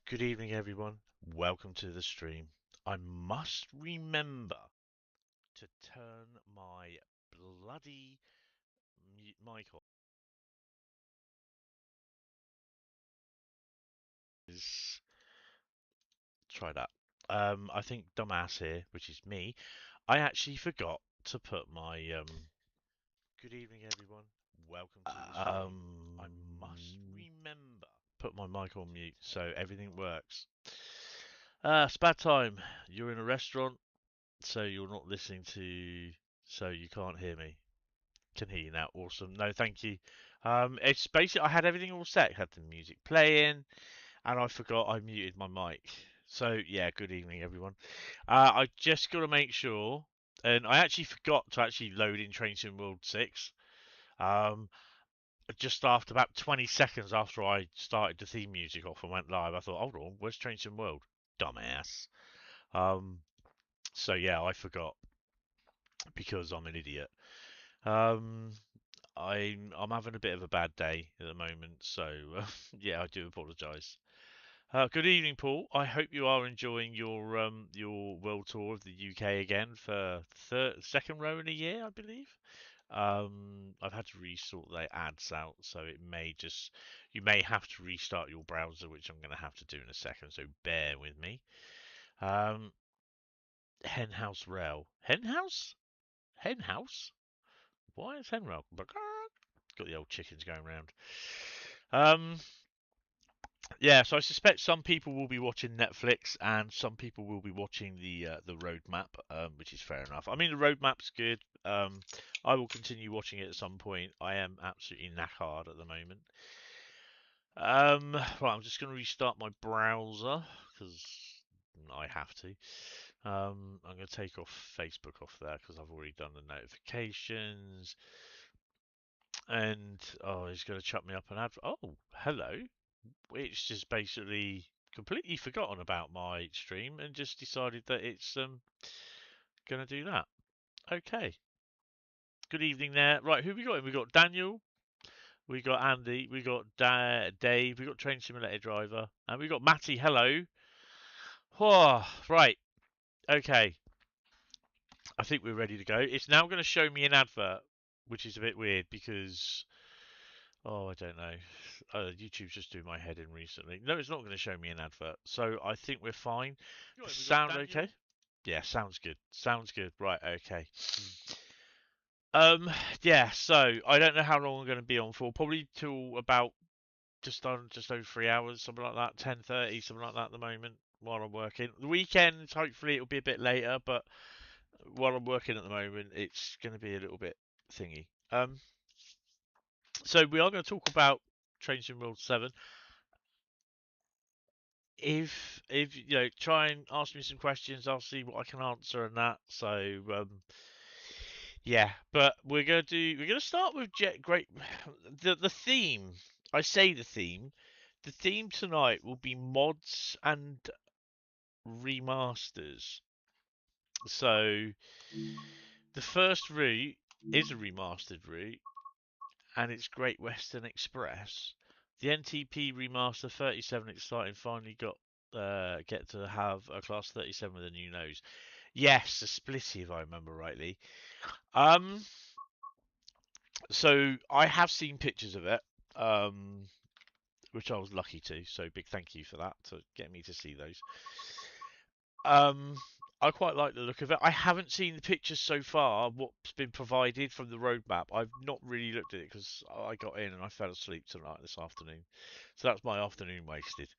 Good evening, everyone. Welcome to the stream. I must remember to turn my bloody mic on. Try that. I think dumbass here, which is me. I actually forgot to put my Good evening, everyone. Welcome to the stream. I must remember put my mic on mute so everything works. It's bad time. You're in a restaurant, so you're not listening to, so you can't hear me. Can hear you now. Awesome. No, thank you. It's basically I had everything all set, had the music playing, and I forgot I muted my mic. So yeah, good evening, everyone. I just got to make sure, and I actually forgot to actually load in Train Sim World 6. Um, just after about 20 seconds after I started the theme music off and went live, I thought, hold on, where's Train Sim World? Dumbass. Um, so yeah, I forgot because I'm an idiot. Um, I'm having a bit of a bad day at the moment, so yeah, I do apologise. Good evening, Paul. I hope you are enjoying your world tour of the UK again for second row in a year, I believe. I've had to resort the ads out, so it may just you may have to restart your browser, which I'm going to have to do in a second. So bear with me. Um, Henhouse Rail, Henhouse, Henhouse. Why is Henrail? Got the old chickens going round. Um, yeah, so I suspect some people will be watching Netflix and some people will be watching the roadmap, which is fair enough. I mean, the roadmap's good. I will continue watching it at some point. I am absolutely knackered at the moment. Right, I'm just going to restart my browser because I have to. I'm going to take off Facebook off there because I've already done the notifications. And oh, he's going to chuck me up an ad. Oh, hello. It's just basically completely forgotten about my stream and just decided that it's going to do that. Okay. Good evening there. Right, who we got? We got Daniel. We got Andy. We got Dave. We got Train Simulator Driver, and we got Matty. Hello. Oh, right. Okay. I think we're ready to go. It's now going to show me an advert, which is a bit weird because oh, I don't know. YouTube's just doing my head in recently. No, it's not going to show me an advert. So I think we're fine. Sound okay? Yeah, sounds good. Sounds good. Right, okay. Yeah, so I don't know how long I'm going to be on for. Probably till about just over 3 hours, something like that. 10:30, something like that at the moment while I'm working. The weekends, hopefully it'll be a bit later, but while I'm working at the moment, it's going to be a little bit thingy. So we are going to talk about Train Sim World 7. If you know, try and ask me some questions, I'll see what I can answer and that. So yeah, but we're gonna start with Jet Great. The theme. I say the theme. The theme tonight will be mods and remasters. So the first route is a remastered route, and it's Great Western Express. The NTP remaster 37 exciting finally got get to have a class 37 with a new nose. Yes, a splitty if I remember rightly. Um, so I have seen pictures of it, which I was lucky to. So big thank you for that to get me to see those. Um, I quite like the look of it. I haven't seen the pictures so far. What's been provided from the roadmap? I've not really looked at it because I got in and I fell asleep tonight this afternoon. So that's my afternoon wasted.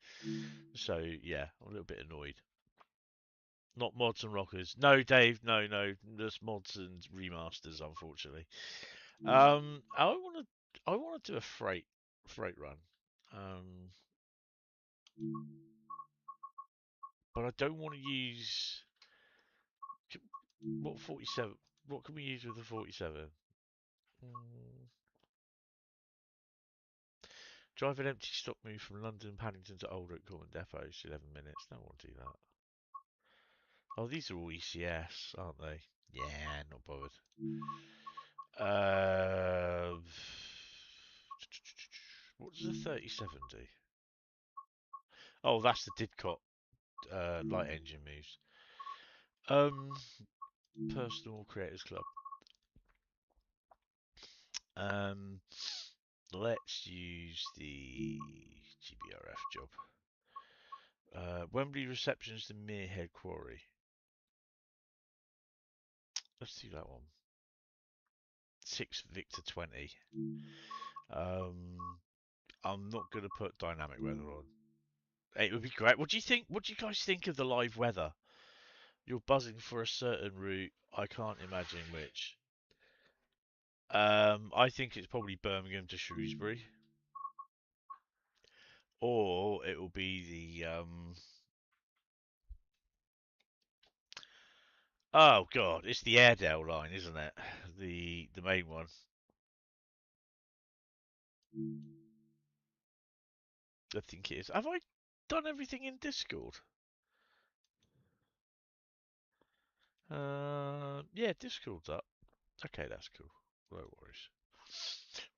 So yeah, I'm a little bit annoyed. Not mods and rockers. No, Dave. No, no. Just mods and remasters, unfortunately. I want to do a freight run. Um, but I don't want to use what 47. What can we use with the 47? Mm, drive an empty stock move from London Paddington to Old Oak Common Depot. It's 11 minutes. Don't want to do that. Oh, these are all ECS, aren't they? Yeah, not bothered. What does a 37 do? Oh, that's the Didcot light engine moves. Um, Personal Creators Club. Let's use the GBRF job. Wembley Receptions, the Merehead Quarry. Let's do that one. 6 Victor 20. I'm not going to put dynamic weather on. It would be great. What do you think? What do you guys think of the live weather? You're buzzing for a certain route. I can't imagine which. I think it's probably Birmingham to Shrewsbury, or it will be the Oh God, it's the Airedale line, isn't it? The main one. I think it is. Have I done everything in Discord? Yeah, Discord's up. Okay, that's cool. No worries.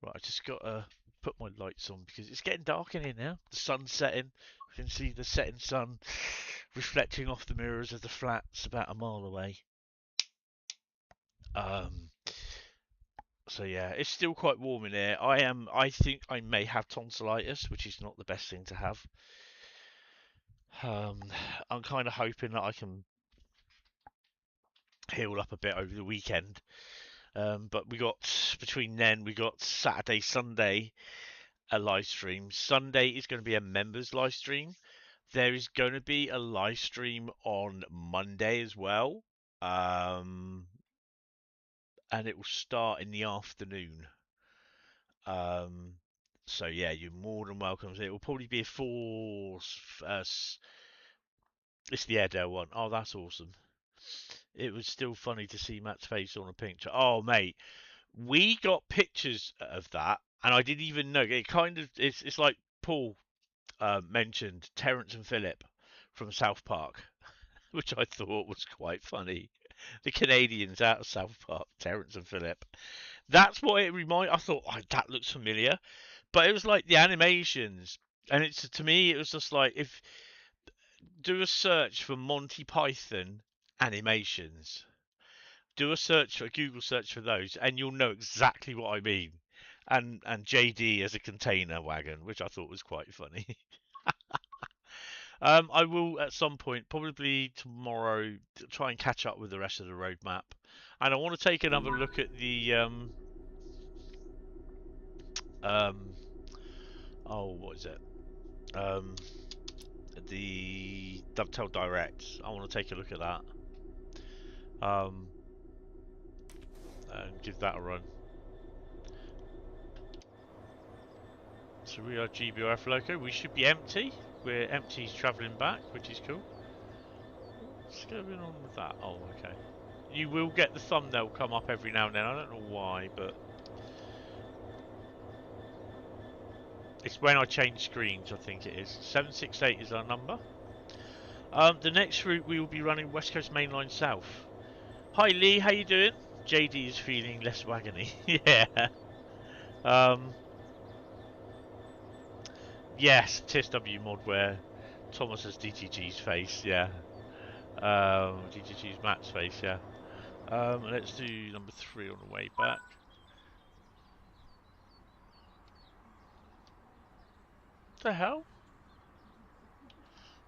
Right, I just got to put my lights on because it's getting dark in here now. The sun's setting. I can see the setting sun reflecting off the mirrors of the flats about a mile away. Um, so yeah, it's still quite warm in here. I think I may have tonsillitis, which is not the best thing to have. I'm kind of hoping that I can heal up a bit over the weekend. But we got between then we got Saturday, Sunday a live stream. Sunday is going to be a members live stream. There is going to be a live stream on Monday as well. And it will start in the afternoon. Um, so yeah, you're more than welcome. It will probably be a four. It's the Airedale one. Oh, that's awesome. It was still funny to see Matt's face on a picture. Oh, mate, we got pictures of that, and I didn't even know. It kind of it's like Paul mentioned Terence and Phillip from South Park, which I thought was quite funny. The Canadians out of South Park, Terence and Phillip. That's what it reminded. I thought, oh, that looks familiar, but it was like the animations, and it's to me, it was just like if do a search for Monty Python animations. Do a search for a Google search for those, and you'll know exactly what I mean. And JD as a container wagon, which I thought was quite funny. I will at some point, probably tomorrow, try and catch up with the rest of the roadmap, and I want to take another look at the um oh what is it the Dovetail Direct. I want to take a look at that and give that a run. So we are GBRF loco. We should be empty. We're empty's travelling back, which is cool. What's going on with that? Oh, okay. You will get the thumbnail come up every now and then. I don't know why, but it's when I change screens, I think it is. 768 is our number. The next route we will be running West Coast Main Line South. Hi Lee, how you doing? JD is feeling less wagony. Yeah. Yes, TSW modware. Thomas has DTG's face, yeah. DTG's Matt's face, yeah. Let's do number 3 on the way back. What the hell?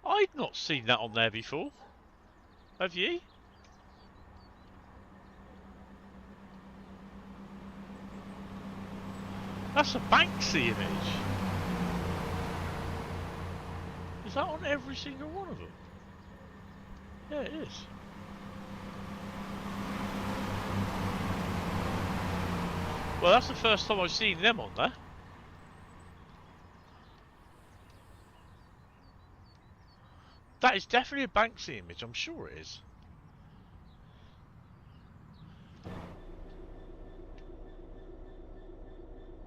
I'd not seen that on there before. Have you? That's a Banksy image. Is that on every single one of them? Yeah, it is. Well, that's the first time I've seen them on there. That is definitely a Banksy image, I'm sure it is.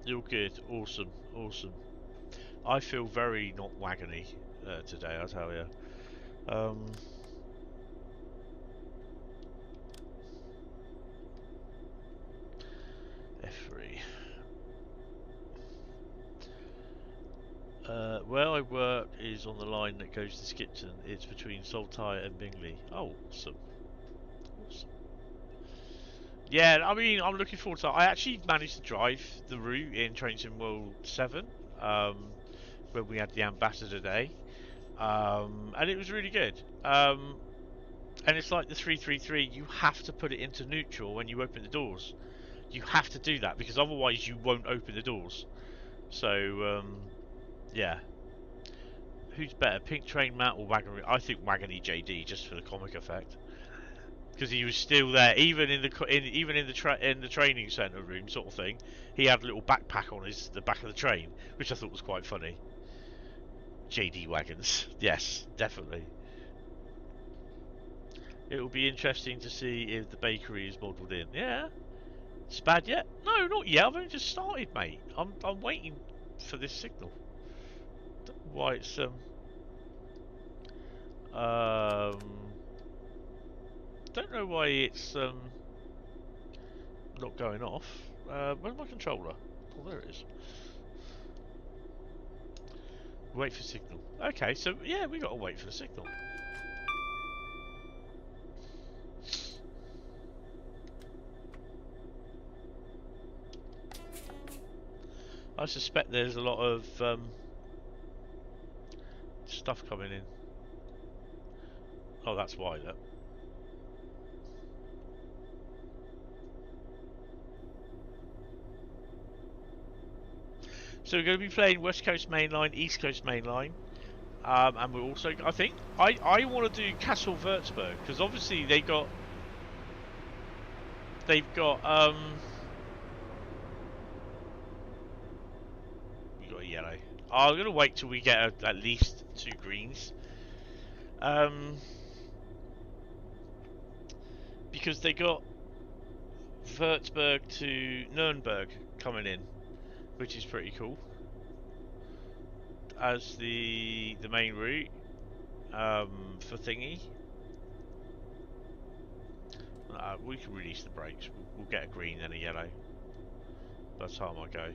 You're good. Awesome. Awesome. I feel very not wagony today, I tell you. F3. Where I work is on the line that goes to Skipton. It's between Saltire and Bingley. Oh, awesome. Awesome. Yeah, I mean, I'm looking forward to it. I actually managed to drive the route in Sim World 7 when we had the Ambassador Day. And it was really good. And it's like the 333, you have to put it into neutral when you open the doors. You have to do that because otherwise you won't open the doors. So, yeah. Who's better, Pink Train Matt or Wagony? I think Wagony JD just for the comic effect, because he was still there, even in the training centre room sort of thing. He had a little backpack on the back of the train, which I thought was quite funny. JD wagons, yes, definitely. It will be interesting to see if the bakery is modelled in. Yeah, it's bad yet? No, not yet. I've only just started, mate. I'm waiting for this signal. Why it's don't know why it's not going off. Where's my controller? Oh, there it is. Wait for signal. Okay, so yeah, we got to wait for the signal. I suspect there's a lot of stuff coming in. Oh, that's why that. So we're going to be playing West Coast Mainline, East Coast Mainline, and we're also, I think, I want to do Castle Würzburg because obviously they've got we got a yellow. I'm going to wait till we get at least 2 greens, because they got Würzburg to Nuremberg coming in, which is pretty cool as the main route for thingy. We can release the brakes. We'll get a green and a yellow by the time I go.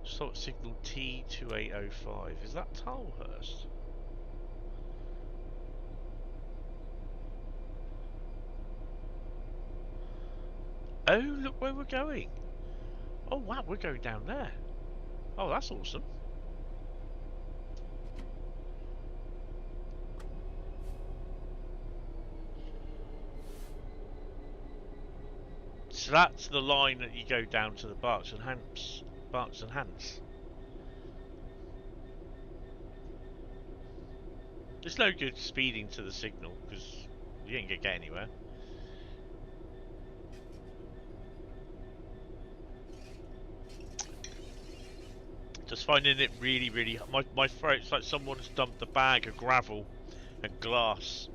Stop signal T2805. Is that Tulhurst? Oh, look where we're going. Oh wow, we're going down there. Oh, that's awesome. So that's the line that you go down to the Barks and Hants. There's no good speeding to the signal because you ain't gonna get anywhere. Just finding it really, my throat's like someone's dumped a bag of gravel and glass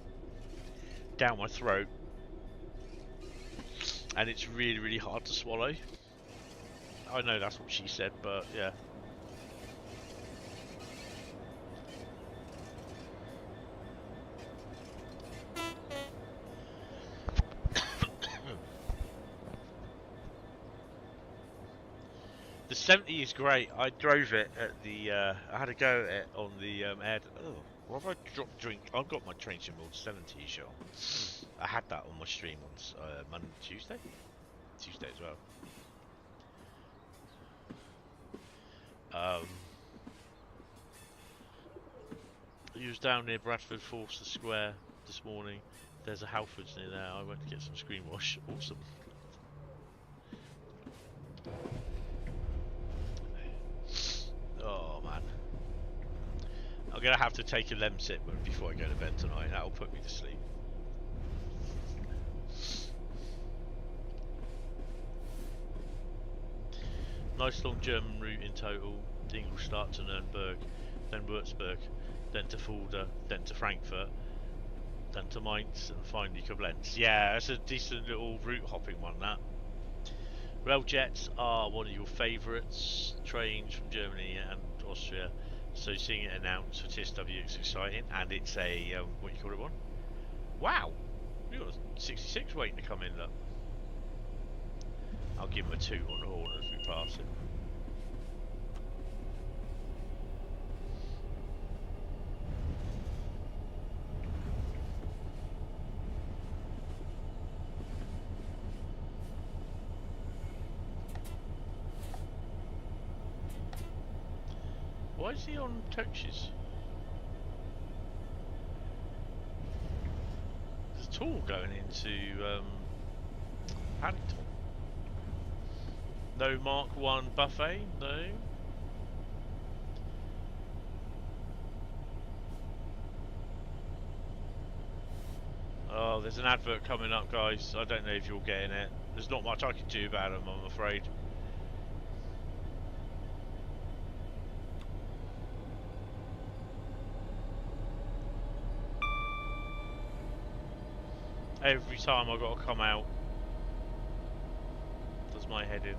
down my throat, and it's really hard to swallow. I know that's what she said, but yeah. The 70 is great. I drove it at the. I had a go at it on the air. Oh, what have I dropped drink? I've got my Sim World 70 shot. I had that on my stream on Tuesday as well. He was down near Bradford Forster Square this morning. There's a Halfords near there. I went to get some screen wash. Awesome. Oh man, I'm gonna have to take a Lemsip before I go to bed tonight. That'll put me to sleep. Nice long German route in total. Ingolstadt to Nuremberg, then Würzburg, then to Fulda, then to Frankfurt, then to Mainz, and finally Koblenz. Yeah, that's a decent little route hopping one, that. Railjets are one of your favourites, trains from Germany and Austria, so seeing it announced for TSW is exciting, and it's a, what you call it one? Wow! We got a 66 waiting to come in. Look, I'll give him a toot on the horn as we pass him. Why is he on coaches? There's a tour going into Paddington. No Mark 1 buffet, no. Oh, there's an advert coming up, guys. I don't know if you're getting it. There's not much I can do about them, I'm afraid. Every time I've got to come out, does my head in.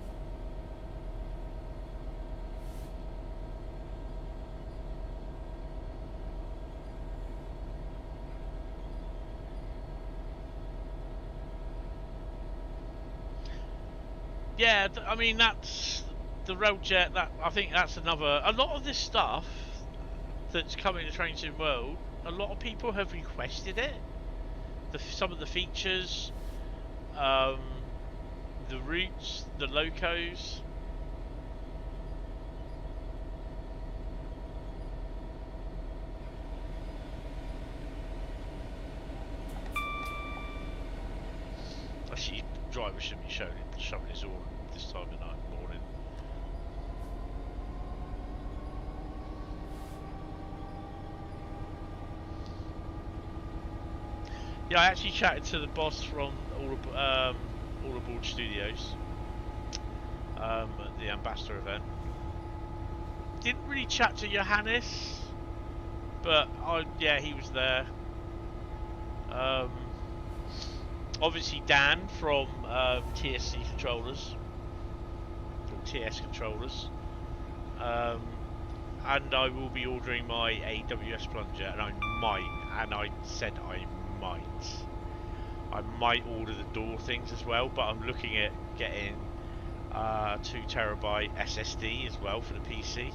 Yeah, I mean, that's the railjet. That I think that's another. A lot of this stuff that's coming to Train Sim World, a lot of people have requested it. Some of the features, the routes, the locos. Actually, the driver should be showing his horn this time of night, morning. Yeah, I actually chatted to the boss from All Aboard Studios at the Ambassador event. Didn't really chat to Johannes, but yeah, he was there. Obviously Dan from TSC Controllers, or TS Controllers, and I will be ordering my AWS plunger, and I said I might order the door things as well, but I'm looking at getting 2 terabyte SSD as well for the PC.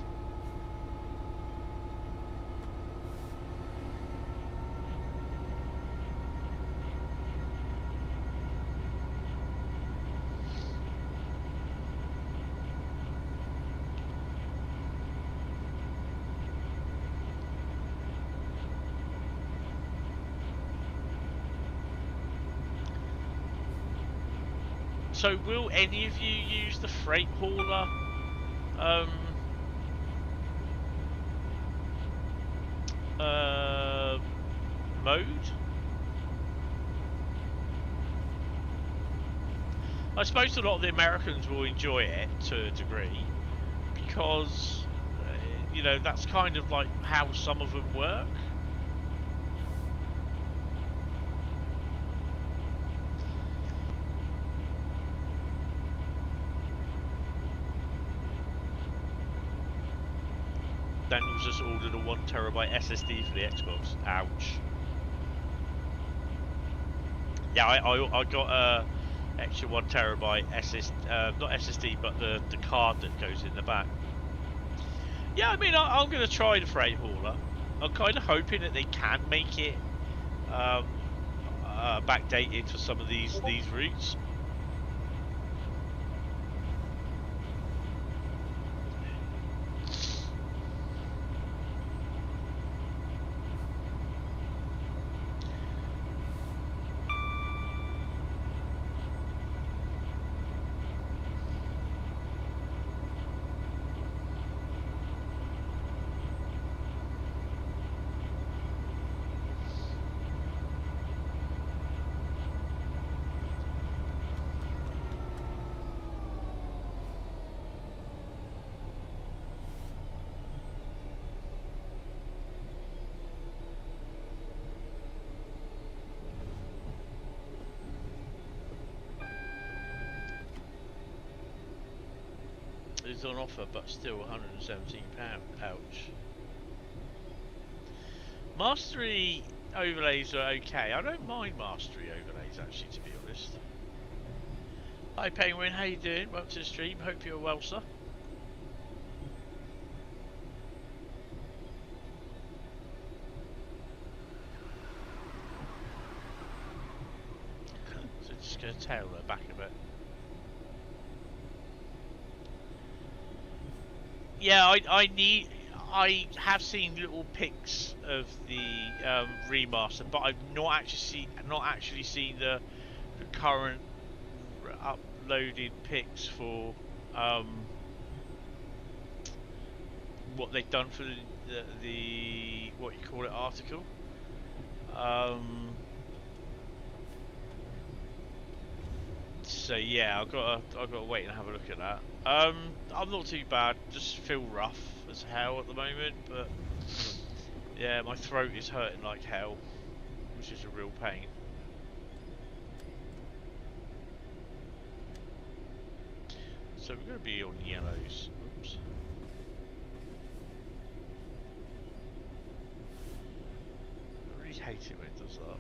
So will any of you use the freight hauler mode? I suppose a lot of the Americans will enjoy it to a degree because you know, that's kind of like how some of them work. Daniel's just ordered a 1 terabyte SSD for the Xbox. Ouch. Yeah, I got a extra 1 terabyte not SSD, but the card that goes in the back. Yeah, I mean, I'm going to try the freight hauler. I'm kind of hoping that they can make it backdated for some of these routes. Is on offer, but still £117. Ouch. Mastery overlays are okay. I don't mind mastery overlays, actually, to be honest. Hi Penguin, how you doing? Welcome to the stream. Hope you're well, sir. So just going to tail her back a bit. Yeah, I have seen little pics of the remaster, but I've not actually seen the current uploaded pics for what they've done for the what you call it article. So yeah, I've got to wait and have a look at that. I'm not too bad. Just feel rough as hell at the moment, but yeah, my throat is hurting like hell, which is a real pain. So we're going to be on yellows. Oops. I really hate it when it does that.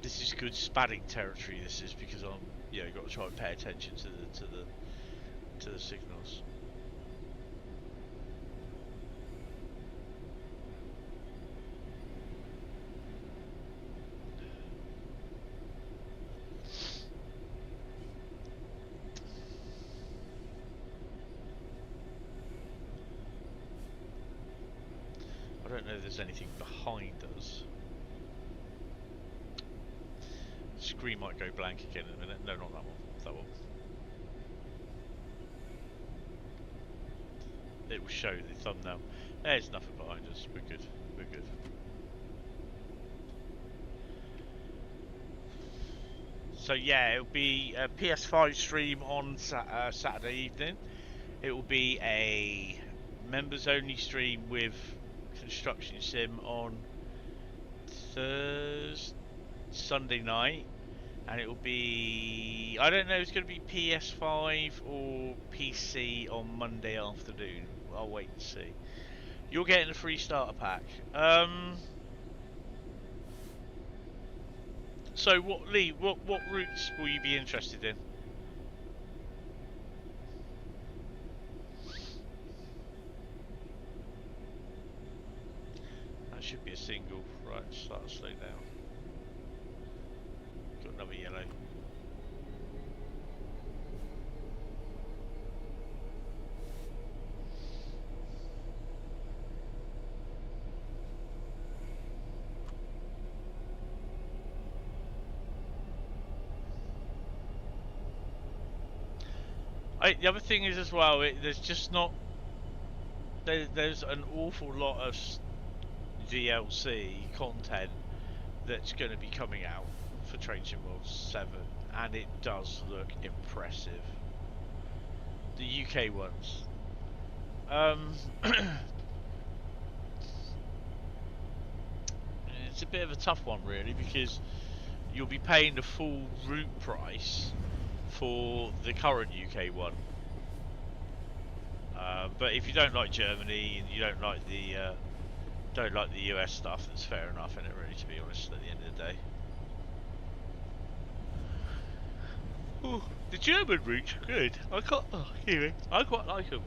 This is good spadding territory. This is because I'm, got to try and pay attention to the signals. I don't know if there's anything behind us. Screen might go blank again in a minute. No, not that one. That one. It will show the thumbnail. There's nothing behind us. We're good. We're good. So yeah, it'll be a PS5 stream on Saturday evening. It will be a members-only stream with Construction Sim on Sunday night, and it will be, I don't know, it's going to be PS5 or PC on Monday afternoon. I'll wait and see. You're getting a free starter pack. So what, Lee? What routes will you be interested in? That should be a single. Right, start to slow down. Got another yellow. The other thing is as well, there's just not... There's an awful lot of DLC content that's going to be coming out for Train Sim World 7, and it does look impressive. The UK ones. It's a bit of a tough one really, because you'll be paying the full route price for the current UK one. But if you don't like Germany and you don't like the US stuff, that's fair enough, isn't it, really, to be honest, at the end of the day. Oh, the German routes are good. I quite like them.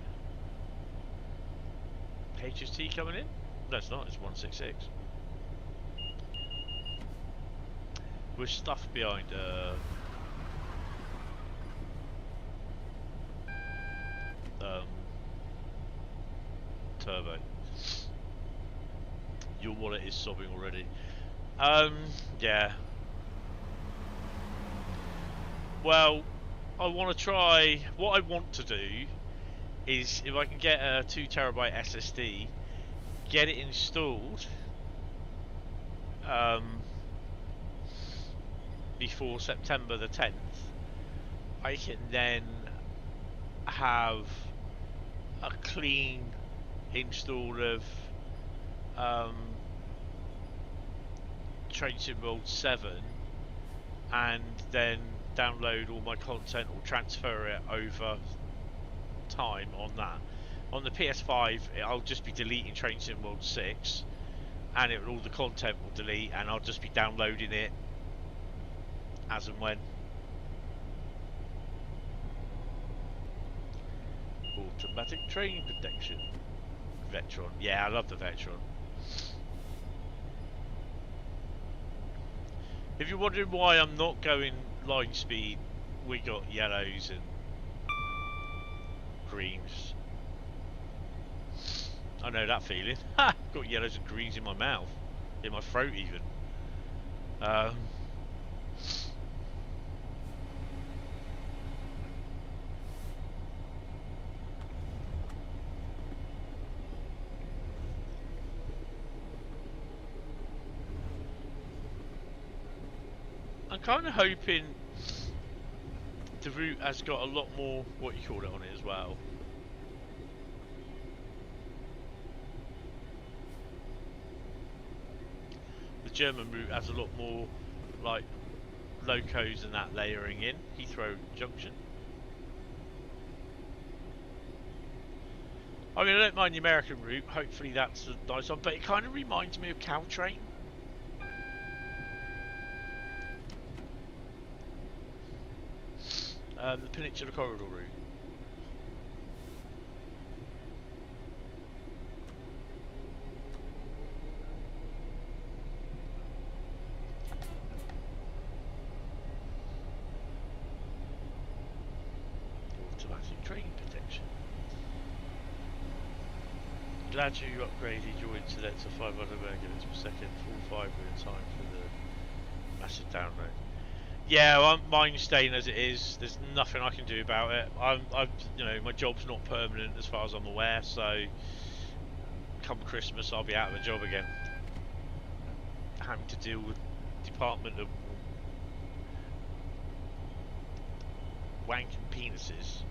HST coming in? No, it's not, it's 166. We're stuffed behind turbo. Your wallet is sobbing already. Yeah. Well, I want to try. What I want to do is, if I can get a 2TB SSD, get it installed before September the 10th. I can then have a clean install of Train Sim World 7 and then download all my content or transfer it over time on that. On the PS5, I'll just be deleting Train Sim World 6, and all the content will delete, and I'll just be downloading it as and when. Automatic train protection. Vetron. Yeah, I love the Vetron. If you're wondering why I'm not going line speed, we got yellows and greens. I know that feeling. Ha! Got yellows and greens in my mouth, in my throat even. I'm kind of hoping the route has got a lot more, what you call it, on it as well. The German route has a lot more, like, locos and that layering in. Heathrow Junction. I mean, I don't mind the American route. Hopefully that's a nice one, but it kind of reminds me of Caltrain. The Peninsula Corridor route. Automatic train protection. Glad you upgraded your internet to 500 megabits per second, full fibre in time for the massive download. Yeah, well, mine's staying as it is. There's nothing I can do about it. You know, my job's not permanent as far as I'm aware. So, come Christmas, I'll be out of a job again, having to deal with Department of Wank and Penises.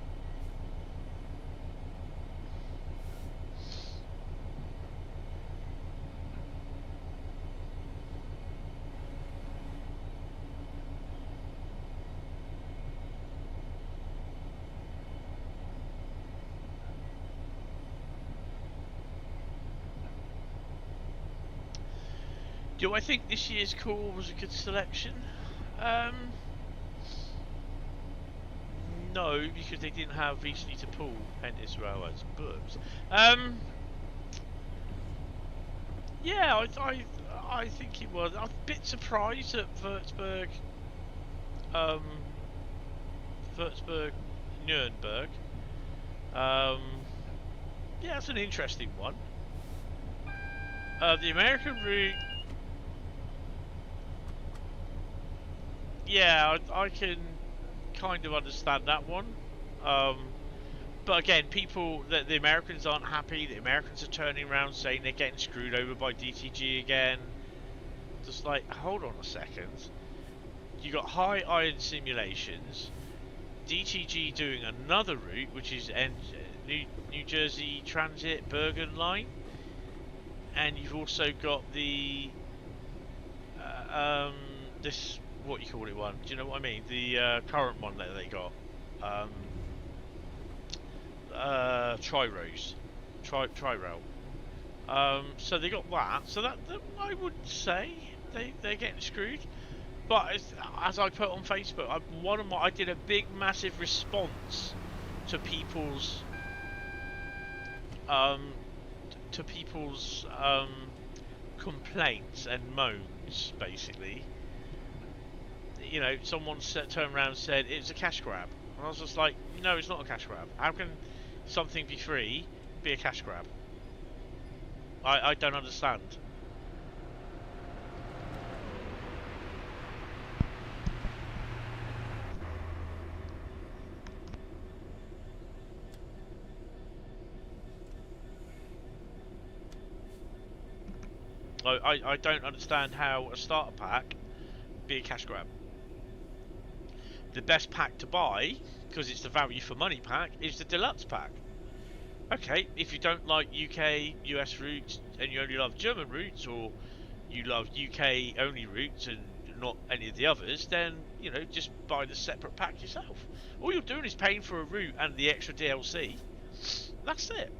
Do I think this year's call was a good selection? No, because they didn't have recently to pull Hentis Railways books. Yeah, I think it was. I'm a bit surprised at Würzburg, Nuremberg. Yeah, that's an interesting one. The American route. Yeah, I can kind of understand that one. But again, the Americans aren't happy. The Americans are turning around saying they're getting screwed over by DTG again. Just like, hold on a second. You got high iron simulations. DTG doing another route, which is New Jersey Transit Bergen line, and you've also got the this. What you call it one? Do you know what I mean? The current one that they got, Tri-Rail. So they got that. So that I would say they're getting screwed. But as I put on Facebook, I did a big massive response to people's complaints and moans, basically. You know, someone turned around and said it's a cash grab, and I was just like, no, it's not a cash grab. How can something be free be a cash grab? I don't understand. I don't understand how a starter pack be a cash grab. The best pack to buy, because it's the value for money pack, is the deluxe pack. Okay, if you don't like UK, US routes, and you only love German routes, or you love UK only routes and not any of the others, then just buy the separate pack yourself. All you're doing is paying for a route and the extra DLC. That's it.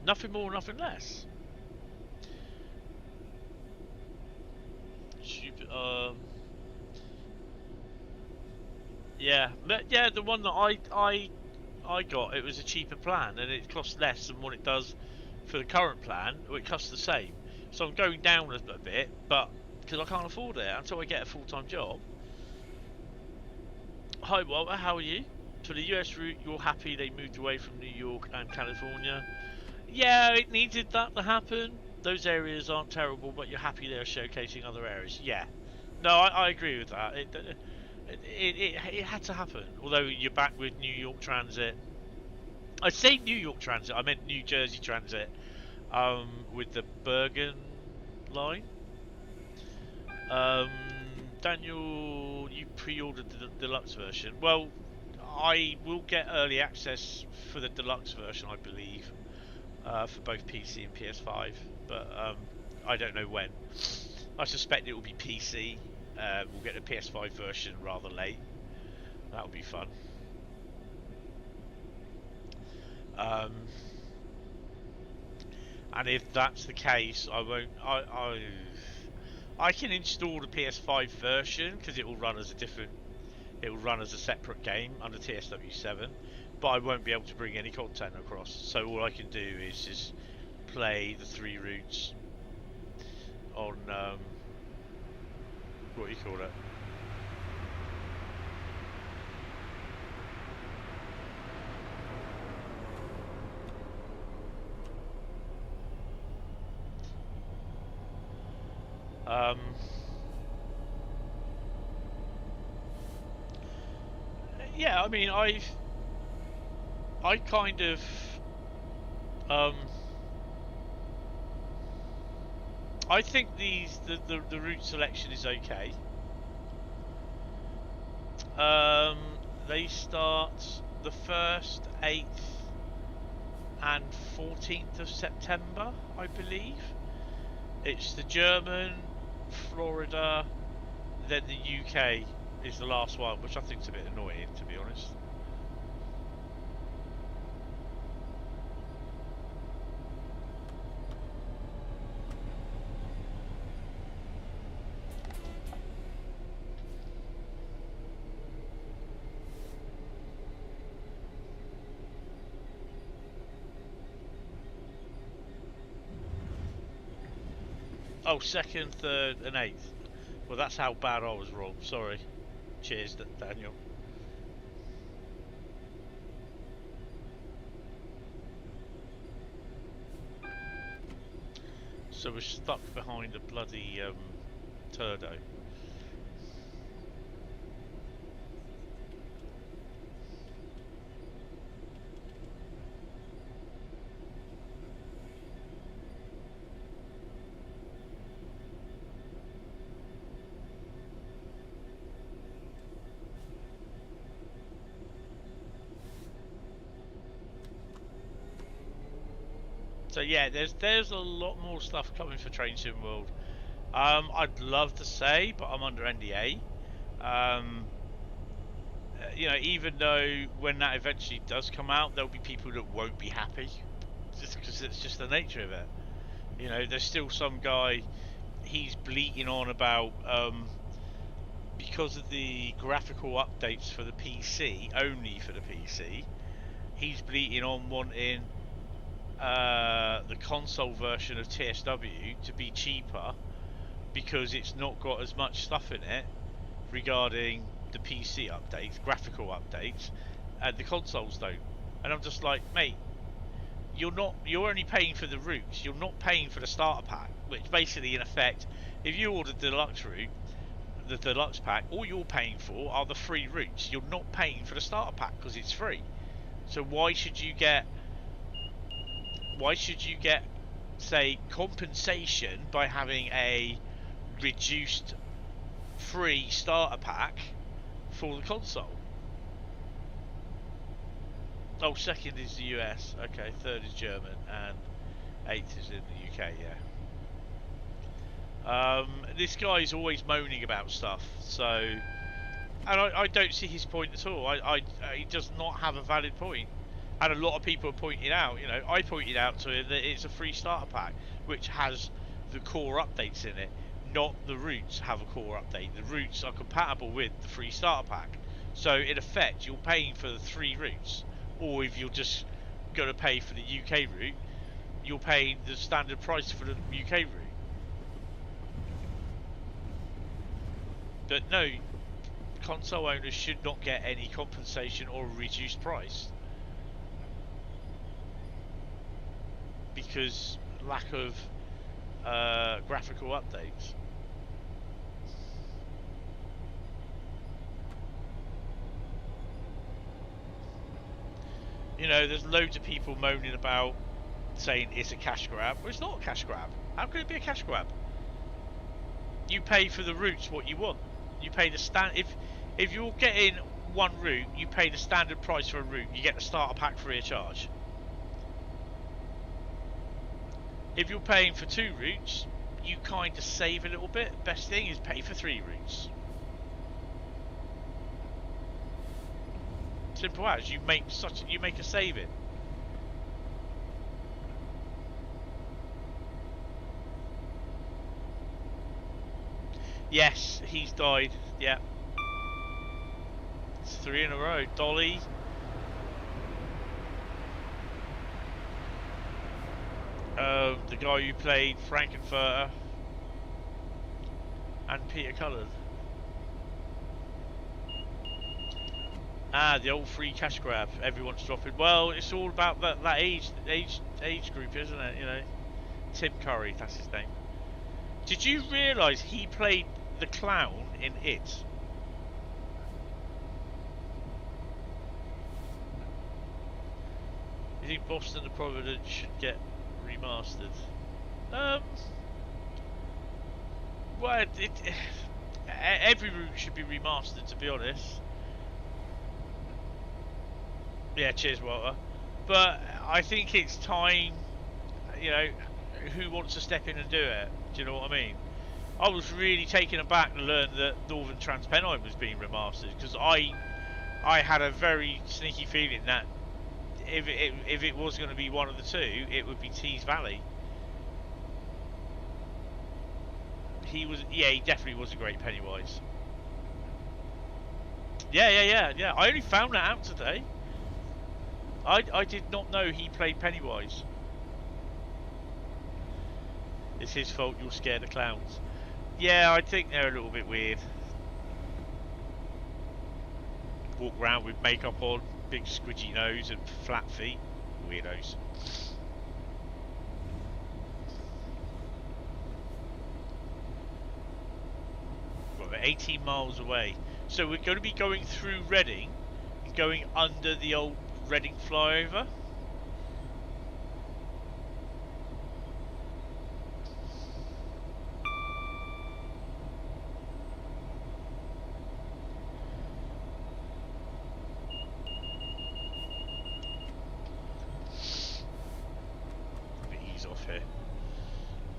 Nothing more, nothing less. Stupid. Yeah, the one that I got, it was a cheaper plan and it costs less than what it does for the current plan, or it costs the same. So I'm going down a bit, but because I can't afford it until I get a full-time job. Hi Walter, how are you? For the US route, you're happy they moved away from New York and California? Yeah, it needed that to happen. Those areas aren't terrible, but you're happy they're showcasing other areas. Yeah. No, I agree with that. It had to happen. Although you're back with New York Transit. I say New York Transit, I meant New Jersey Transit. With the Bergen line. Daniel, you pre-ordered the deluxe version. Well, I will get early access for the deluxe version, I believe, for both PC and PS5, but I don't know when. I suspect it will be PC. We'll get the PS5 version rather late. That'll be fun. And if that's the case, I won't. I can install the PS5 version because it will run as a different. It will run as a separate game under TSW7, but I won't be able to bring any content across. So all I can do is just play the 3 routes on what do you call it? Yeah, I mean, I kind of I think the route selection is okay. They start the 1st, 8th, and 14th of September, I believe. It's the German, Florida, then the UK is the last one, which I think is a bit annoying, to be honest. Oh, 2nd, 3rd, and 8th. Well, that's how bad I was wrong. Sorry. Cheers, Daniel. So we're stuck behind a bloody turdo. So yeah, there's a lot more stuff coming for Train Sim World. I'd love to say, but I'm under NDA. Even though when that eventually does come out, there'll be people that won't be happy, just because it's just the nature of it. There's still some guy, he's bleating on about because of the graphical updates for the PC, only for the PC, he's bleating on wanting the console version of TSW to be cheaper because it's not got as much stuff in it regarding the PC updates, graphical updates, and the consoles don't. And I'm just like, mate, you're only paying for the routes, you're not paying for the starter pack, which basically in effect, if you order the deluxe route, the deluxe pack, all you're paying for are the free routes. You're not paying for the starter pack because it's free. So why should you get say compensation by having a reduced free starter pack for the console? Oh, 2nd is the US, okay, 3rd is German, and 8th is in the UK, yeah. This guy's always moaning about stuff, so, and I don't see his point at all. He does not have a valid point, and a lot of people have pointed out. You know, I pointed out to him that it's a free starter pack which has the core updates in it, not the roots have a core update. The roots are compatible with the free starter pack, so in effect you're paying for the 3 roots, or if you're just going to pay for the UK route, you're paying the standard price for the UK route. But no, console owners should not get any compensation or a reduced price because lack of graphical updates. You know, there's loads of people moaning about saying it's a cash grab. Well, it's not a cash grab. How could it be a cash grab? You pay for the routes what you want. You pay the if you're getting one route, you pay the standard price for a route. You get the starter pack free of charge. If you're paying for 2 routes, you kind of save a little bit. Best thing is pay for 3 routes. Simple as you make a saving. Yes, he's died. Yeah, it's 3 in a row. Dolly. The guy who played Frankenfurter and Peter Cullen. Ah, the old free cash grab. Everyone's dropping. Well, it's all about that age group, isn't it? You know, Tim Curry, that's his name. Did you realise he played the clown in It? You think Boston and Providence should get remastered? Well, every route should be remastered, to be honest. Yeah, cheers, Walter. But I think it's time, you know, who wants to step in and do it? Do you know what I mean? I was really taken aback to learn that Northern Transpennine was being remastered, because I had a very sneaky feeling that if it was going to be one of the two, it would be Tees Valley. He definitely was a great Pennywise. Yeah. I only found that out today. I did not know he played Pennywise. It's his fault you're scared of clowns. Yeah, I think they're a little bit weird. Walk around with makeup on, big squidgy nose and flat feet. Weirdos. Well, we're 18 miles away. So we're going to be going through Reading and going under the old Reading flyover.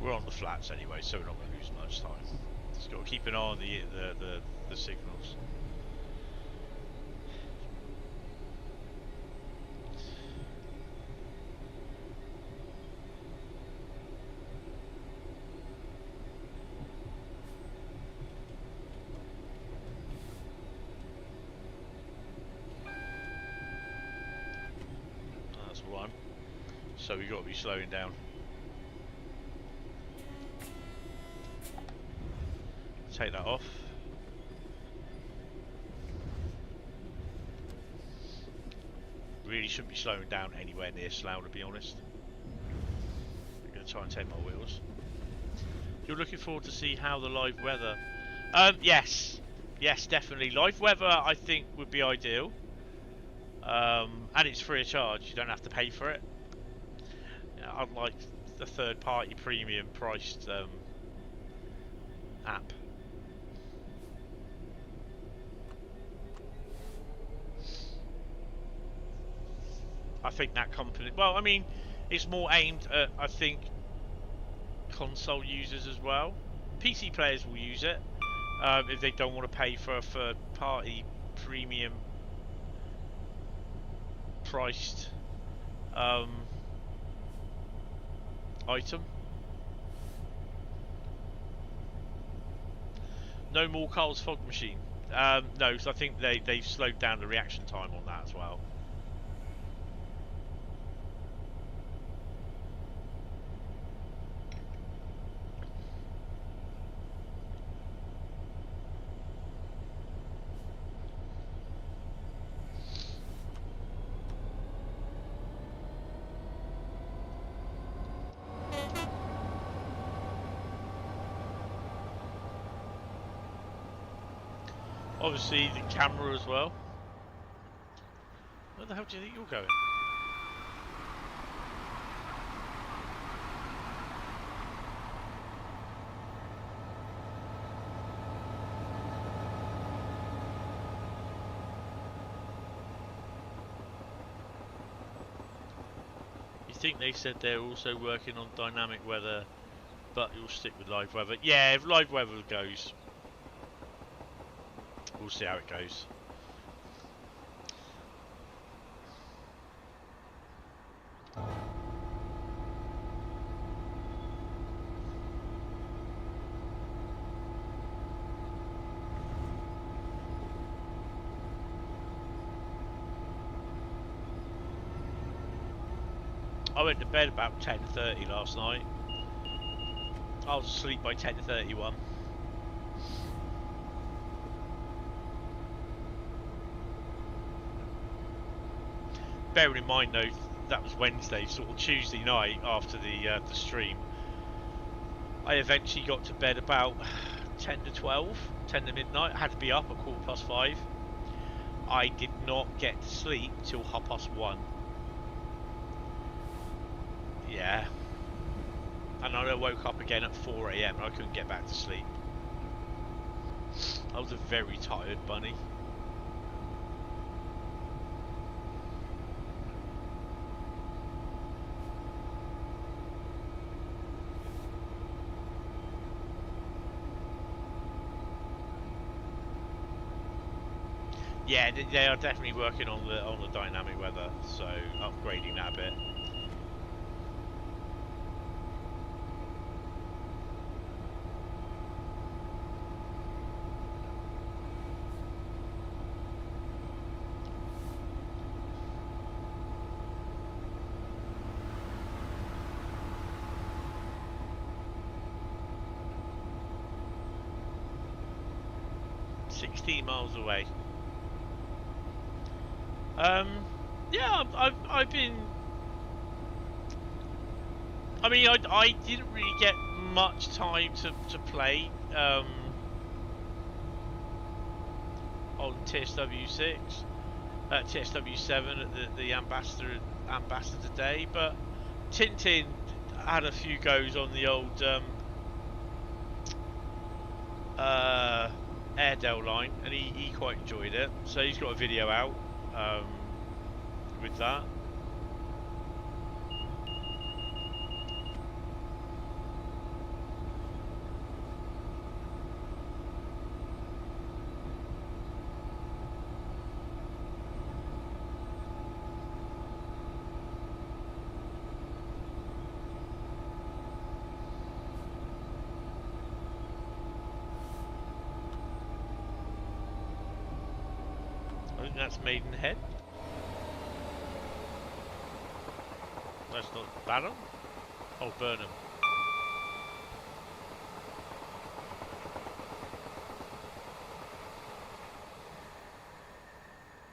We're on the flats anyway, so we're not going to lose much time. Just got to keep an eye on the signals. That's one. So we've got to be slowing down. Take that off. Really shouldn't be slowing down anywhere near Slough, to be honest. I'm going to try and take my wheels. You're looking forward to see how the live weather... yes, definitely. Live weather, I think, would be ideal. And it's free of charge. You don't have to pay for it. Unlike the third-party premium priced app. I think that company... Well, I mean, it's more aimed at, I think, console users as well. PC players will use it if they don't want to pay for a third-party premium priced item. No more Carl's Fog Machine. No, so I think they've slowed down the reaction time on that as well. Obviously the camera as well. Where the hell do you think you're going? You think they said they're also working on dynamic weather, but you'll stick with live weather? Yeah, if live weather goes, we'll see how it goes. I went to bed about 10:30 last night. I was asleep by 10:31. Bearing in mind though, that was Wednesday, sort of Tuesday night after the stream. I eventually got to bed about 10 to 12, 10 to midnight. I had to be up at 5:15. I did not get to sleep till 1:30. Yeah. And I woke up again at 4 AM and I couldn't get back to sleep. I was a very tired bunny. Yeah, they are definitely working on the dynamic weather, so upgrading that a bit. Miles away. Yeah, I've been. I mean, I didn't really get much time to play on TSW6, TSW7 at the Ambassador Day, but Tintin had a few goes on the old Airedale line, and he quite enjoyed it. So he's got a video out with that. That's Maidenhead. That's not Barham. Oh, Burnham.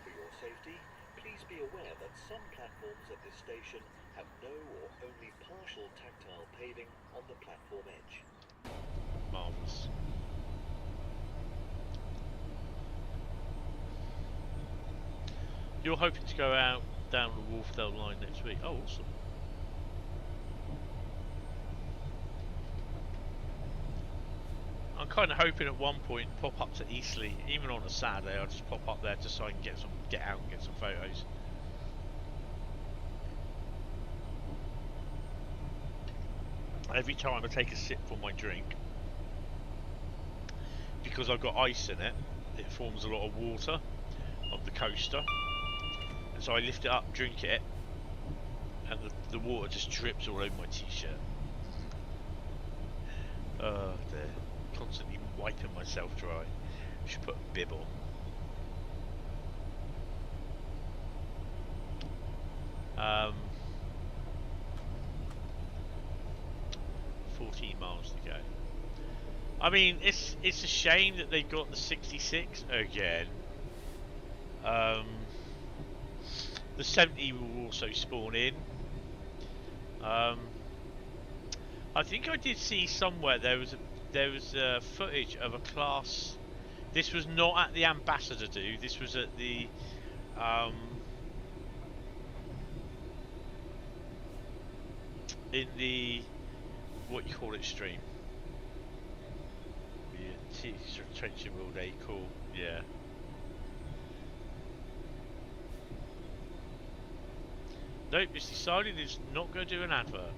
For your safety, please be aware that some platforms at this station have no or only partial tactile paving on the platform edge. Marvellous. You're hoping to go out down the Wharfdale line next week. Oh, awesome. I'm kind of hoping at one point pop up to Eastleigh, even on a Saturday. I'll just pop up there just so I can get out and get some photos. Every time I take a sip from my drink, because I've got ice in it, it forms a lot of water on the coaster. And so I lift it up, drink it, and the water just drips all over my t-shirt. Oh dear. Constantly wiping myself dry. Should put a bib on. 14 miles to go. I mean, it's a shame that they got the 66 again. The 70 will also spawn in. I think I did see somewhere there was footage of a class. This was not at the Ambassador do. This was at the in the what you call it stream. Yeah, Trenching World 8, cool. Yeah. Nope, it's decided it's not going to do an advert.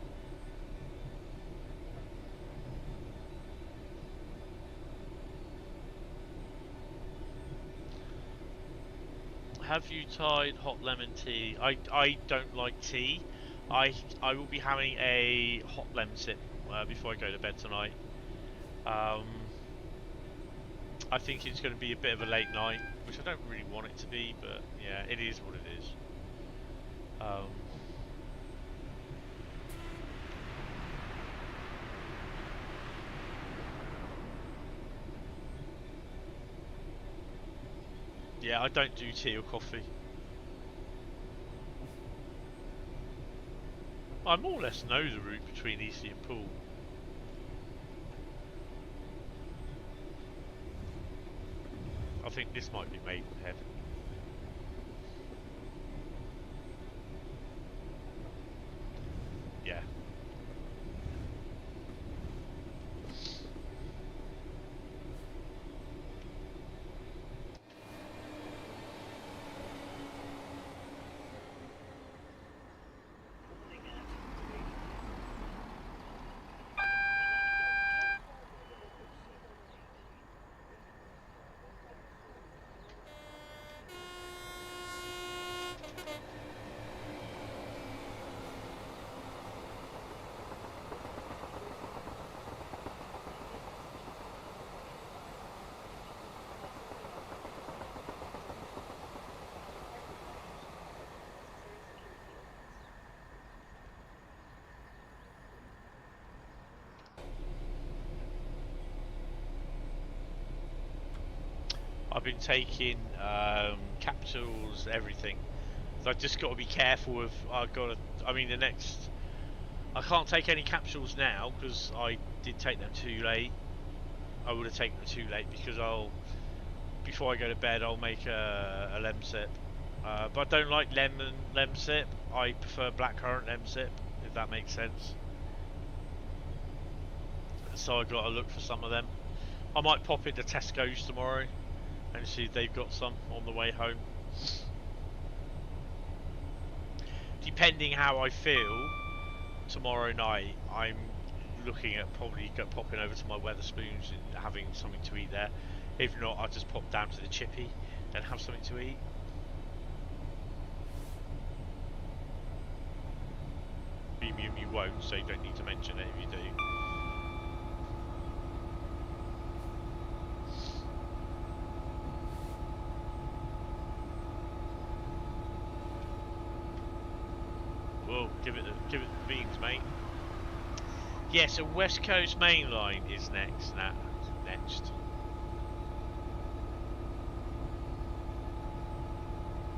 Have you tried hot lemon tea? I don't like tea. I will be having a hot lemon sip before I go to bed tonight. I think it's going to be a bit of a late night, which I don't really want it to be, but yeah, it is what it is. Yeah, I don't do tea or coffee. I more or less know the route between EC and Poole. I think this might be Maidenhead. Yeah. I've been taking capsules, everything. So I've just got to be careful of. I mean, I can't take any capsules now because I did take them too late. I would have taken them too late because before I go to bed, I'll make a lem sip. But I don't like lem sip. I prefer blackcurrant lem sip, if that makes sense. So I've got to look for some of them. I might pop into Tesco's tomorrow and see if they've got some on the way home. Depending how I feel tomorrow night, I'm looking at probably popping over to my Wetherspoons and having something to eat there. If not, I'll just pop down to the Chippy and have something to eat. You won't, so you don't need to mention it if you do. Well, give it the beans, mate. Yeah, so West Coast Main Line is next. Next.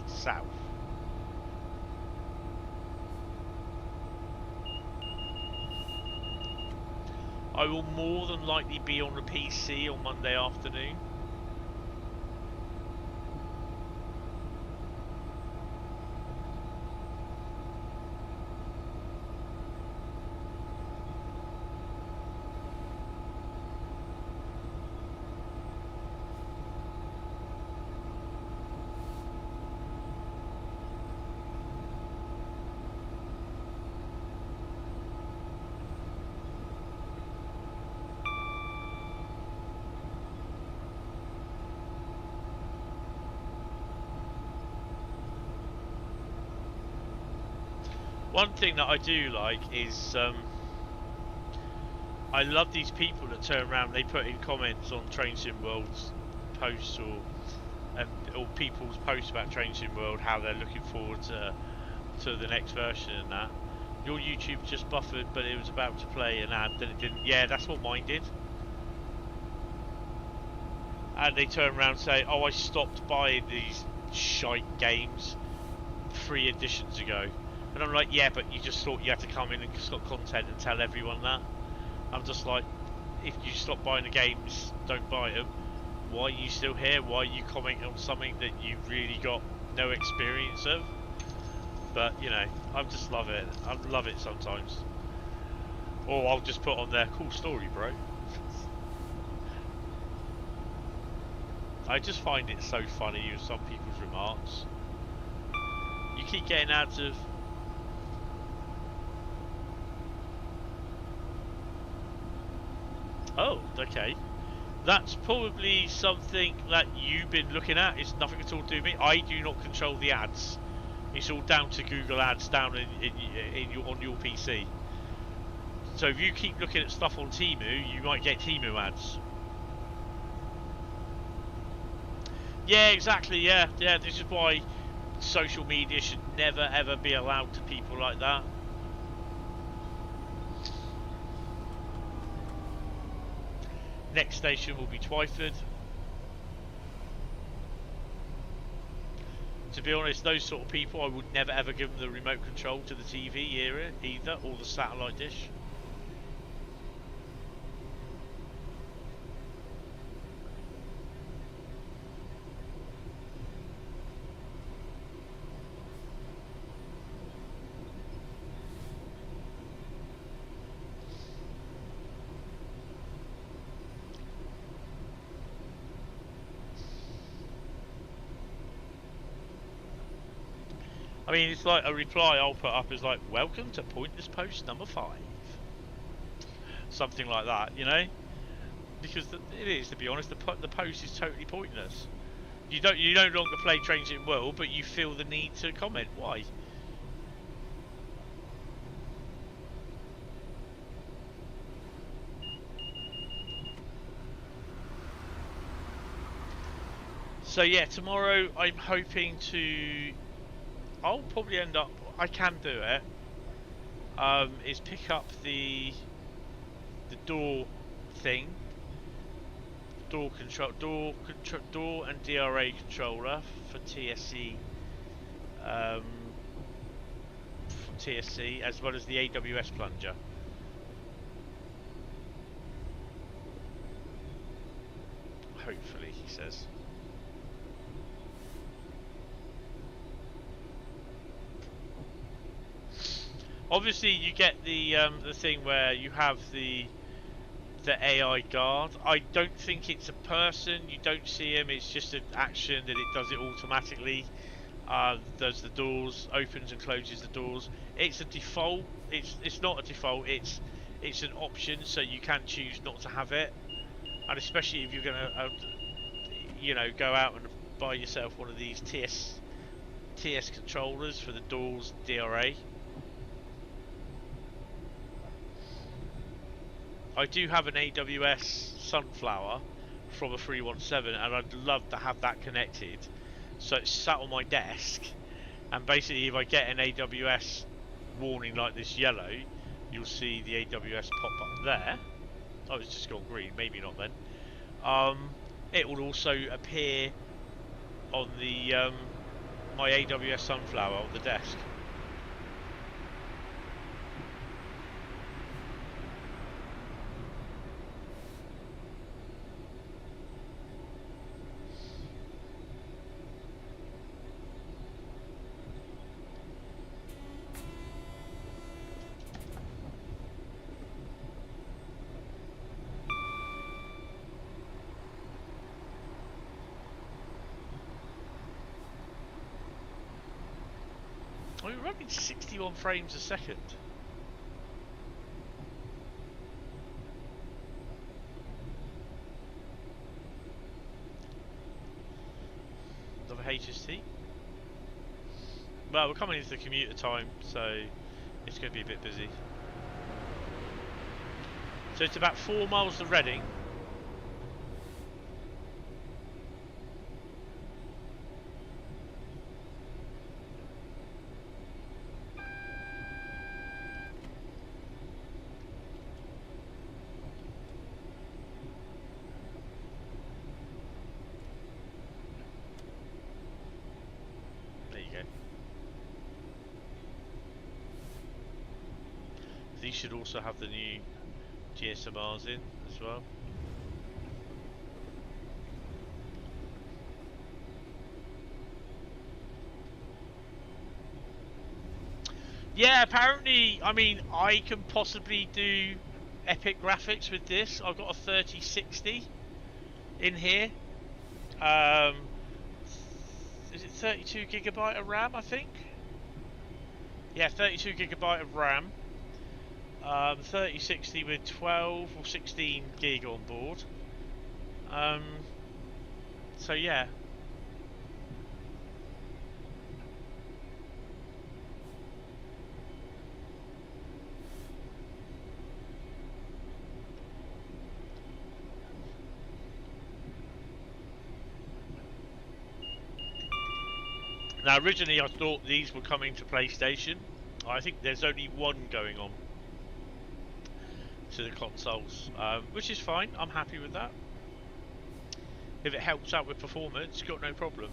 South. I will more than likely be on the PC on Monday afternoon. One thing that I do like is I love these people that turn around. They put in comments on Train Sim World's posts or people's posts about Train Sim World, how they're looking forward to the next version and that. Your YouTube just buffered, but it was about to play an ad, then it didn't. Yeah, that's what mine did. And they turn around and say, "Oh, I stopped buying these shite games 3 editions ago." And I'm like, "Yeah, but you just thought you had to come in and got content and tell everyone that." I'm just like, if you stop buying the games, don't buy them. Why are you still here? Why are you commenting on something that you really got no experience of? But, you know, I just love it. I love it sometimes. Or I'll just put on there, cool story, bro. I just find it so funny with some people's remarks. You keep getting ads of... Oh, okay. That's probably something that you've been looking at. It's nothing at all to do with me. I do not control the ads. It's all down to Google Ads down on your PC. So if you keep looking at stuff on Temu, you might get Temu ads. Yeah, exactly. Yeah. This is why social media should never ever be allowed to people like that. Next station will be Twyford. To be honest, those sort of people, I would never ever give them the remote control to the TV either, or the satellite dish. I mean, it's like a reply I'll put up is like, "Welcome to Pointless Post number 5." Something like that, you know? Because it is, to be honest, the post is totally pointless. You no longer play Train Sim World, but you feel the need to comment. Why? So yeah, tomorrow I'm hoping to... I'll probably end up... I can do it. Is pick up the door thing. Door and DRA controller for TSC. As well as the AWS plunger. Hopefully, he says. Obviously, you get the thing where you have the AI guard. I don't think it's a person. You don't see him. It's just an action that it does it automatically. Does the doors, opens and closes the doors. It's a default. It's not a default. It's an option, so you can choose not to have it. And especially if you're gonna, go out and buy yourself one of these TS controllers for the doors DRA. I do have an AWS Sunflower from a 317, and I'd love to have that connected. So it's sat on my desk, and basically if I get an AWS warning like this yellow, you'll see the AWS pop up there. Oh, it's just gone green, maybe not then. It will also appear on the my AWS Sunflower on the desk. We're running 61 frames a second. Another HST. Well, we're coming into the commuter time, so it's going to be a bit busy. So it's about 4 miles to Reading. There you go. These should also have the new GSMRs in as well. Yeah, apparently, I mean, I can possibly do epic graphics with this. I've got a 3060 in here. Is it 32 gigabyte of RAM, I think? Yeah, 32 gigabyte of RAM. 3060 with 12 or 16 gig on board. So yeah. Now originally I thought these were coming to PlayStation. I think there's only one going on to the consoles, which is fine. I'm happy with that. If it helps out with performance, got no problem.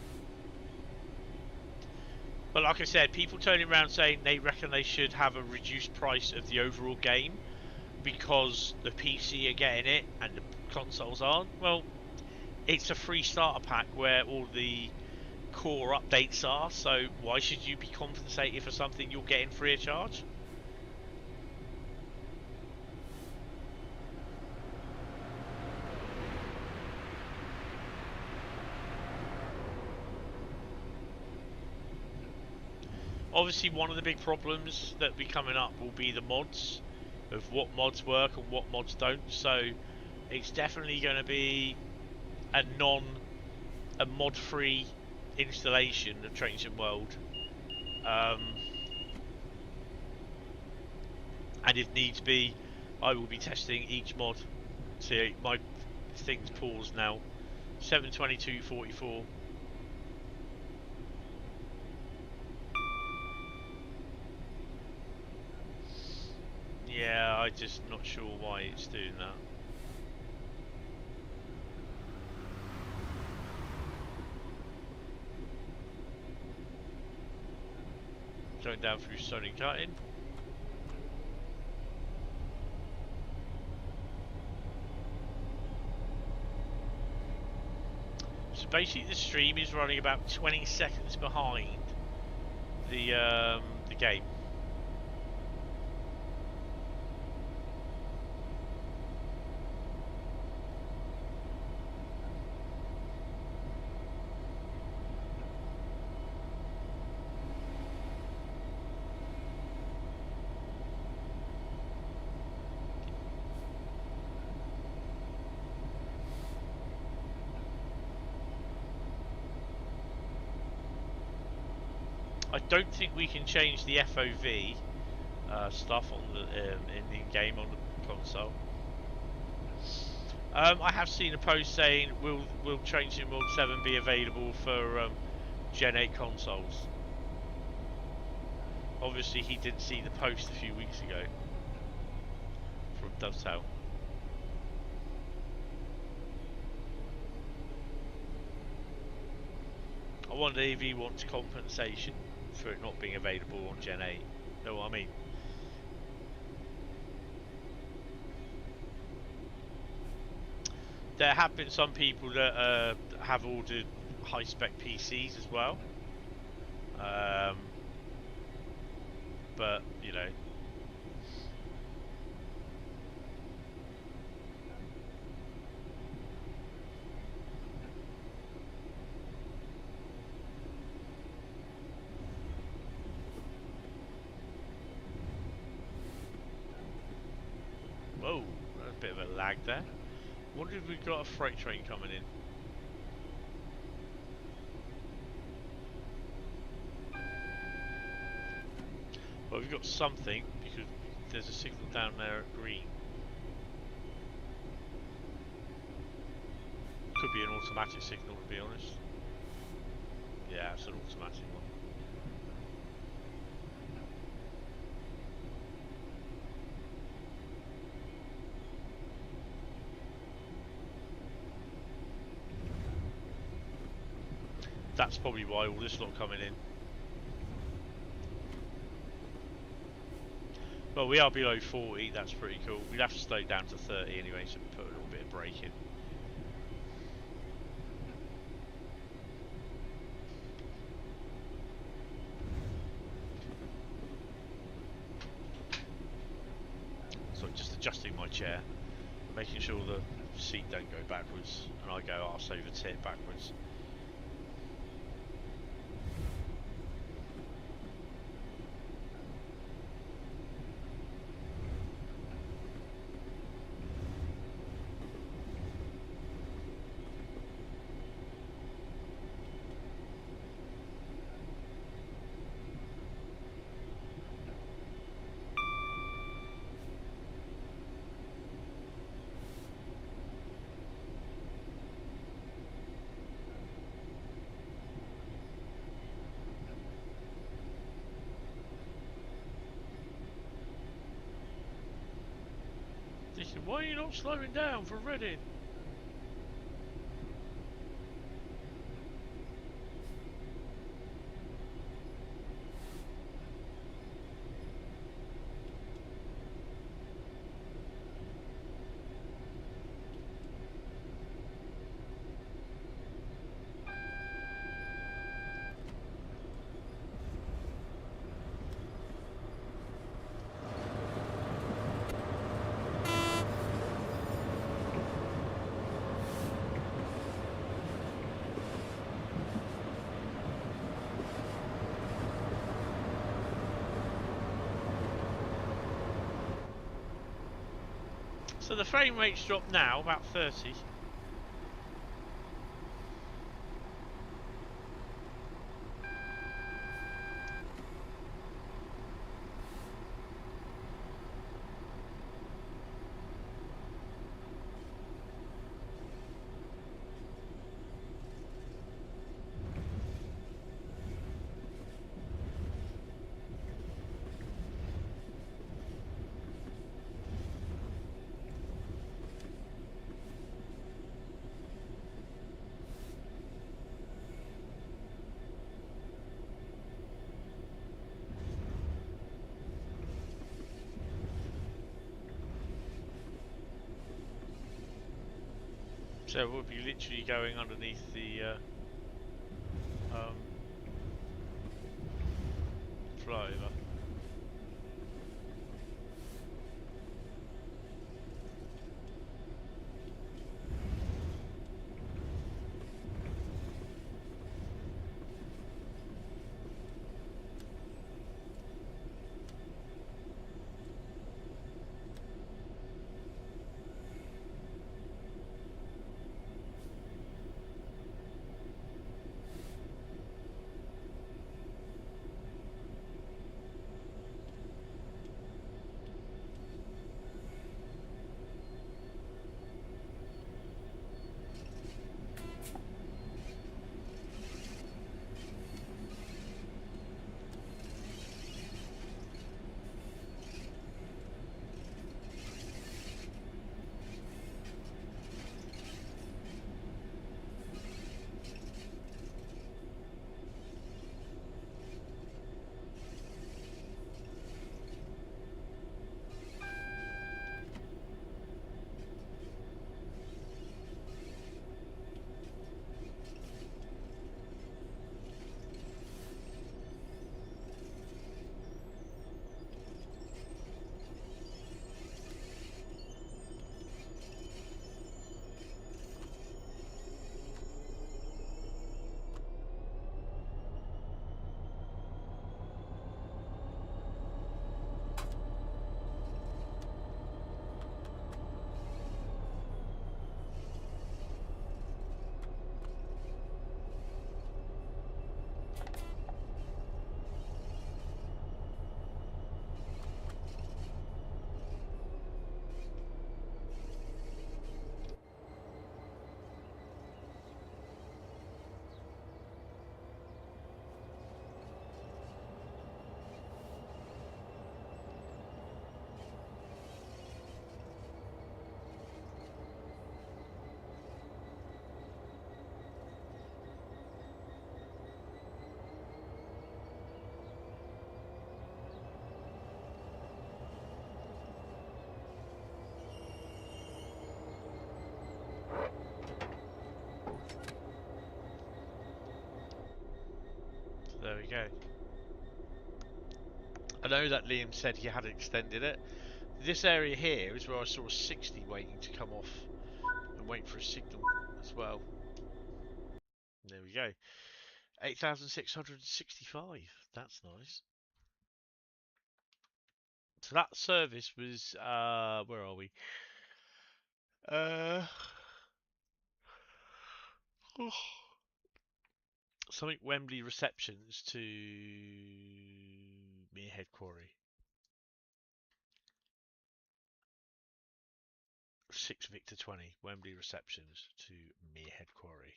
But like I said, people turning around saying they reckon they should have a reduced price of the overall game because the PC are getting it and the consoles aren't. Well, it's a free starter pack where all the core updates are, so why should you be compensated for something you're getting free of charge? Obviously, one of the big problems that will be coming up will be the mods, of what mods work and what mods don't. So it's definitely going to be a mod-free installation of Sim World, and if needs be, I will be testing each mod. See, my thing's paused now. 722.44. Yeah, I'm just not sure why it's doing that. Going down through Sony cutting. So basically the stream is running about 20 seconds behind the game. I don't think we can change the FOV stuff on the in the game on the console. I have seen a post saying will Sim World 7 be available for Gen 8 consoles? Obviously, he didn't see the post a few weeks ago from Dovetail. I wonder if he wants compensation for it not being available on Gen 8. Know what I mean? There have been some people that have ordered high-spec PCs as well. But, you know. Whoa, a bit of a lag there. Wonder if we've got a freight train coming in. Well, we've got something because there's a signal down there at green. Could be an automatic signal, to be honest. Yeah, it's an automatic one. That's probably why all this lot coming in. Well, we are below 40, that's pretty cool. We'd have to slow down to 30 anyway, so put a little bit of brake in. So just adjusting my chair, making sure the seat don't go backwards and I go arse over tit backwards. Why are you not slowing down for Reading? So the frame rate's dropped now, about 30. So we'll be literally going underneath the flyover. There we go. I know that Liam said he had extended it. This area here is where I saw a 60 waiting to come off and wait for a signal as well. There we go. 8,665. That's nice. So that service was, where are we? Something Wembley receptions to Merehead Quarry. 6 Victor 20, Wembley receptions to Merehead Quarry.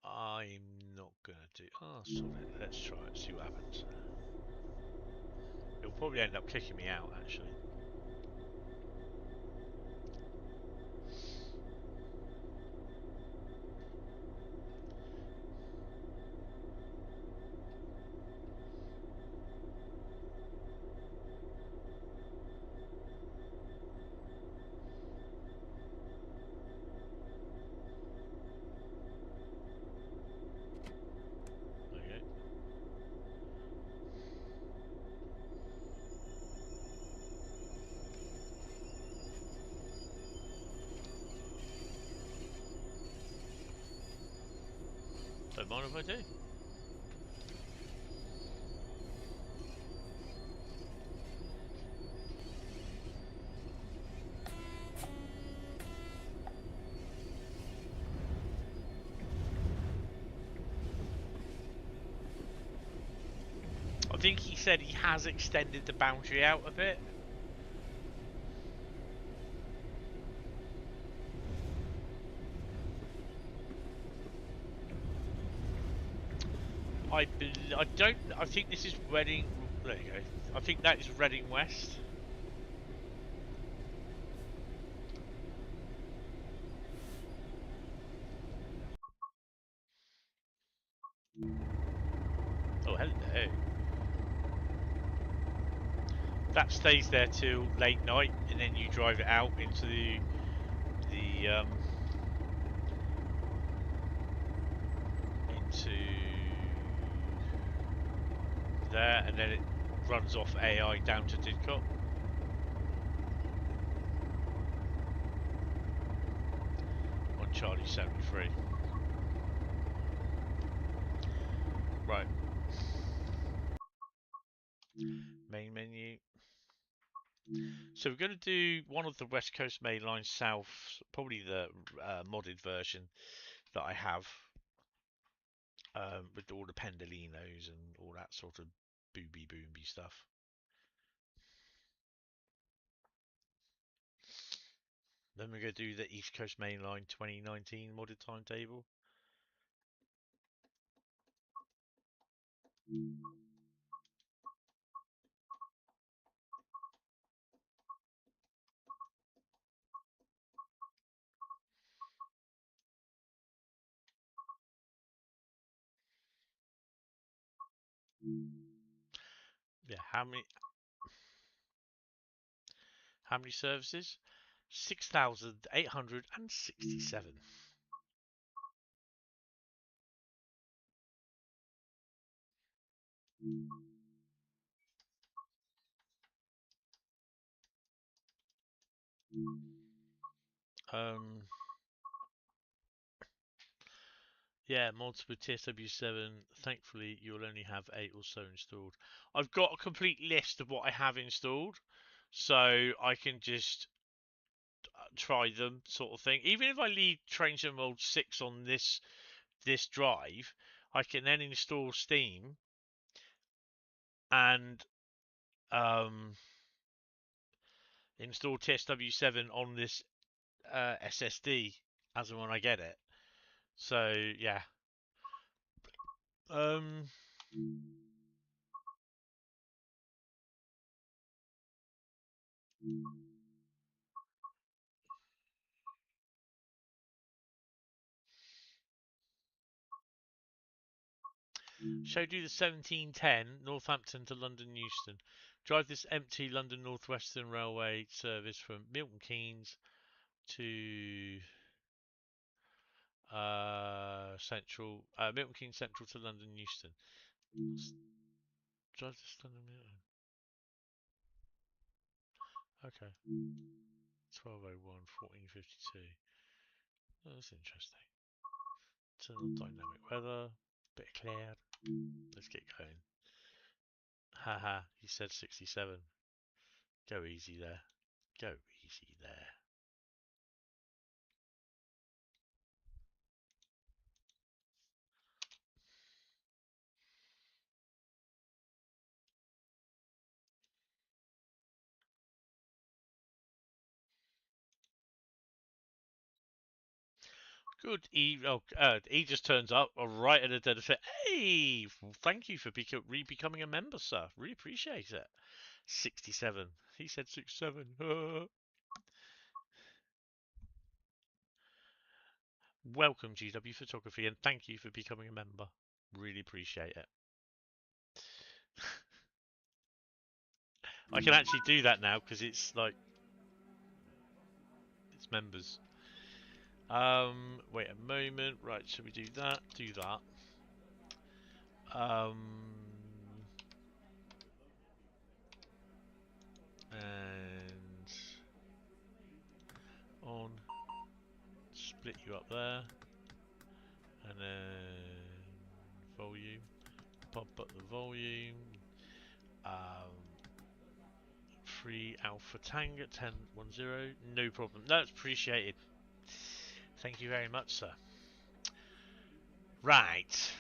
I'm not gonna do. Oh, sod it. Let's try it. See what happens. It'll probably end up kicking me out, actually. Okay. Don't mind if I do. I think he said he has extended the boundary out a bit. I don't. I think this is Reading. There you go. I think that is Reading West. Oh, hello. That stays there till late night, and then you drive it out into the into there, and then it runs off AI down to Didcot. On Charlie 73. Right. Main menu. So we're going to do one of the West Coast Main Line South, probably the modded version that I have, with all the pendolinos and all that sort of booby stuff. Then we're going to do the East Coast Main Line 2019 modded timetable. Yeah, how many services? 6,867. Yeah, multiple TSW7. Thankfully, you'll only have 8 or so installed. I've got a complete list of what I have installed, so I can just try them, sort of thing. Even if I leave Train Sim World 6 on this drive, I can then install Steam and install TSW7 on this SSD as and when I get it. So yeah. Shall do the 1710 Northampton to London Euston. Drive this empty London North Western Railway service from Milton Keynes to Central, Milton Keynes Central to London Euston. Drive this London Milton. Okay. 12:01, 14:52. Oh, that's interesting. Turn on dynamic weather. Bit of cloud. Let's get going. Haha, he said 67. Go easy there. Go easy there. Good. He just turns up right at the dead of it. Hey, thank you for becoming a member, sir. Really appreciate it. 67. He said 67. Welcome, GW Photography, and thank you for becoming a member. Really appreciate it. I can actually do that now because it's like it's members. Wait a moment. Right, should we do that? Do that. And on. Split you up there. And then volume. Pump up the volume. 3 Alpha Tango 1010. No problem. That's appreciated. Thank you very much, sir. Right.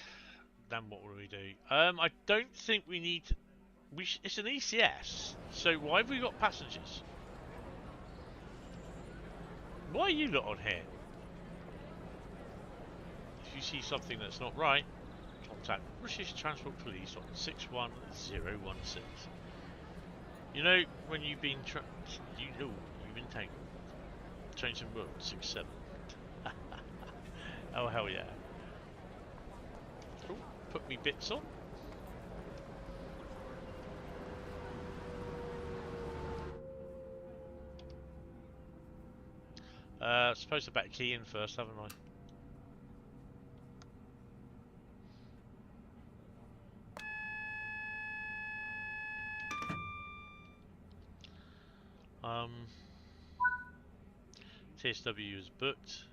Then what will we do? I don't think we need to, it's an ECS, so why have we got passengers? Why are you not on here? If you see something that's not right, contact British Transport Police on 61016. You know when you've been you've been tangled. Change some world 67. Oh hell yeah. Cool. Put me bits on. Supposed to better key in first, haven't I? TSW is booked.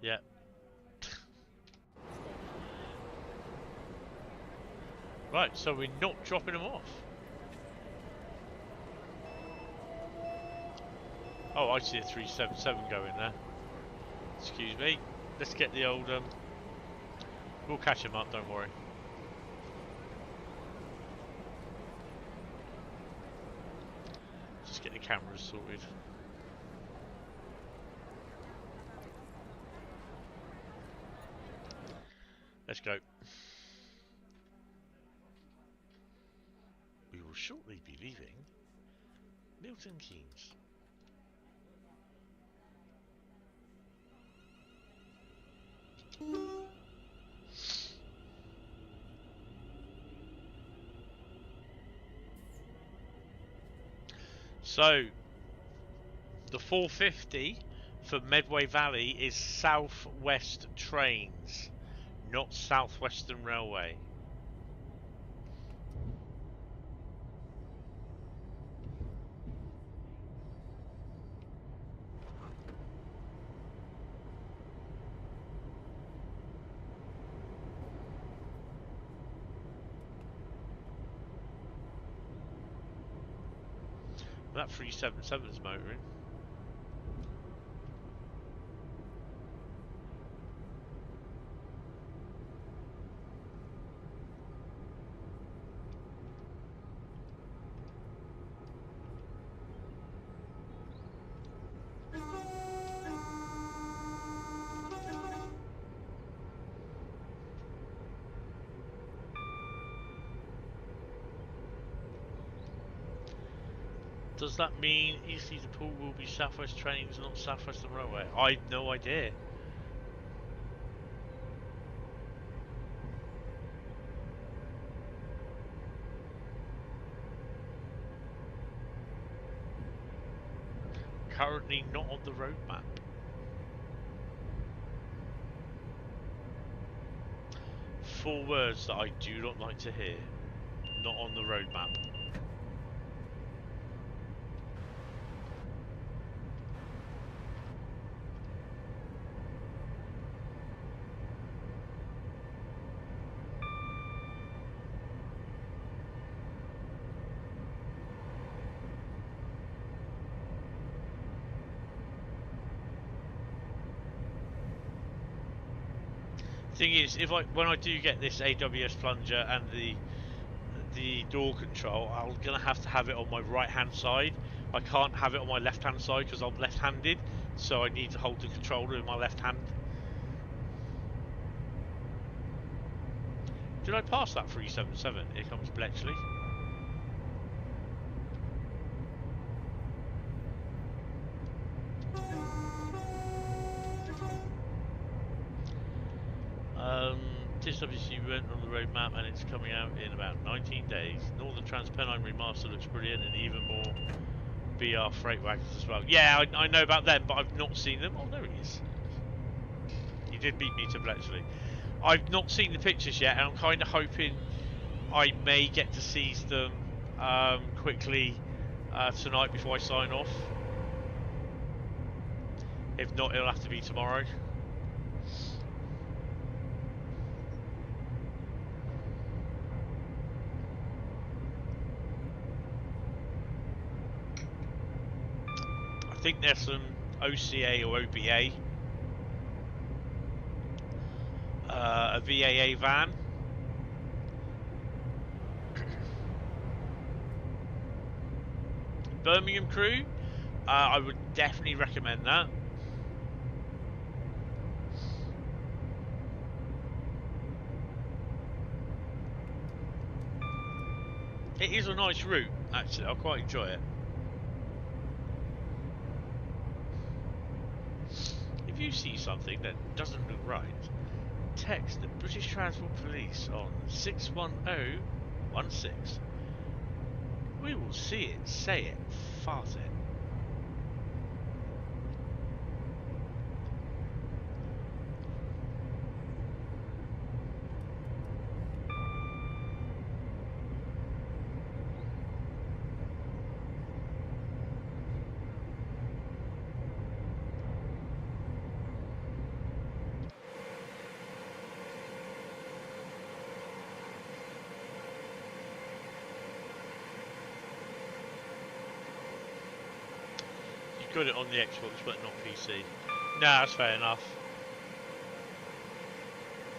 Yep. Right, so we're not dropping them off. Oh, I see a 377 going there. Excuse me. Let's get the old... We'll catch him up, don't worry. Just get the cameras sorted. Let's go. We will shortly be leaving Milton Keynes. So, the 450 for Medway Valley is South West Trains, not South Western Railway. That 377's motoring. Does that mean easily the pool will be South West Trains, not South Western Railway? I have no idea. Currently not on the roadmap. 4 words that I do not like to hear. Not on the roadmap. Thing is, when I do get this AWS plunger and the door control, I'm gonna have to have it on my right hand side. I can't have it on my left hand side because I'm left handed, so I need to hold the controller in my left hand. Did I pass that 377? Here comes Bletchley. This WC went on the roadmap and it's coming out in about 19 days. Northern Transpennine Remaster looks brilliant, and even more BR freight wagons as well. Yeah, I know about them, but I've not seen them. Oh, there he is. He did beat me to Bletchley. I've not seen the pictures yet, and I'm kind of hoping I may get to seize them quickly tonight before I sign off. If not, it'll have to be tomorrow. I think there's some OCA or OBA, a VAA van. Birmingham crew, I would definitely recommend that. It is a nice route, actually. I quite enjoy it. If you see something that doesn't look right, text the British Transport Police on 61016. We will see it, say it, fart it. Got it on the Xbox but not PC. Nah, that's fair enough.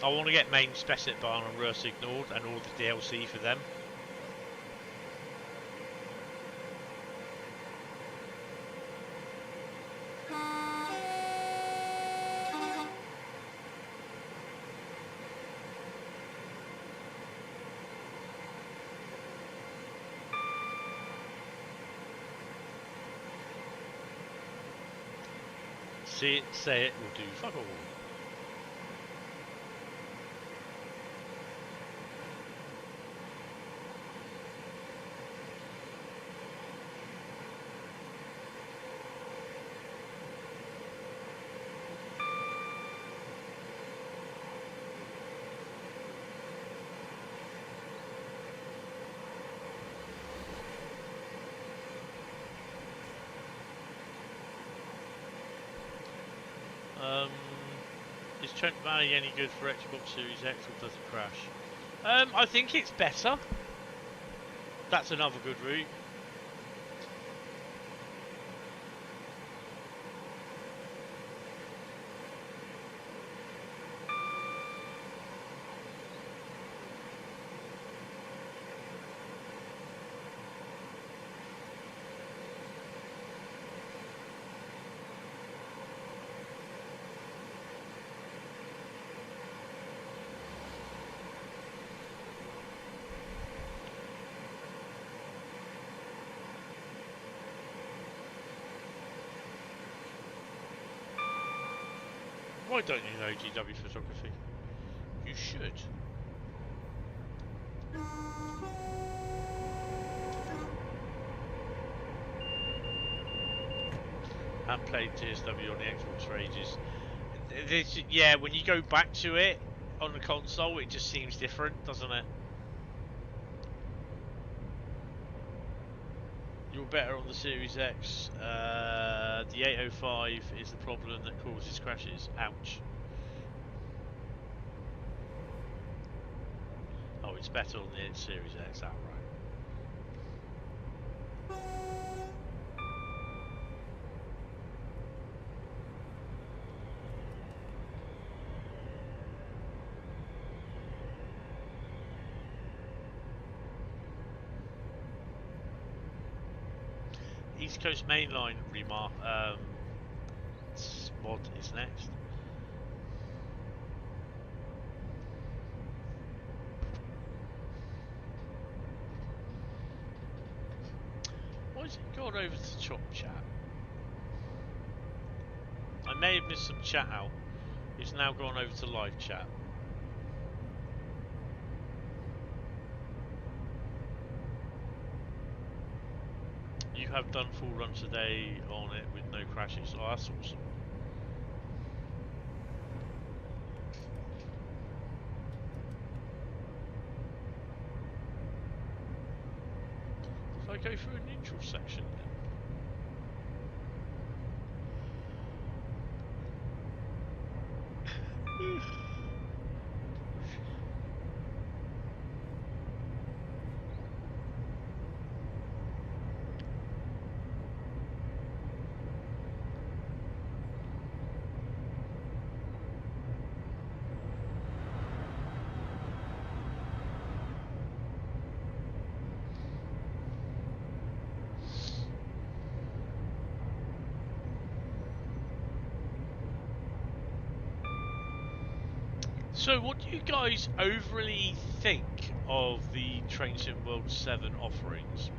I want to get main Specit Barn and Rurs ignored and all the DLC for them. See it, say it, will do fuck all. Is Trent Valley any good for Xbox Series X, or does it crash? I think it's better. That's another good route. Why don't you know GW photography? You should. And played TSW on the Xbox for ages. Yeah, when you go back to it, on the console, it just seems different, doesn't it? You're better on the Series X. The 805 is the problem that causes crashes. Ouch. Oh, it's better on the Series X outright. East Coast Mainline mod is next. Why has it gone over to Chop Chat? I may have missed some chat out. It's now gone over to live chat. You have done full runs today on it with no crashes. Oh, that's awesome. Did I go through a neutral section then? So, what do you guys overly think of the Train Sim World 7 offerings?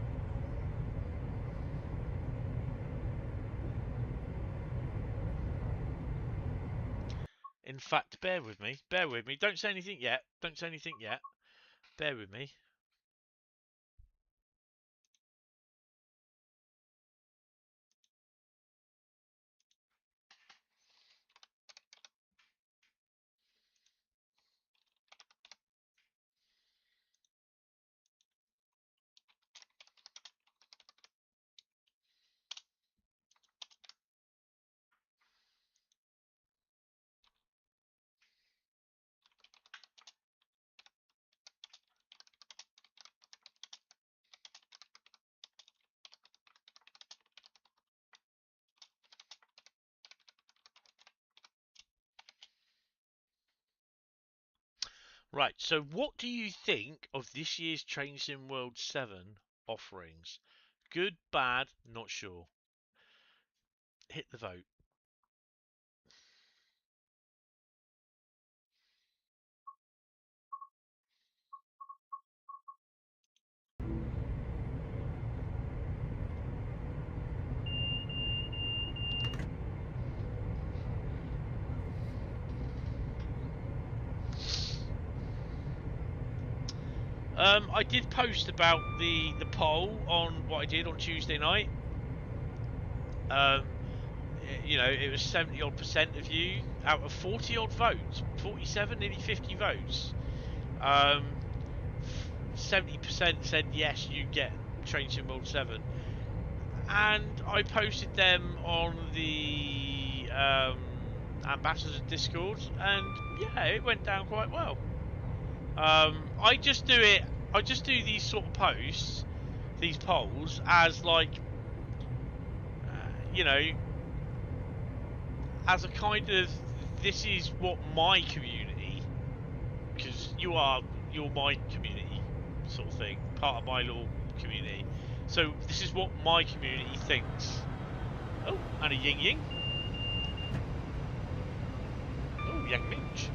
In fact, bear with me. Bear with me. Don't say anything yet. Don't say anything yet. Bear with me. Right, so what do you think of this year's Train Sim World 7 offerings? Good, bad, not sure. Hit the vote. I did post about the poll on what I did on Tuesday night. You know, it was 70% of you out of 40 odd votes, 47, nearly 50 votes. 70% said yes, you get Train Sim World 7, and I posted them on the Ambassador Discord, and yeah, it went down quite well. I just do these sort of posts, these polls, as like, you know, as a kind of, this is what my community, because you're my community sort of thing, part of my little community. So this is what my community thinks. Oh, and a Ying Ying. Oh, Yang Minch.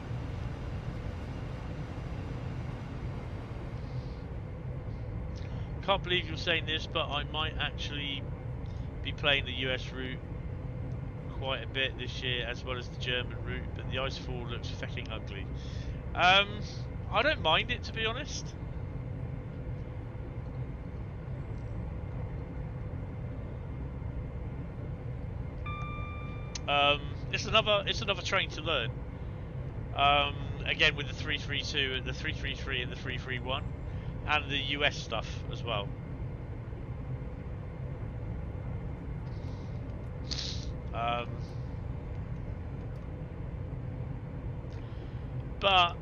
Can't believe you're saying this, but I might actually be playing the US route quite a bit this year, as well as the German route, but the ice fall looks fucking ugly. I don't mind it, to be honest. It's another train to learn. again with the 332, the 333, and the 331, and the US stuff as well. But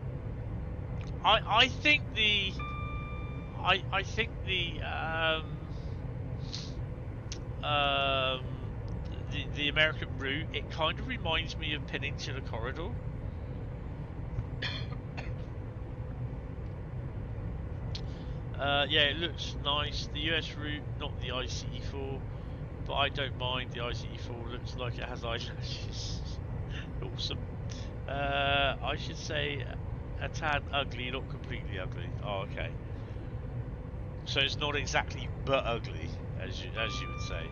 I think the the American route, it kind of reminds me of Peninsula Corridor. Yeah, it looks nice. The US route, not the ICE4, but I don't mind. The ICE4 looks like it has eyelashes. Awesome. I should say a tad ugly, not completely ugly. Oh, okay. So it's not exactly but ugly, as you would say.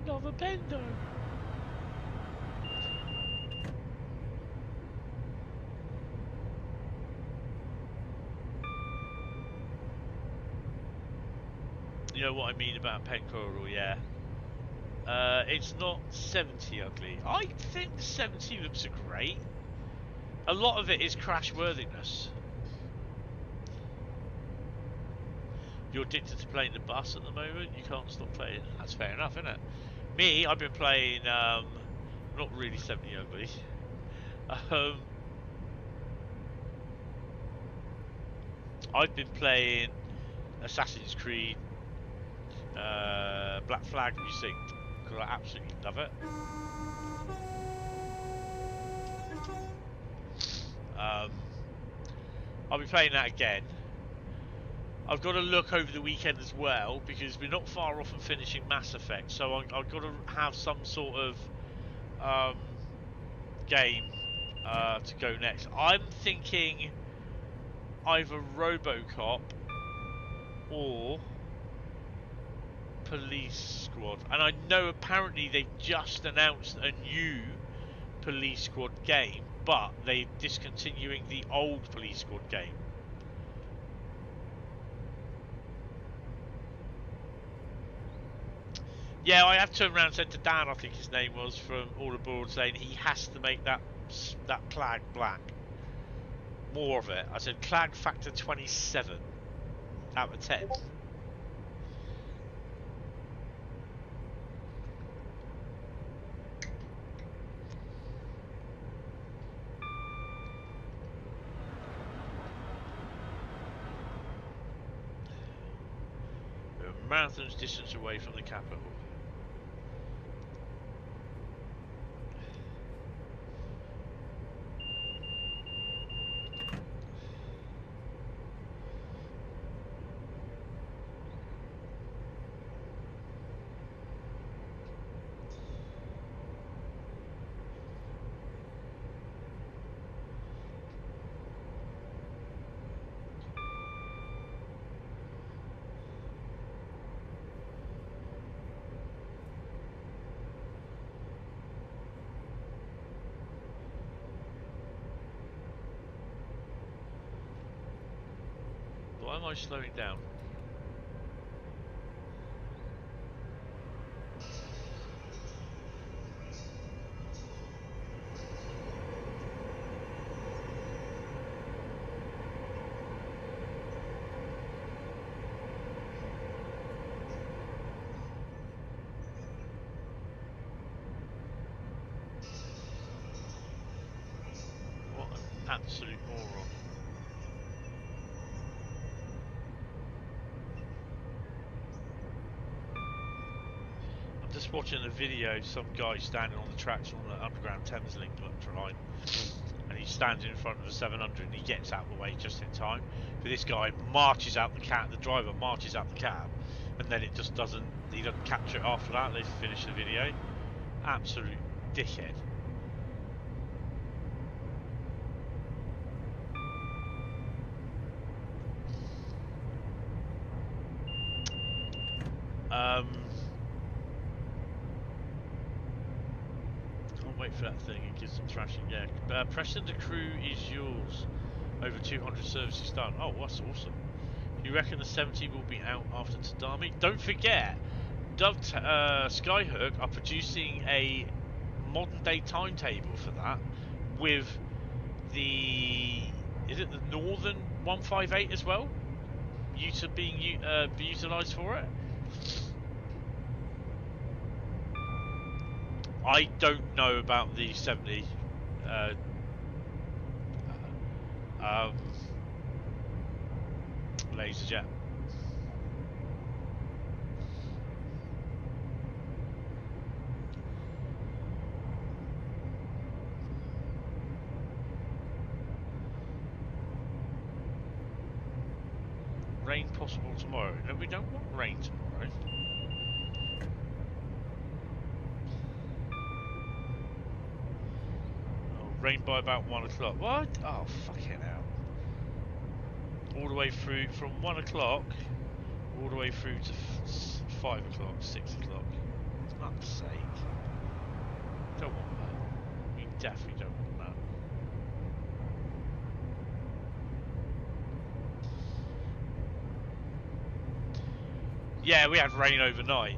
Another bender. You know what I mean about pen corridor, yeah. It's not 70 ugly. I think 70 looks great. A lot of it is crash worthiness. You're addicted to playing the bus at the moment. You can't stop playing. That's fair enough, isn't it? Me, I've been playing. Not really 70 ugly. I've been playing Assassin's Creed Black Flag Resynced because I absolutely love it. I'll be playing that again. I've got to look over the weekend as well because we're not far off from finishing Mass Effect, so I've got to have some sort of game to go next. I'm thinking either RoboCop or Police Squad, and I know apparently they've just announced a new Police Squad game, but they're discontinuing the old Police Squad game. Yeah, I have turned around and said to Dan, I think his name was, from All Aboard, saying he has to make that Clag black. More of it. I said Clag factor 27 out of 10. We're a marathon's distance away from the capital. Why am I slowing down? What an absolute moron. I'm just watching a video, some guy standing on the tracks on the Underground Thameslink line, and he's standing in front of a 700 and he gets out of the way just in time. But this guy marches out the cab, the driver marches out the cab, and then it just doesn't, he doesn't capture it after that. They finish the video. Absolute dickhead. Can't wait for that thing and give some thrashing. Yeah, Preston, the crew is yours. Over 200 services done. Oh, that's awesome. You reckon the 70 will be out after Tadami? Don't forget, Skyhook are producing a modern day timetable for that with the, is it the Northern 158 as well? Being utilised for it? I don't know about the 70. Um, Laserjet. Rain possible tomorrow. No, we don't want rain tomorrow. Oh, rain by about 1 o'clock. What? Oh, fucking hell. All the way through, from 1 o'clock, all the way through to 5 o'clock, 6 o'clock. For fuck's sake. Don't want that. We definitely don't want that. Yeah, we had rain overnight.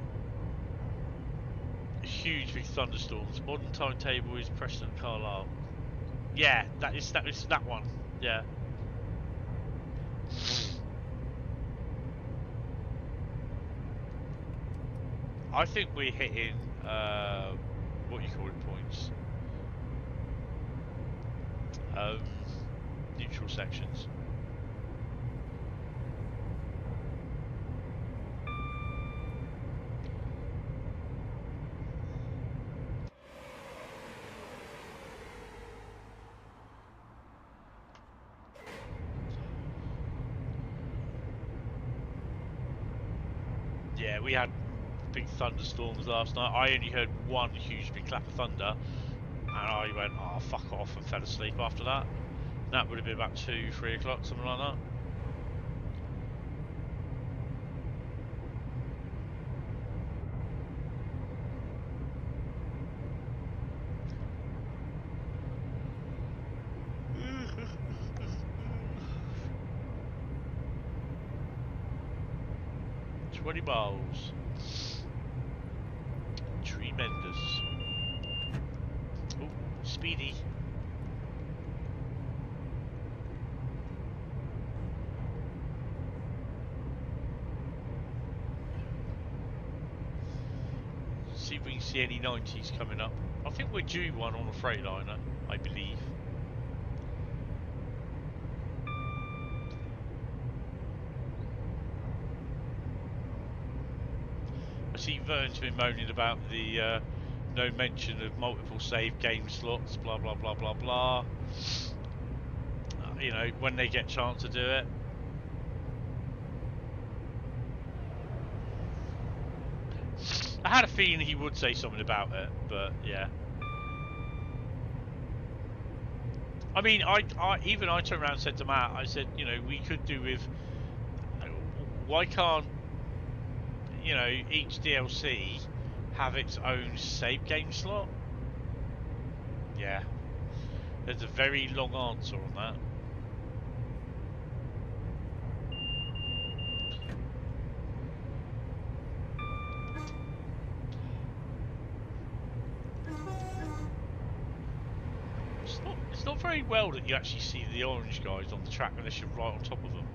Huge big thunderstorms. Modern timetable is Preston Carlisle. Yeah, that is that one. Yeah. I think we're hitting what you call it points. Neutral sections. Yeah, we had big thunderstorms last night. I only heard one huge big clap of thunder, and I went, oh, fuck off, and fell asleep after that. And that would have been about 2, 3 o'clock, something like that. Miles. Tremendous. Oh, speedy. See if we can see any 90s coming up. I think we're due one on a Freightliner, I believe. I see Vern's been moaning about the no mention of multiple save game slots, blah blah blah blah blah. You know, when they get a chance to do it. I had a feeling he would say something about it, but yeah. I mean, I turned around and said to Matt, I said, you know, we could do with, why can't, you know, each DLC have its own save game slot? Yeah. There's a very long answer on that. It's not very well that you actually see the orange guys on the track unless you're right on top of them.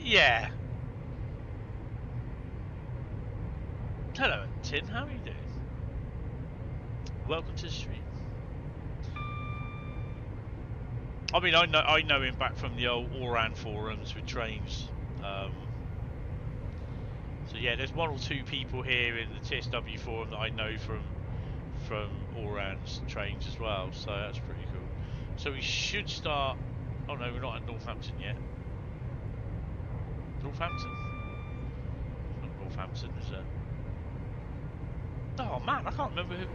Yeah. Hello, Tin. How are you doing? Welcome to the stream. I mean, I know him back from the old Oran forums with trains. So yeah, there's one or two people here in the TSW forum that I know from Oran's trains as well. So that's pretty cool. So we should start. Oh no, we're not at Northampton yet. Northampton? Not Northampton, is it? Oh man, I can't remember who.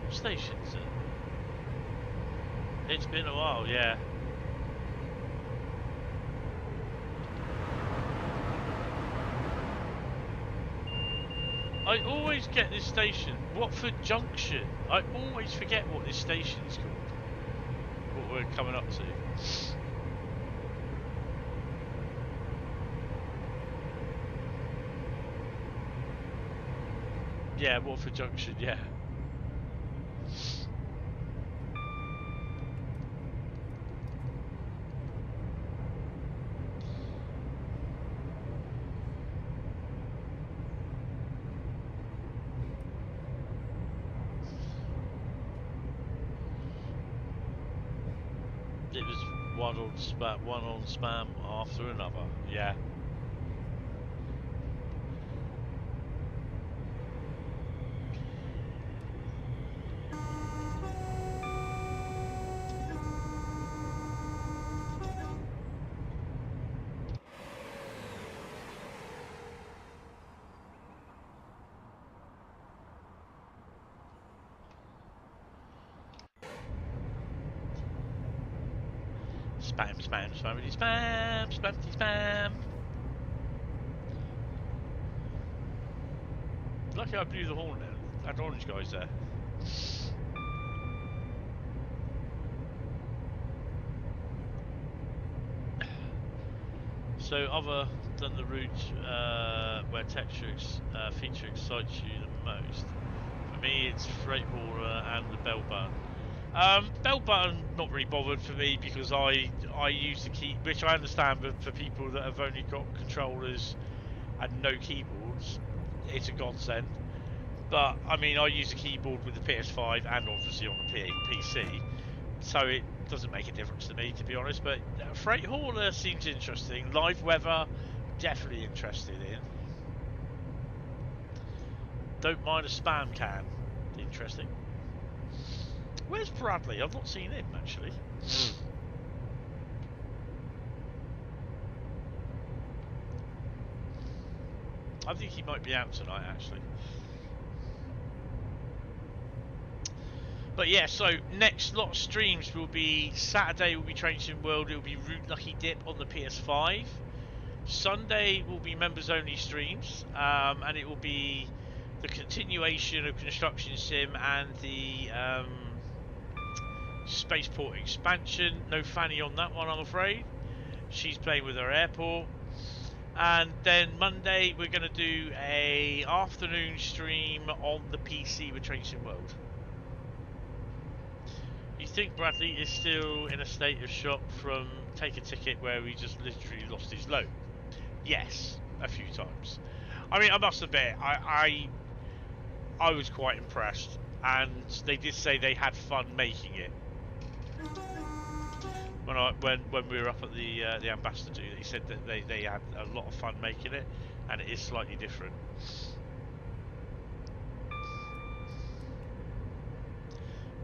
What station is it? It's been a while, yeah. I always get this station, Watford Junction. I always forget what this station is called. What we're coming up to. Yeah, Watford Junction, yeah. It was one on spam after another, yeah. Spam, spam, spammity spam, spammity spam. Lucky I blew the horn then. That orange guy's there. So other than the route where feature excites you the most, for me it's Freight Hauler and the bell button. Bell button not really bothered for me because I use the key, which I understand, but for people that have only got controllers and no keyboards, it's a godsend. But I mean, I use a keyboard with the PS5 and obviously on the PC, so it doesn't make a difference to me, to be honest. But Freight Hauler seems interesting. Live weather, definitely interested in. Don't mind a spam can. Interesting. Where's Bradley? I've not seen him actually. I think he might be out tonight actually. But yeah, so next lot of streams will be Saturday will be Train Sim World, it will be Route Lucky Dip on the PS5. Sunday will be members only streams, and it will be the continuation of Construction Sim and the Spaceport expansion. No Fanny on that one, I'm afraid. She's playing with her airport. And then Monday we're going to do a afternoon stream on the PC with Train Sim World. You think Bradley is still in a state of shock from Take a Ticket where he just literally lost his load? Yes, a few times. I mean, I must admit, I was quite impressed, and they did say they had fun making it. When we were up at the Ambassador, they said that they had a lot of fun making it, and it is slightly different.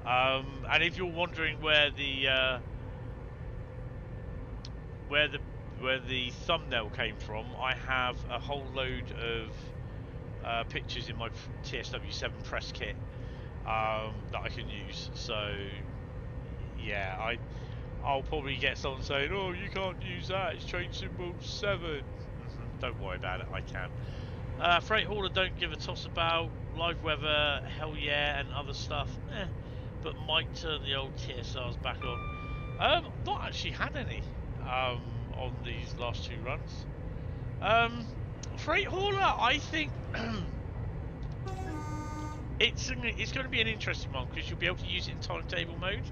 And if you're wondering where the thumbnail came from, I have a whole load of pictures in my TSW7 press kit that I can use. So yeah, I'll probably get someone saying, "Oh, you can't use that. It's Train Sim World 7." Don't worry about it. I can. Freight Hauler don't give a toss about. Live weather, hell yeah, and other stuff. But might turn the old TSRs back on. Not actually had any on these last two runs. Freight Hauler, I think it's going to be an interesting one because you'll be able to use it in timetable mode.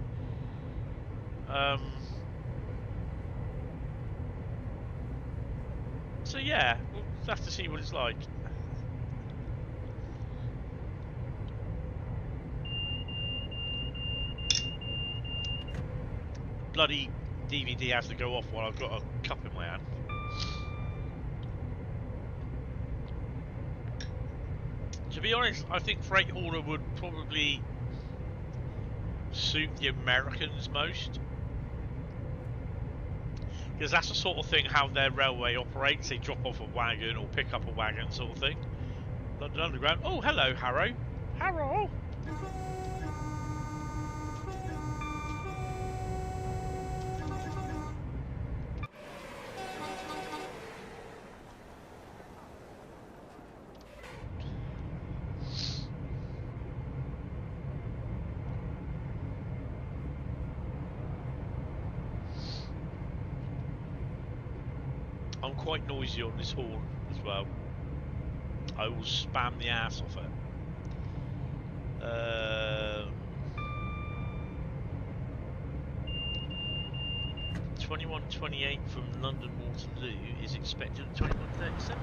So yeah, we'll have to see what it's like. Bloody DVD has to go off while I've got a cup in my hand. To be honest, I think Freight Hauler would probably suit the Americans most. Because that's the sort of thing how their railway operates. They drop off a wagon or pick up a wagon sort of thing. London Underground. Oh, hello, Harrow. Harrow! I'm quite noisy on this horn as well. I will spam the ass off it. 21:28 from London Waterloo is expected at 21:37.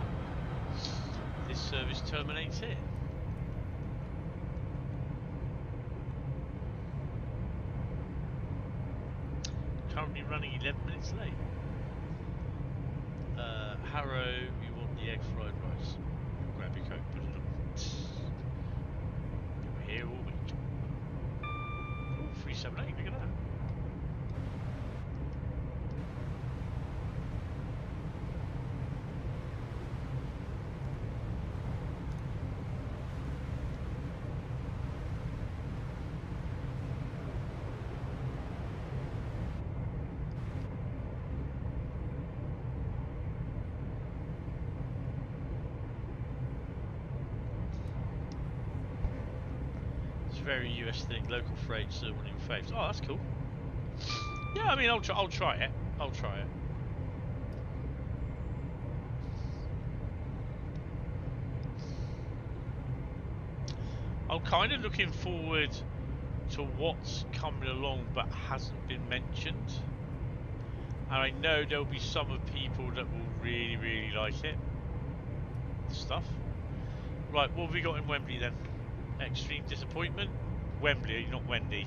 This service terminates here. Currently running 11 minutes late. Harrow, you want the egg fried rice? Grab your coat, put it on. We're here all week. Ooh, 378, look at that. Very US thing, local freight, so one of your faves. Oh, that's cool. Yeah, I mean, I'll try it. I'll try it. I'm kind of looking forward to what's coming along but hasn't been mentioned. And I know there'll be some of people that will really, really like it. Stuff. Right, what have we got in Wembley then? Extreme disappointment? Wembley, not Wendy.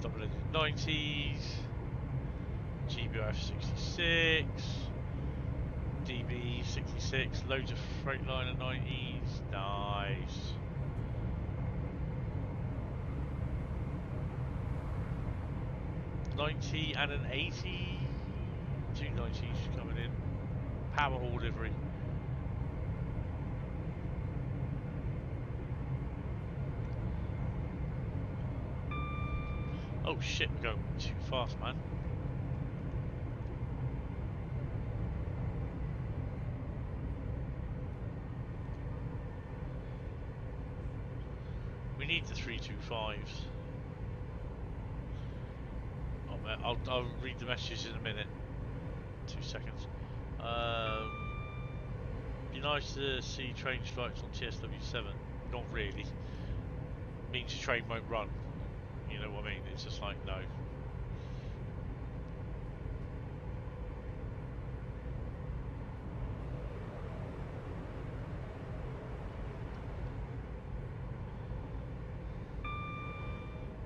Double engine 90s. GBF 66. DB 66, loads of Freightliner 90s, nice. '90 and an 80, two 90s coming in. Power haul livery. Oh shit, we're going too fast, man. We need the 325s. Oh man, I'll read the messages in a minute. 2 seconds. Be nice to see train strikes on TSW7. Not really. Means the train won't run. You know what I mean? It's just like, no.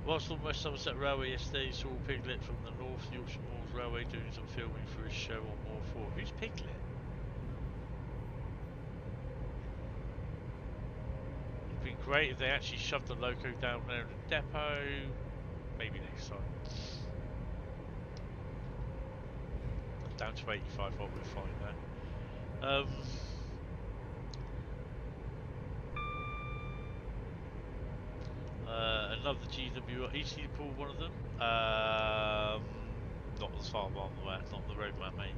Whilst on West Somerset Railway yesterday, saw Piglet from the North Yorkshire Moors Railway doing some filming for his show on Moor 4. Who's Piglet? It'd been great if they actually shoved the loco down there in the depot. Maybe next time. Down to 85 volt, we're fine there. Another GW. Easy to pull one of them. Not as far on the way, not the roadman, mate.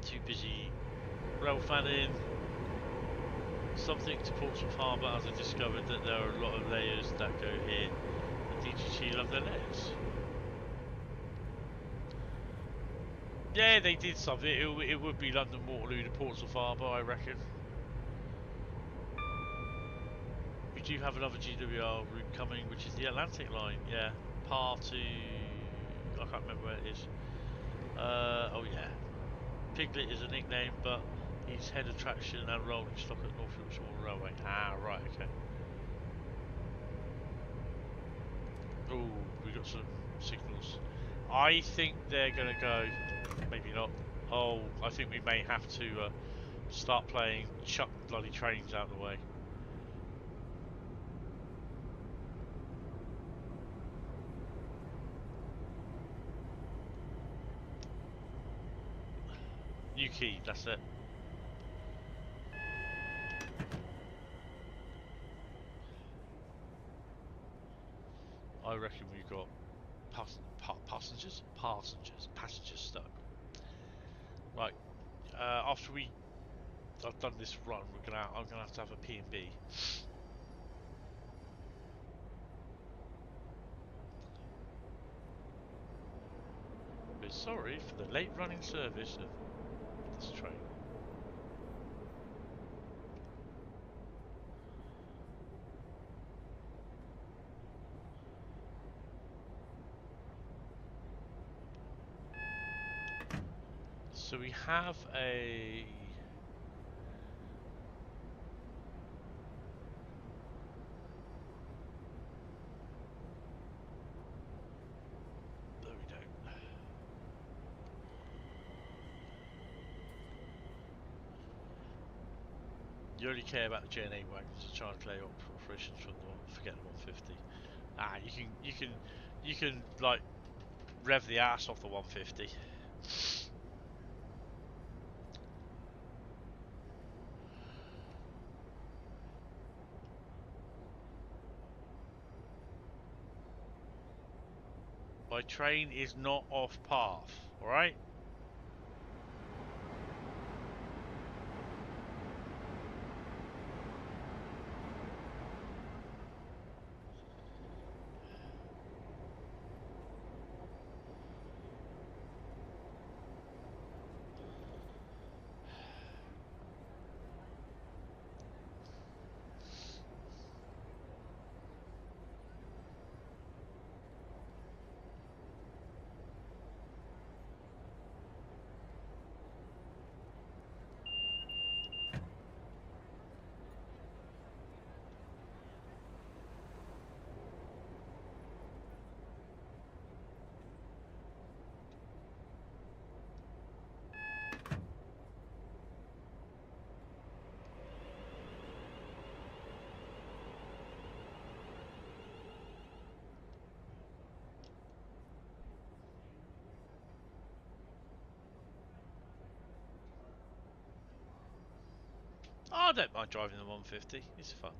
Too busy rail fanning. Something to Portsmouth Harbour, as I discovered that there are a lot of layers that go here. The DGT love their layers. Yeah, they did something. It would be London Waterloo to Portsmouth Harbour, I reckon. We do have another GWR route coming, which is the Atlantic line. Yeah, par to... I can't remember where it is. Oh yeah. Piglet is a nickname, but he's head of traction and rolling stock at North Yorkshire Railway. Ah, right, okay. Oh, we got some signals. I think they're going to go. Maybe not. Oh, I think we may have to start playing chuck bloody trains out of the way. New key, that's it. I reckon we've got passengers stuck. Right. After I've done this run, I'm gonna have to have a P&B. We're sorry for the late running service of this train. So we have a... No, we don't. You only care about the JNA wagons and charge lay operations from the forget the 150. Ah, you can like rev the ass off the 150. My train is not off path, alright? I don't mind driving the 150, it's fun.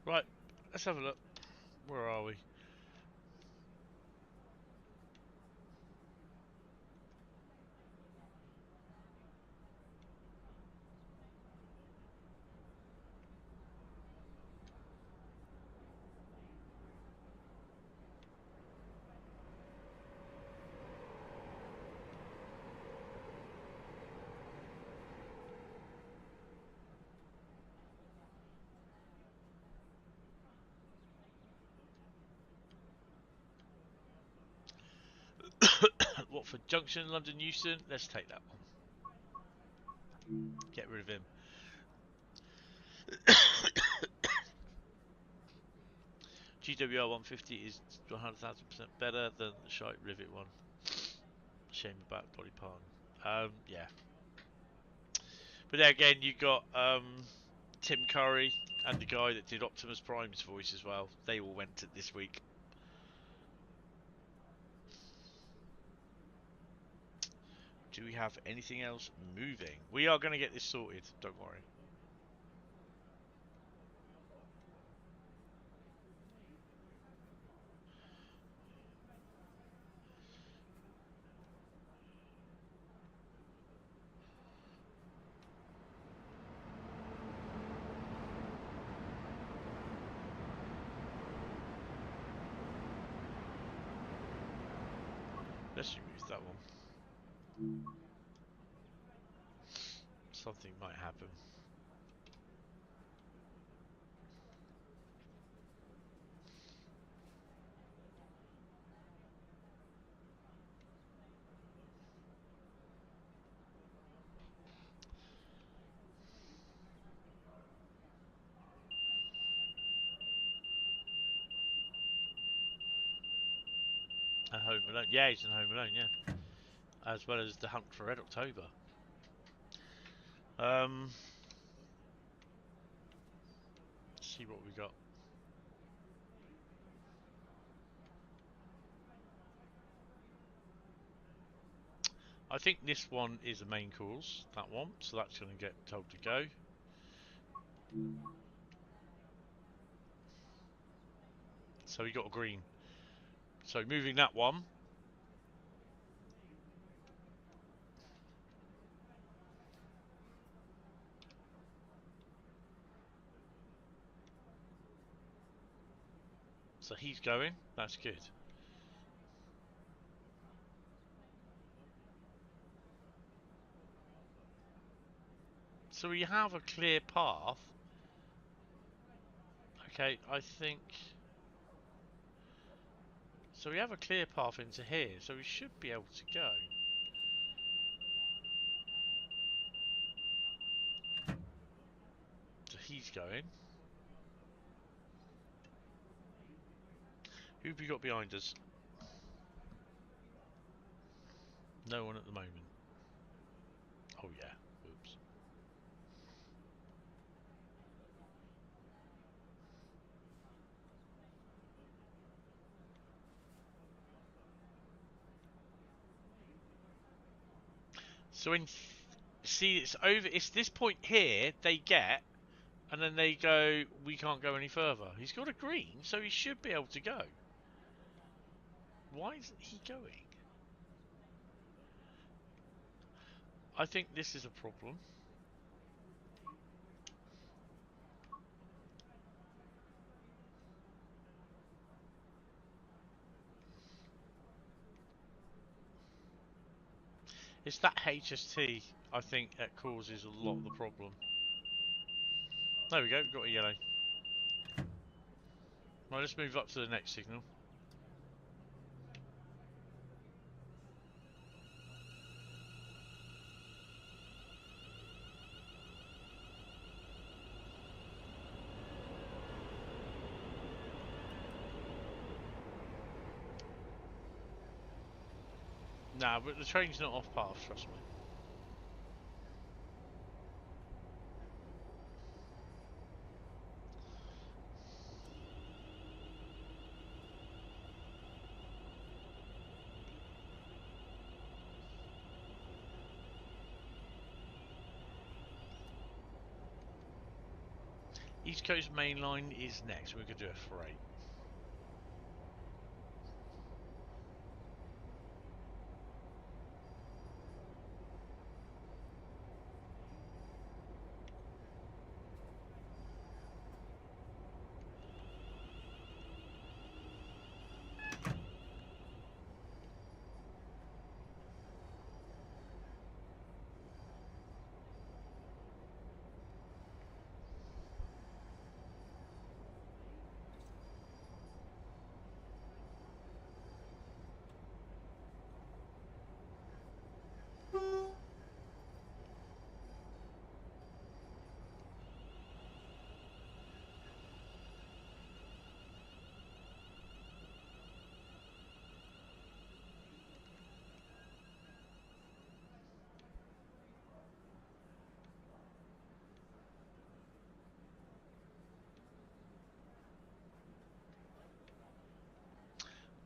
Right, let's have a look. Where are we? Watford Junction, London Euston. Let's take that one. Get rid of him. GWR 150 is 100,000% better than the shite Rivet one. Shame about Dolly Parton. Yeah. But then again, you got Tim Curry and the guy that did Optimus Prime's voice as well. They all went this week. Do we have anything else moving? We are going to get this sorted, don't worry. Let's remove that one. Something might happen. Home Alone. Yeah, he's in Home Alone, yeah. As well as The Hunt for Red October. Let's see what we got. I think this one is the main cause, that one, so that's going to get told to go. So we got a green. So moving that one. So he's going, that's good. So we have a clear path. Okay, I think... So we have a clear path into here, so we should be able to go. So he's going. Who have we got behind us? No one at the moment. Oh yeah, oops. So see, it's over. It's this point here they get, and then they go. We can't go any further. He's got a green, so he should be able to go. Why isn't he going? I think this is a problem. It's that HST, I think, that causes a lot of the problem. There we go, we've got a yellow. Right, let's move up to the next signal. Nah, but the train's not off path, trust me. East Coast Main Line is next. We're going to do a freight.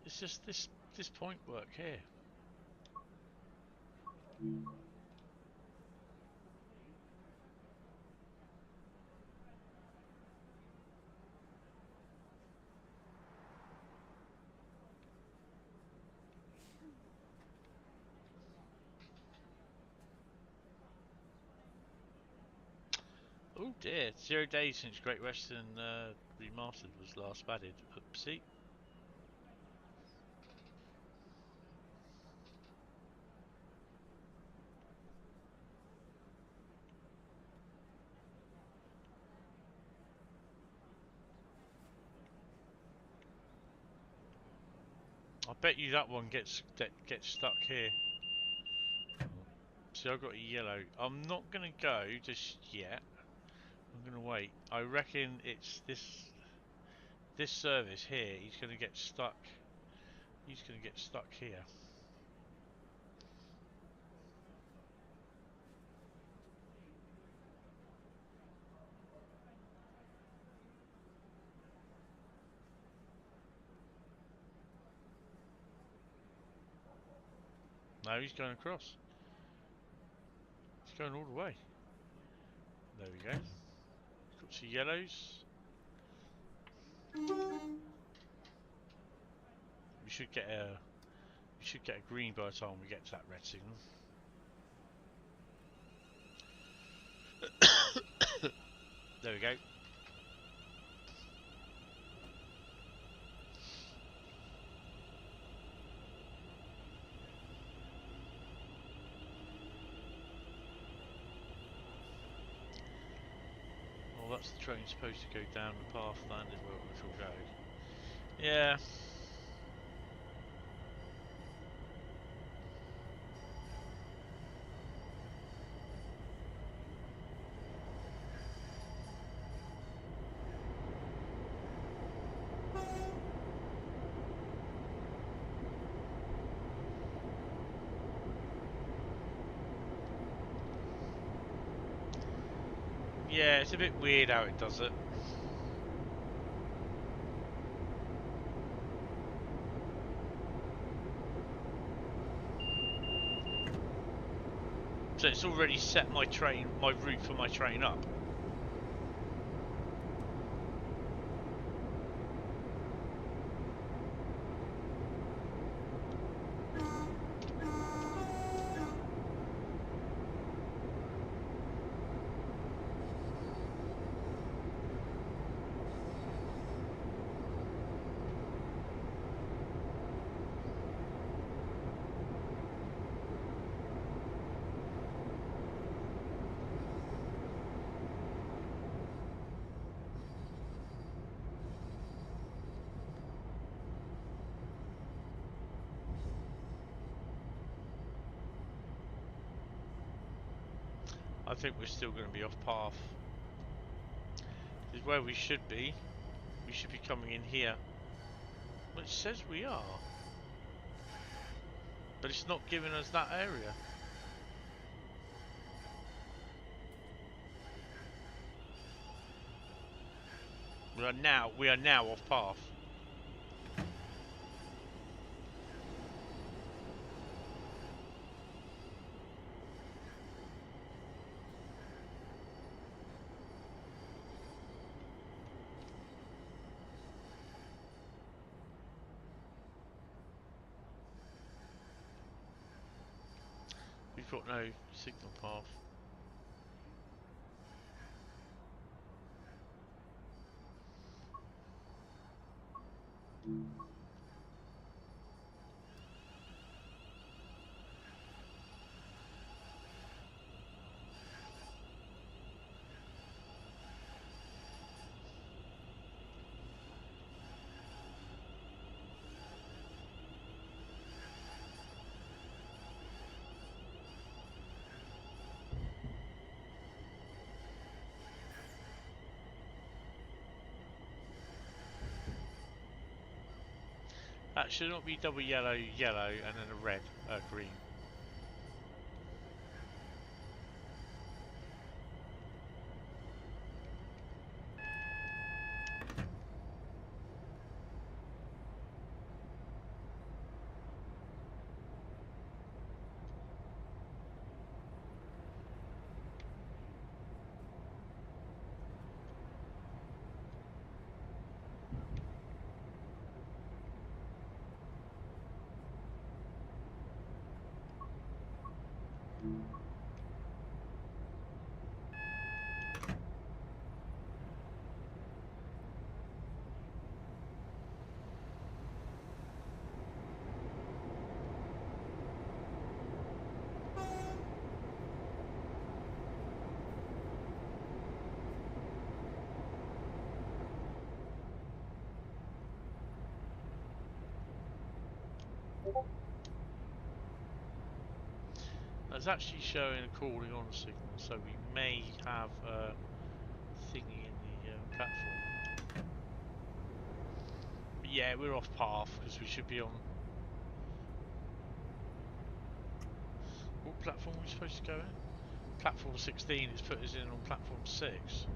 It's just this point work here. Oh dear, 0 days since Great Western Remastered was last added. Oopsie. I bet you that one gets stuck here. See, I've got a yellow. I'm not gonna go just yet. I'm gonna wait. I reckon it's this service here. He's gonna get stuck. He's gonna get stuck here. No, he's going across. It's going all the way. There we go. Got two yellows. We should get a green by the time we get to that red signal. There we go. Well, that's the train supposed to go down the path landed where it will go. Yeah. Yeah, it's a bit weird how it does it. So it's already set my route for my train up. I think we're still going to be off path. This is where we should be. We should be coming in here. Well, it says we are. But it's not giving us that area. We are now off path. We've got no signal path. That should not be double yellow, yellow, and then a red, green. It's actually showing a calling on signal, so we may have a thingy in the platform. But yeah, we're off path because we should be on. What platform are we supposed to go in? Platform 16 has put us in on platform 6.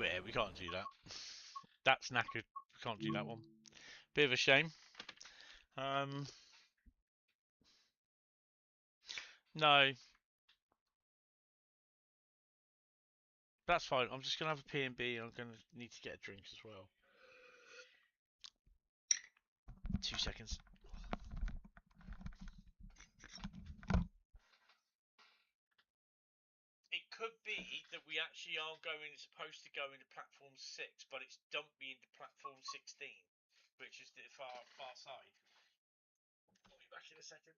but yeah, we can't do that. That's knackered. We can't do that one. Bit of a shame. No, that's fine. I'm just gonna have a P&B, and I'm gonna need to get a drink as well. 2 seconds. It could be that we actually are supposed to go into platform 6, but it's dumped me into platform 16, which is the far side. I'll be back in a second.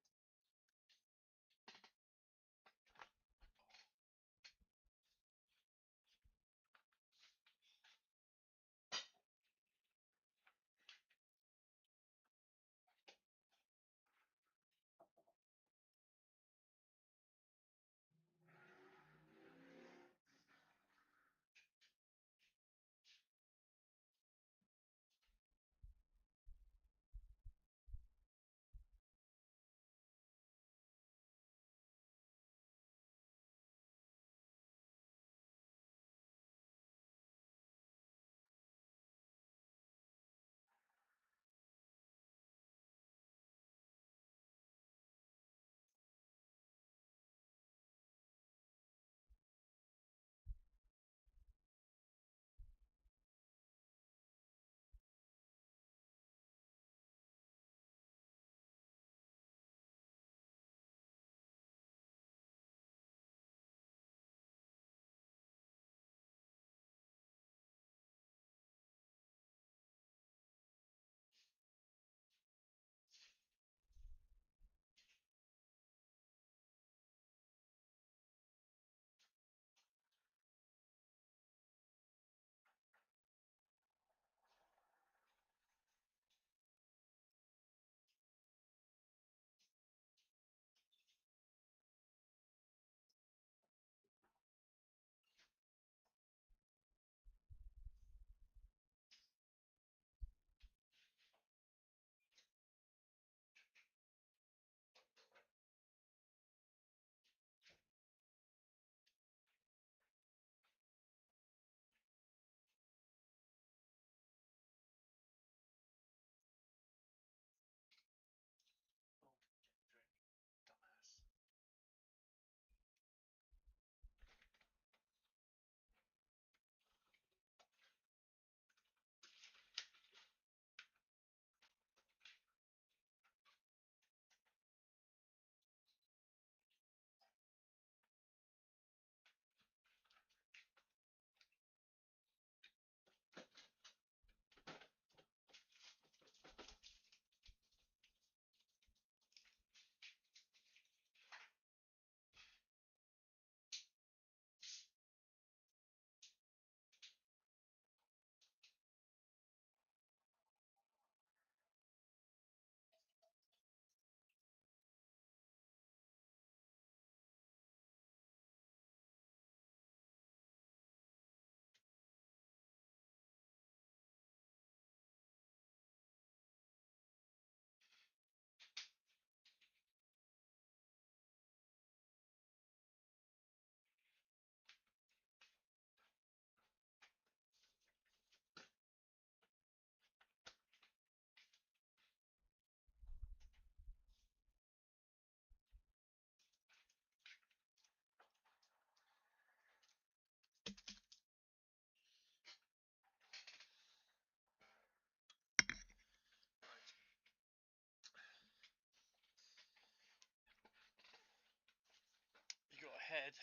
You got to head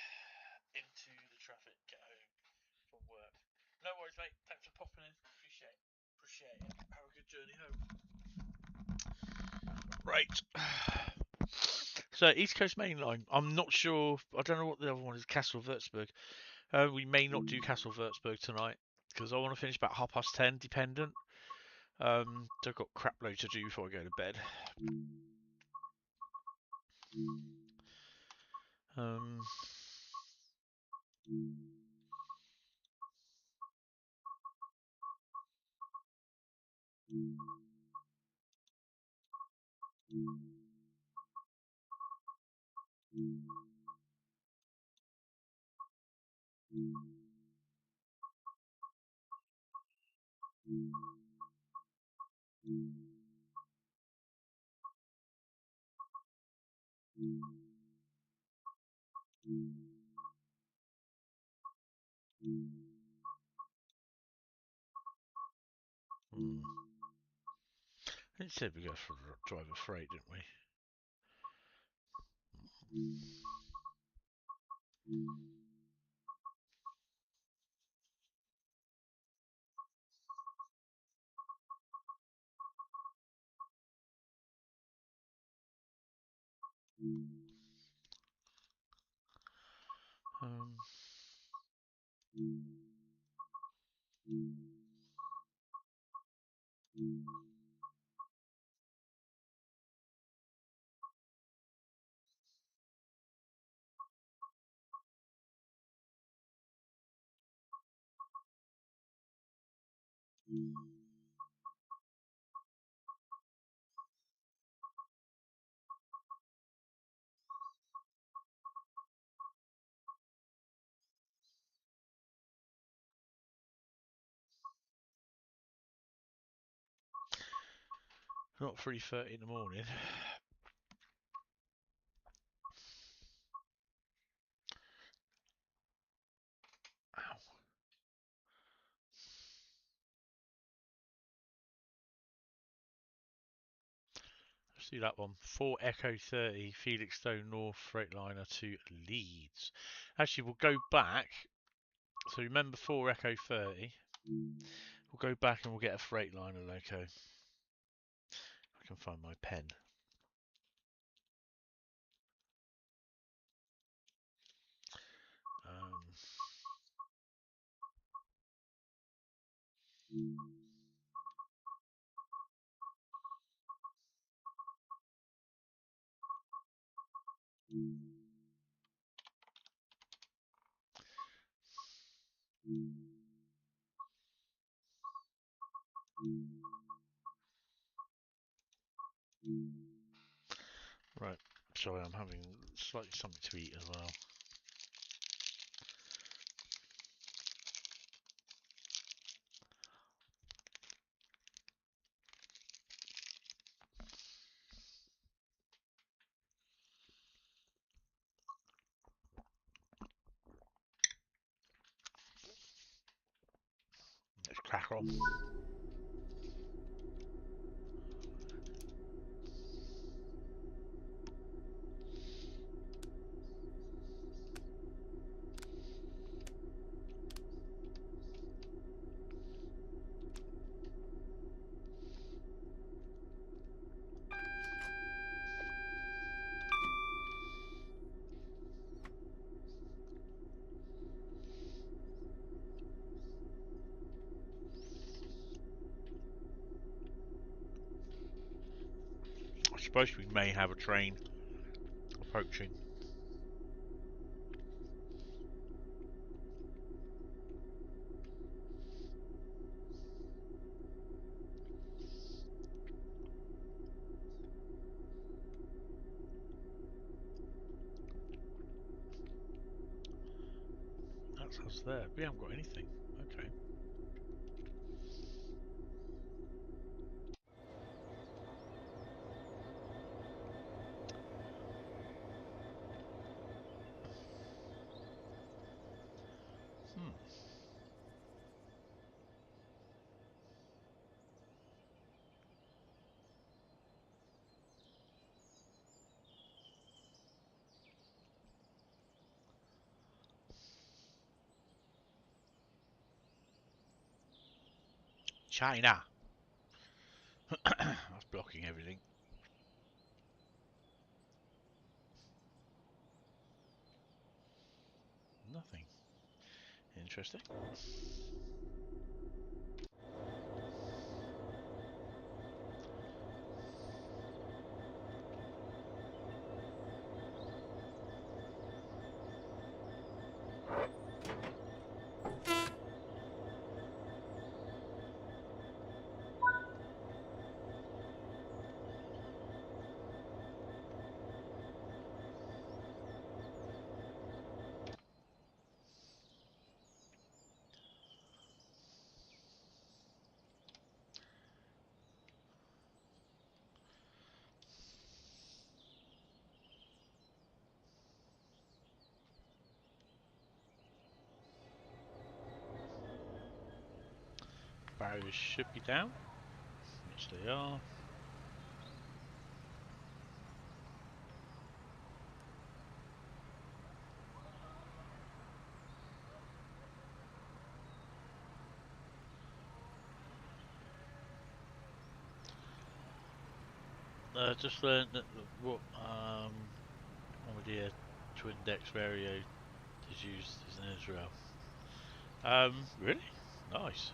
into the traffic, get home from work. No worries, mate. Thanks for popping in. Appreciate it. Have a good journey home. Right. So East Coast Main Line. I'm not sure. I don't know what the other one is. Castle Würzburg. We may not do Castle Würzburg tonight because I want to finish about 10:30 dependent. So I've got crap load to do before I go to bed. Um. It said we go for driver freight, didn't we? Not 3:30 in the morning. Ow. Let's do that one. 4 Echo 30, Felixstowe North Freightliner to Leeds. Actually, we'll go back. So remember 4 Echo 30. We'll go back and we'll get a Freightliner loco. I can find my pen. Right, sorry, I'm having slightly something to eat as well. Let's crack on. I suppose we may have a train approaching. That's us there. We haven't got anything. Okay. China. That's blocking everything. Nothing. Interesting. barriers should be down, which they are. Just learned that what Omdia twin dex vario is used as an Israel. Really? Nice.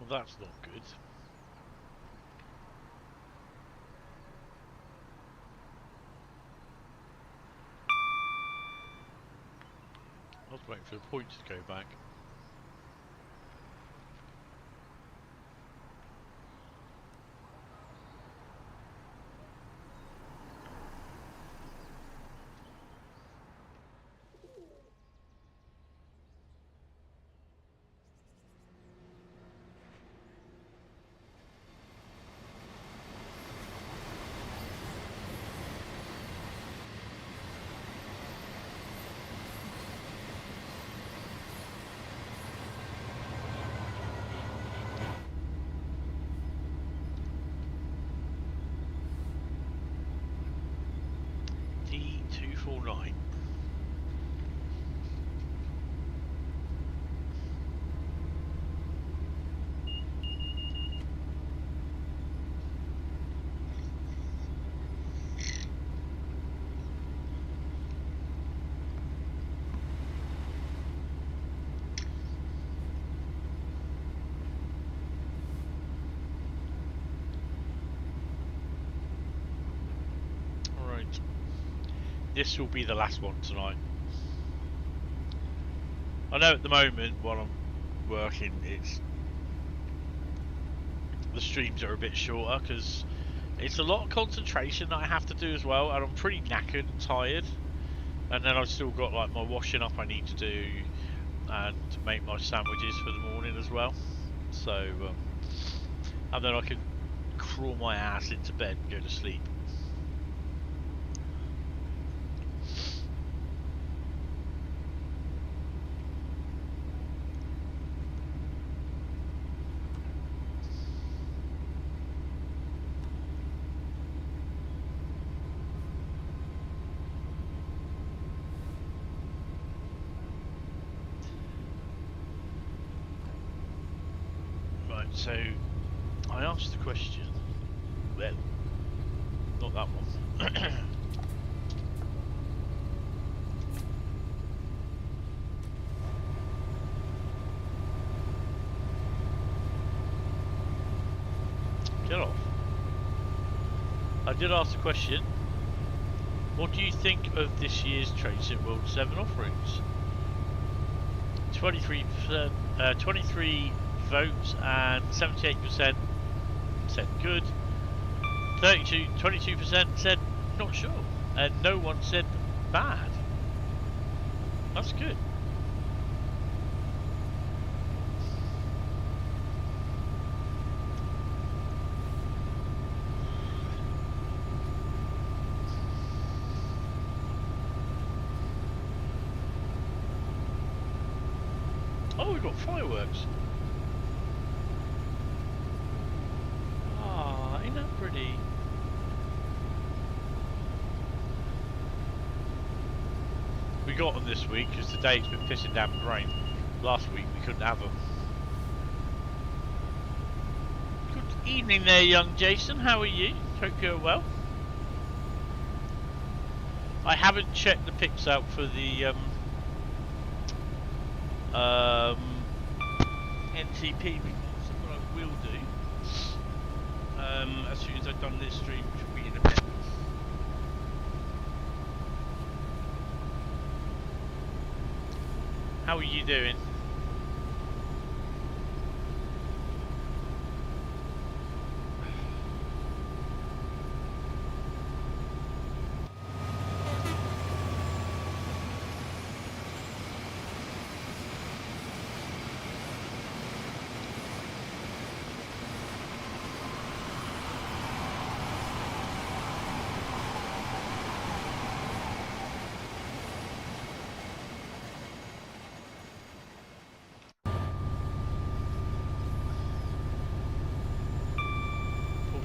Well, that's not good. I was waiting for the point to go back. D249. This will be the last one tonight. I know at the moment while I'm working, the streams are a bit shorter because it's a lot of concentration that I have to do as well, and I'm pretty knackered and tired. And then I've still got like my washing up I need to do, and make my sandwiches for the morning as well. So, and then I can crawl my ass into bed and go to sleep. So I asked the question. Well, not that one. Get off. I did ask the question. What do you think of this year's Trade Sim World 7 offerings? 23%, 23 votes and 78% said good. 22% said not sure, and no one said bad. That's good. Oh, we've got fireworks. Ah, ain't that pretty? We got them this week because today it's been pissing down with rain. Last week we couldn't have them. Good evening there, young Jason. How are you? Hope you're well. I haven't checked the pics out for the NTP, but I will do as soon as I've done this stream, which will be in a bit. How are you doing?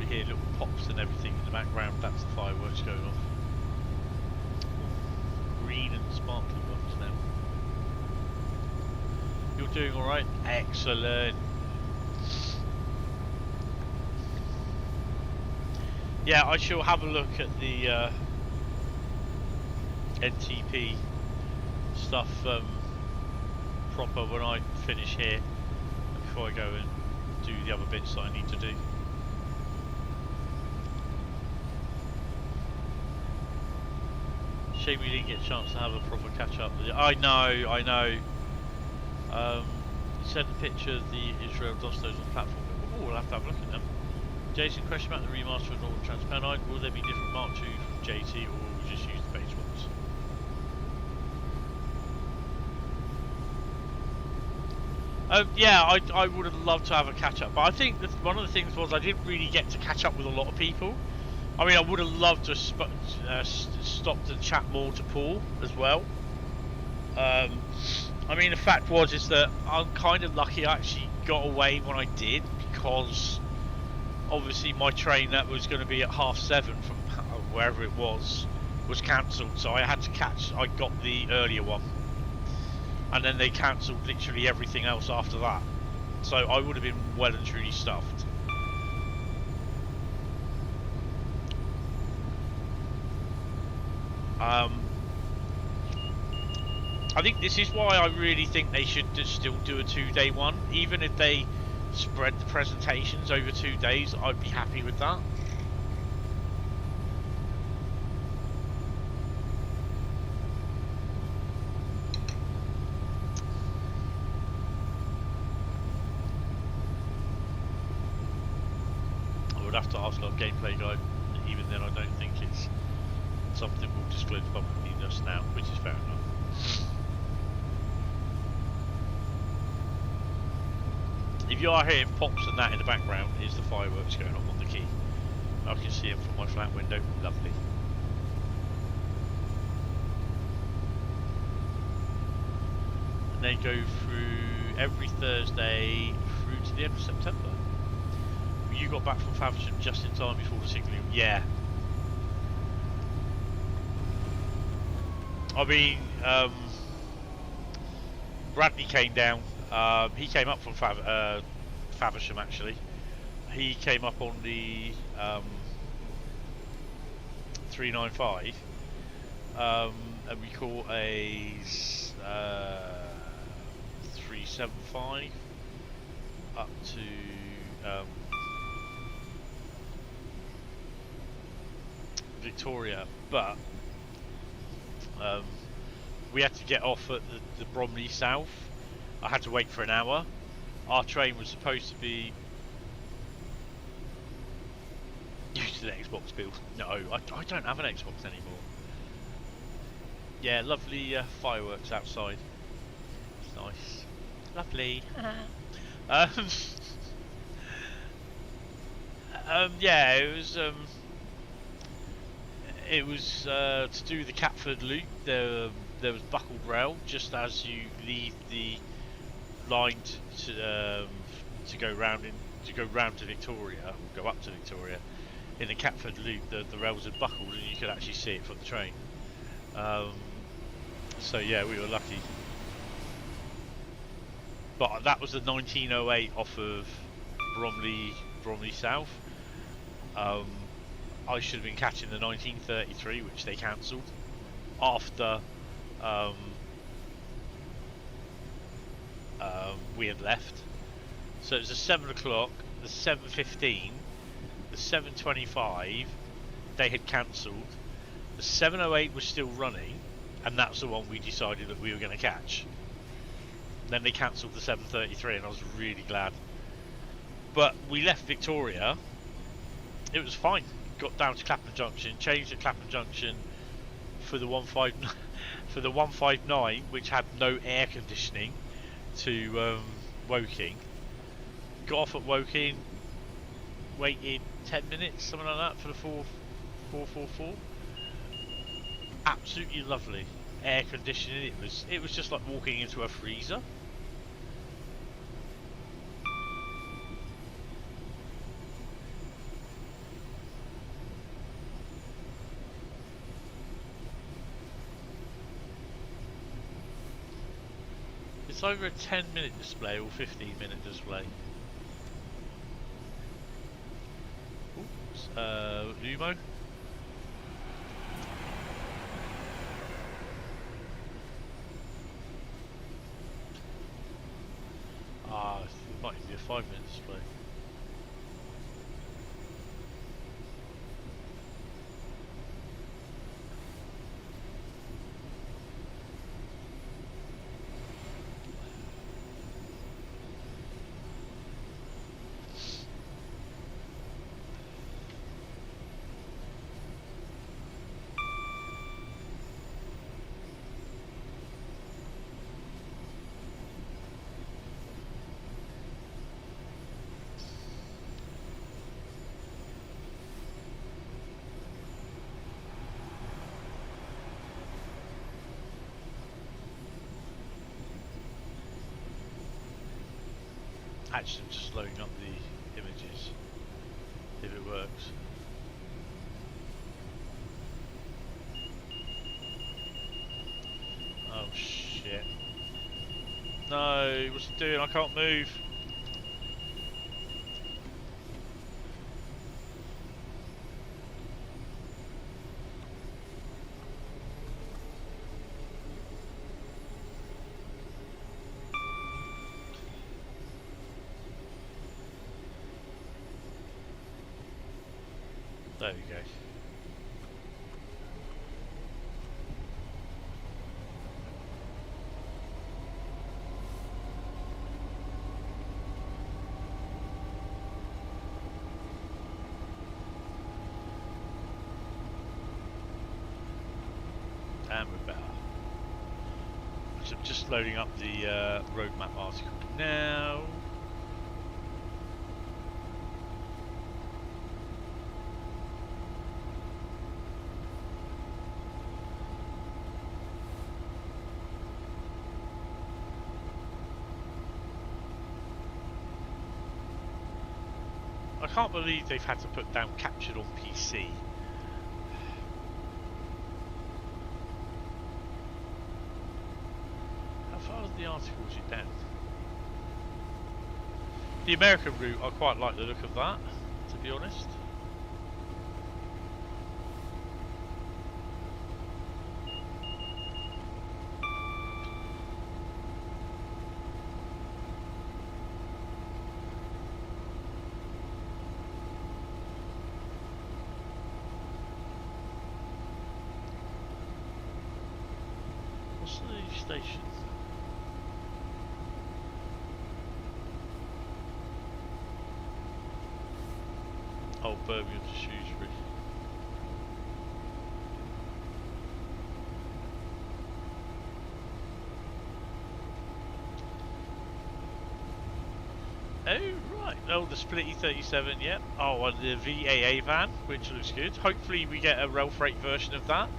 Hear little pops and everything in the background. That's the fireworks going off. Green and sparkly ones now. You're doing alright? Excellent. Yeah, I shall have a look at the NTP stuff proper when I finish here, before I go and do the other bits that I need to do. Shame we didn't get a chance to have a proper catch up. I know. You sent a picture of the Israel Dostos on the platform. Oh, we'll have to have a look at them. Jason, question about the remaster of Northern Transpennine. Will there be different Mark II from JT, or will we just use the base ones? Yeah, I would have loved to have a catch up, but I think that one of the things was I didn't really get to catch up with a lot of people. I mean, I would have loved to stopped and chat more to Paul as well. I mean, the fact is that I'm kind of lucky I actually got away when I did, because obviously my train that was going to be at 7:30 from wherever it was cancelled, so I had to catch. I got the earlier one, and then they cancelled literally everything else after that. So I would have been well and truly stuffed. I think this is why I really think they should still do a 2-day one. Even if they spread the presentations over 2 days, I'd be happy with that. I would have to ask our gameplay guy, and even then I don't think it's something we'll disclose publicly just now, which is fair enough. If you are hearing pops and that in the background, is the fireworks going on the quay. I can see them from my flat window. Lovely. And they go through every Thursday through to the end of September. You got back from Faversham just in time before the signalling. Yeah. I mean, Bradley came down. He came up from Faversham actually. He came up on the 395, and we caught a 375 up to Victoria, but we had to get off at the Bromley South. I had to wait for an hour. Our train was supposed to be used to the Xbox build. No, I don't have an Xbox anymore. Yeah, lovely fireworks outside. It's nice. Lovely. Yeah, it was to do the Catford Loop. There was buckled rail just as you leave the line to go round to Victoria, or go up to Victoria. In the Catford Loop, the rails had buckled and you could actually see it from the train. So yeah, we were lucky. But that was the 1908 off of Bromley South. I should have been catching the 1933, which they cancelled after we had left. So it was the 7 o'clock, the 7:15, the 7:25 they had cancelled. The 7:08 was still running, and that's the one we decided that we were going to catch. Then they cancelled the 7:33, and I was really glad. But we left Victoria. It was fine. Got down to Clapham Junction, changed at Clapham Junction for the 159, which had no air conditioning, to Woking. Got off at Woking, waited 10 minutes, something like that, for the 444. Absolutely lovely. Air conditioning. It was just like walking into a freezer. It's either a 10-minute display or 15-minute display. Oops, Lumo. It might even be a 5-minute display. Actually, I'm just loading up the images, if it works. Oh shit. No, what's it doing? I can't move. There we go. And we're better. So I'm just loading up the roadmap article now. I can't believe they've had to put down captured on PC. How far is the article? Is it down? The American route, I quite like the look of that, to be honest. What's the station? Oh, Birmingham to Shrewsbury. Oh, right. Oh, the Splitty 37, yep. Oh, and the VAA van, which looks good. Hopefully we get a rail freight version of that.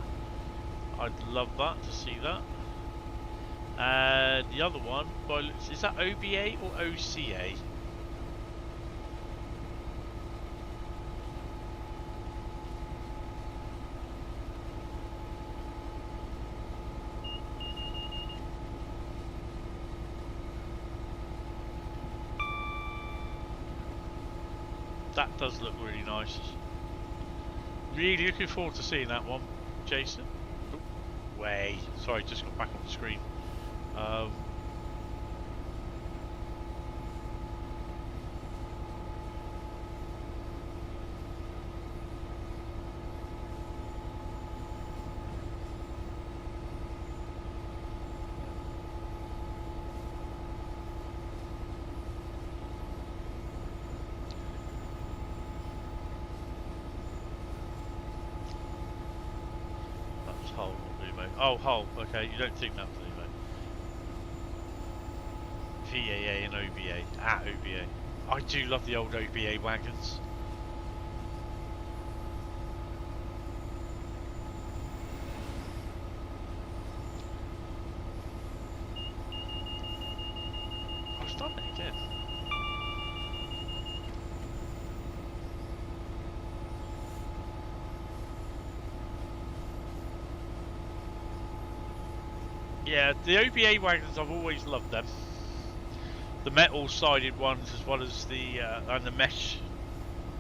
I'd love that, to see that. And the other one, is that OBA or OCA? That does look really nice. Really looking forward to seeing that one, Jason. Oh, way. Sorry, just got back on the screen. Hull, not Lumo. Oh, Hull. Okay, you don't think that's Lumo. VAA and OBA. Ah, OBA. I do love the old OBA wagons. I've done it again. Yeah, the OBA wagons, I've always loved them. The metal-sided ones, as well as the and the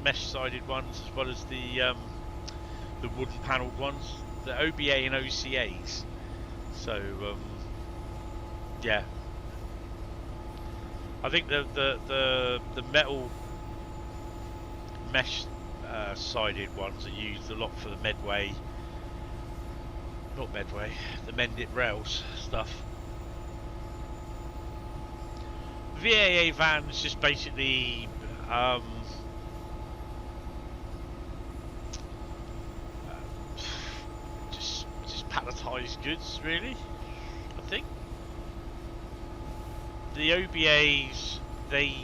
mesh-sided ones, as well as the wooden-panelled ones. The OBA and OCAs. So yeah, I think the metal mesh-sided ones are used a lot for the Medway. Not Medway, the Mendit Rails stuff. VAA vans just basically just palletised goods, really. I think the OBAs, they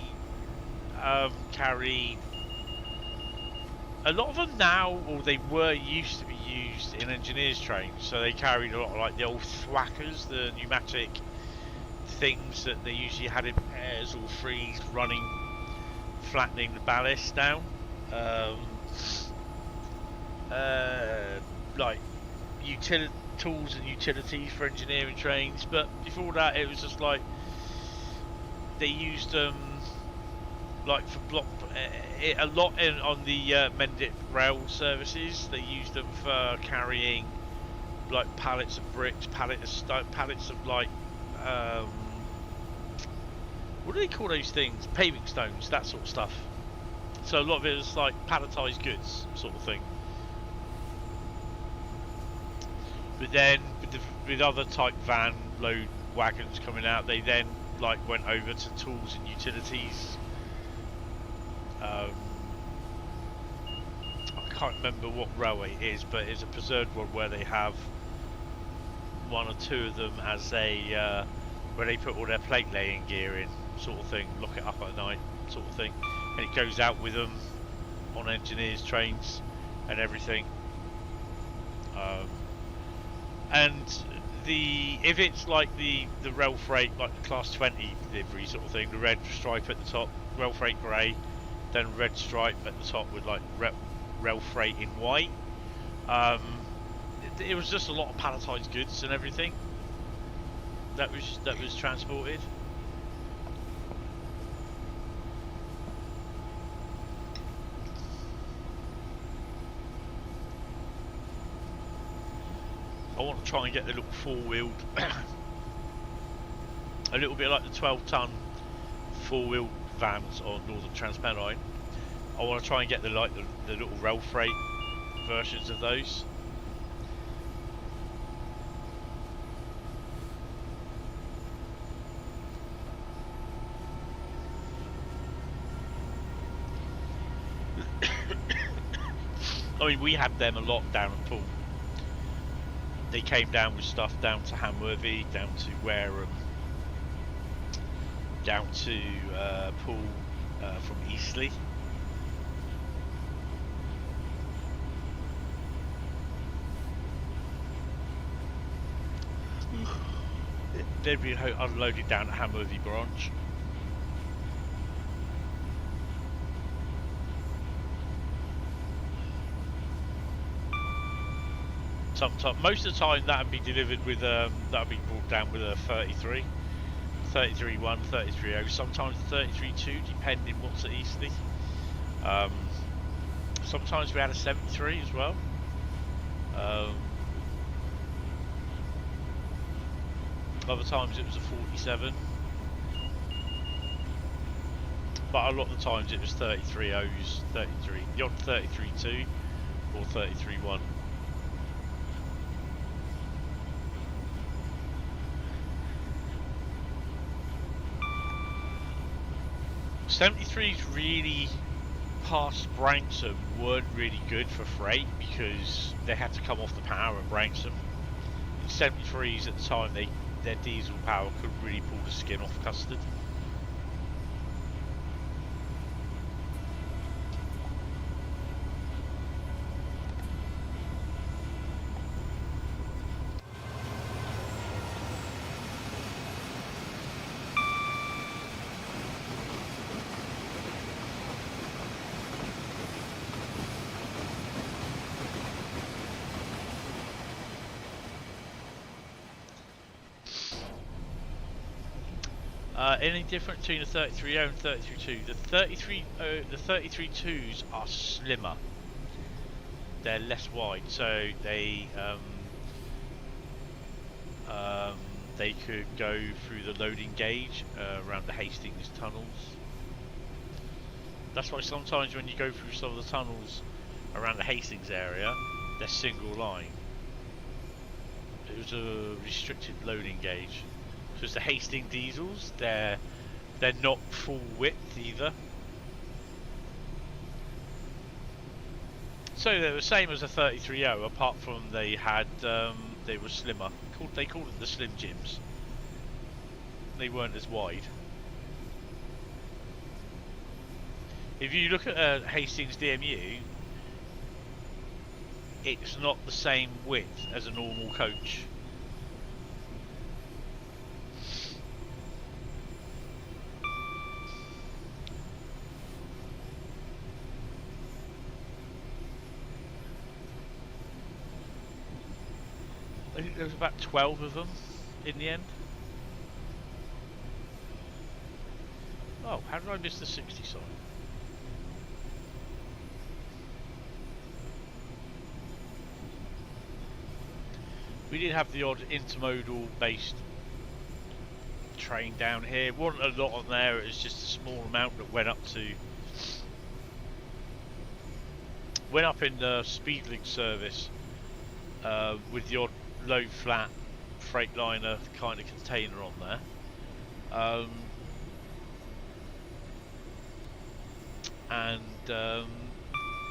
carry a lot of them now, or they were used to be used in engineers trains, so they carried a lot of like the old thwackers, the pneumatic things that they usually had in pairs or threes running, flattening the ballast down. Like tools and utilities for engineering trains, but before that it was just like they used them like for block a lot on the Mendit rail services. They used them for carrying like pallets of bricks, pallets of like what do they call those things? Paving stones, that sort of stuff. So a lot of it was like palletised goods sort of thing. But then with other type van load wagons coming out, they then like went over to tools and utilities. I can't remember what railway it is, but it's a preserved one where they have one or two of them as a where they put all their plate laying gear in, sort of thing, lock it up at night, sort of thing, and it goes out with them on engineers trains and everything. And if it's like the rail freight, like the class 20 delivery sort of thing, the red stripe at the top, rail freight grey, then red stripe at the top with like rail freight in white. It was just a lot of palletised goods and everything that was transported. want to try and get the little four-wheeled, a little bit like the 12-ton four-wheeled vans on Northern Transpennine. I want to try and get the little rail freight versions of those. I mean, we had them a lot down at Poole. They came down with stuff down to Hamworthy, down to Wareham, down to Poole from Eastleigh. They'd be unloaded down at Hamworthy branch. Most of the time that'd be delivered with that'd be brought down with a 33, 33.1, 33.0, sometimes 33.2, depending what's at Eastleigh. Sometimes we had a 73 as well. Other times it was a 47, but a lot of the times it was 33.0s, 33, the odd 33.2 or 33.1. 73s really past Branksome weren't really good for freight because they had to come off the power at Branksome. 73s at the time, their diesel power couldn't really pull the skin off custard. Any different between the 33.0 and 33.2? The 33.2s are slimmer. They're less wide, so they could go through the loading gauge around the Hastings tunnels. That's why sometimes when you go through some of the tunnels around the Hastings area, they're single line. It was a restricted loading gauge. Because the Hastings diesels, they're not full width either. So they're the same as a 33.0, apart from they were slimmer. They called them the Slim Jims. They weren't as wide. If you look at a Hastings DMU, it's not the same width as a normal coach. I think there was about 12 of them in the end. Oh, how did I miss the 60 sign? We did have the odd intermodal based train down here. Wasn't a lot on there, it was just a small amount that went up in the Speedlink service with the odd low flat Freightliner kind of container on there, and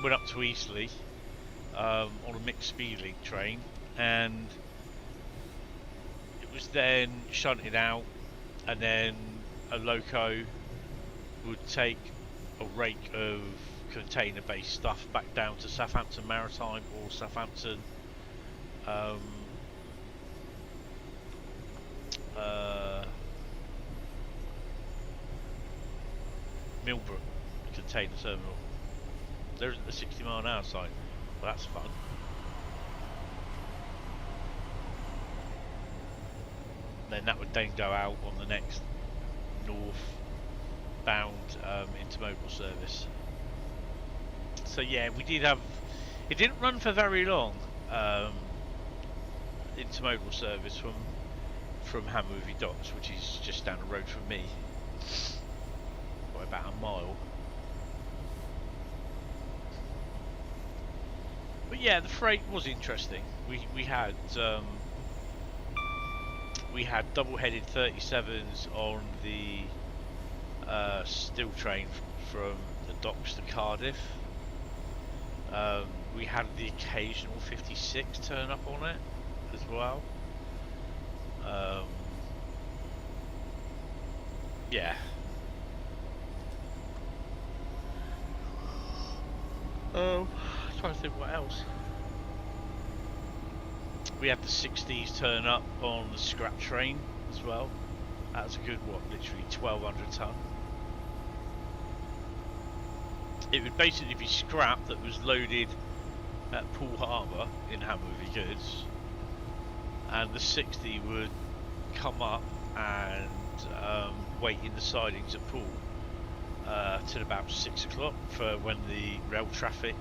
went up to Eastleigh on a mixed Speedlink train, and it was then shunted out, and then a loco would take a rake of container based stuff back down to Southampton Maritime or Southampton Millbrook container terminal. There's a 60-mile-an-hour sign. Well, that's fun. Then that would then go out on the next north-bound intermodal service. So yeah, we did have. It didn't run for very long. intermodal service from Hamworthy Docks, which is just down the road from me, by about a mile. But yeah, the freight was interesting. We had double-headed 37s on the steel train from the docks to Cardiff. We had the occasional 56 turn up on it as well. Yeah. Trying to think what else. We had the 60s turn up on the scrap train as well. That's a good, what, literally 1200 ton. It would basically be scrap that was loaded at Poole Harbour in Hamworthy Goods, and the 60 would come up and wait in the sidings at Poole till about 6 o'clock for when the rail traffic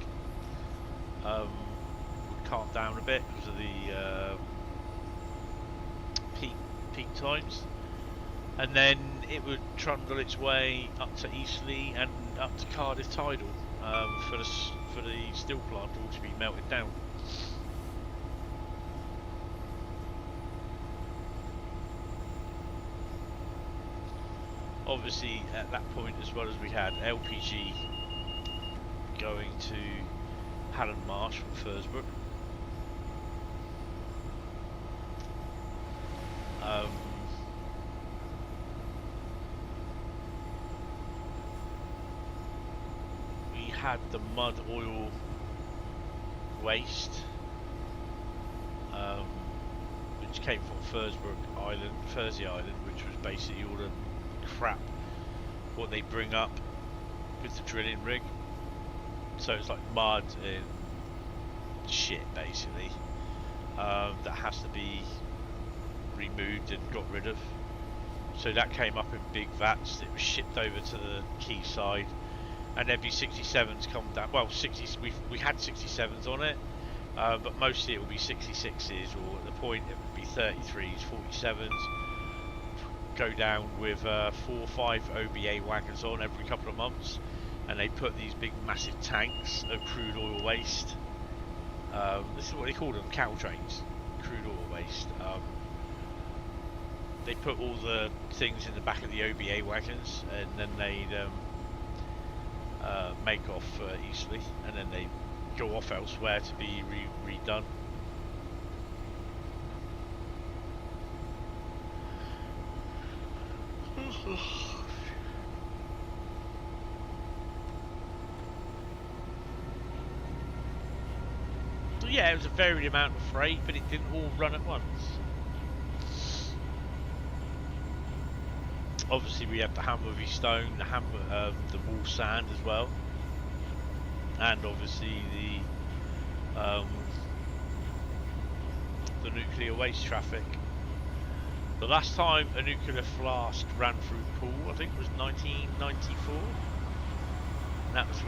would calm down a bit because of the peak times, and then it would trundle its way up to Eastleigh and up to Cardiff Tidal for the steel plant all to be melted down. Obviously, at that point, as well as we had LPG going to Hallam Marsh from Fursbrook. We had the mud oil waste, which came from Fursey Island, which was basically all the crap what they bring up with the drilling rig. So it's like mud and shit basically that has to be removed and got rid of. So that came up in big vats. It was shipped over to the quay side, and there'd be 67s come down. Well, 60s. We had 67s on it, but mostly it would be 66s, or at the point it would be 33s, 47s. Go down with 4 or 5 OBA wagons on every couple of months, and they put these big massive tanks of crude oil waste. This is what they call them, cow trains, crude oil waste. They put all the things in the back of the OBA wagons, and then they'd make off Eastleigh, and then they go off elsewhere to be redone. Yeah, it was a varied amount of freight, but it didn't all run at once. Obviously, we had the Hamworthy stone, the wall sand as well, and obviously the nuclear waste traffic. The last time a nuclear flask ran through Poole, I think, was 1994. And that was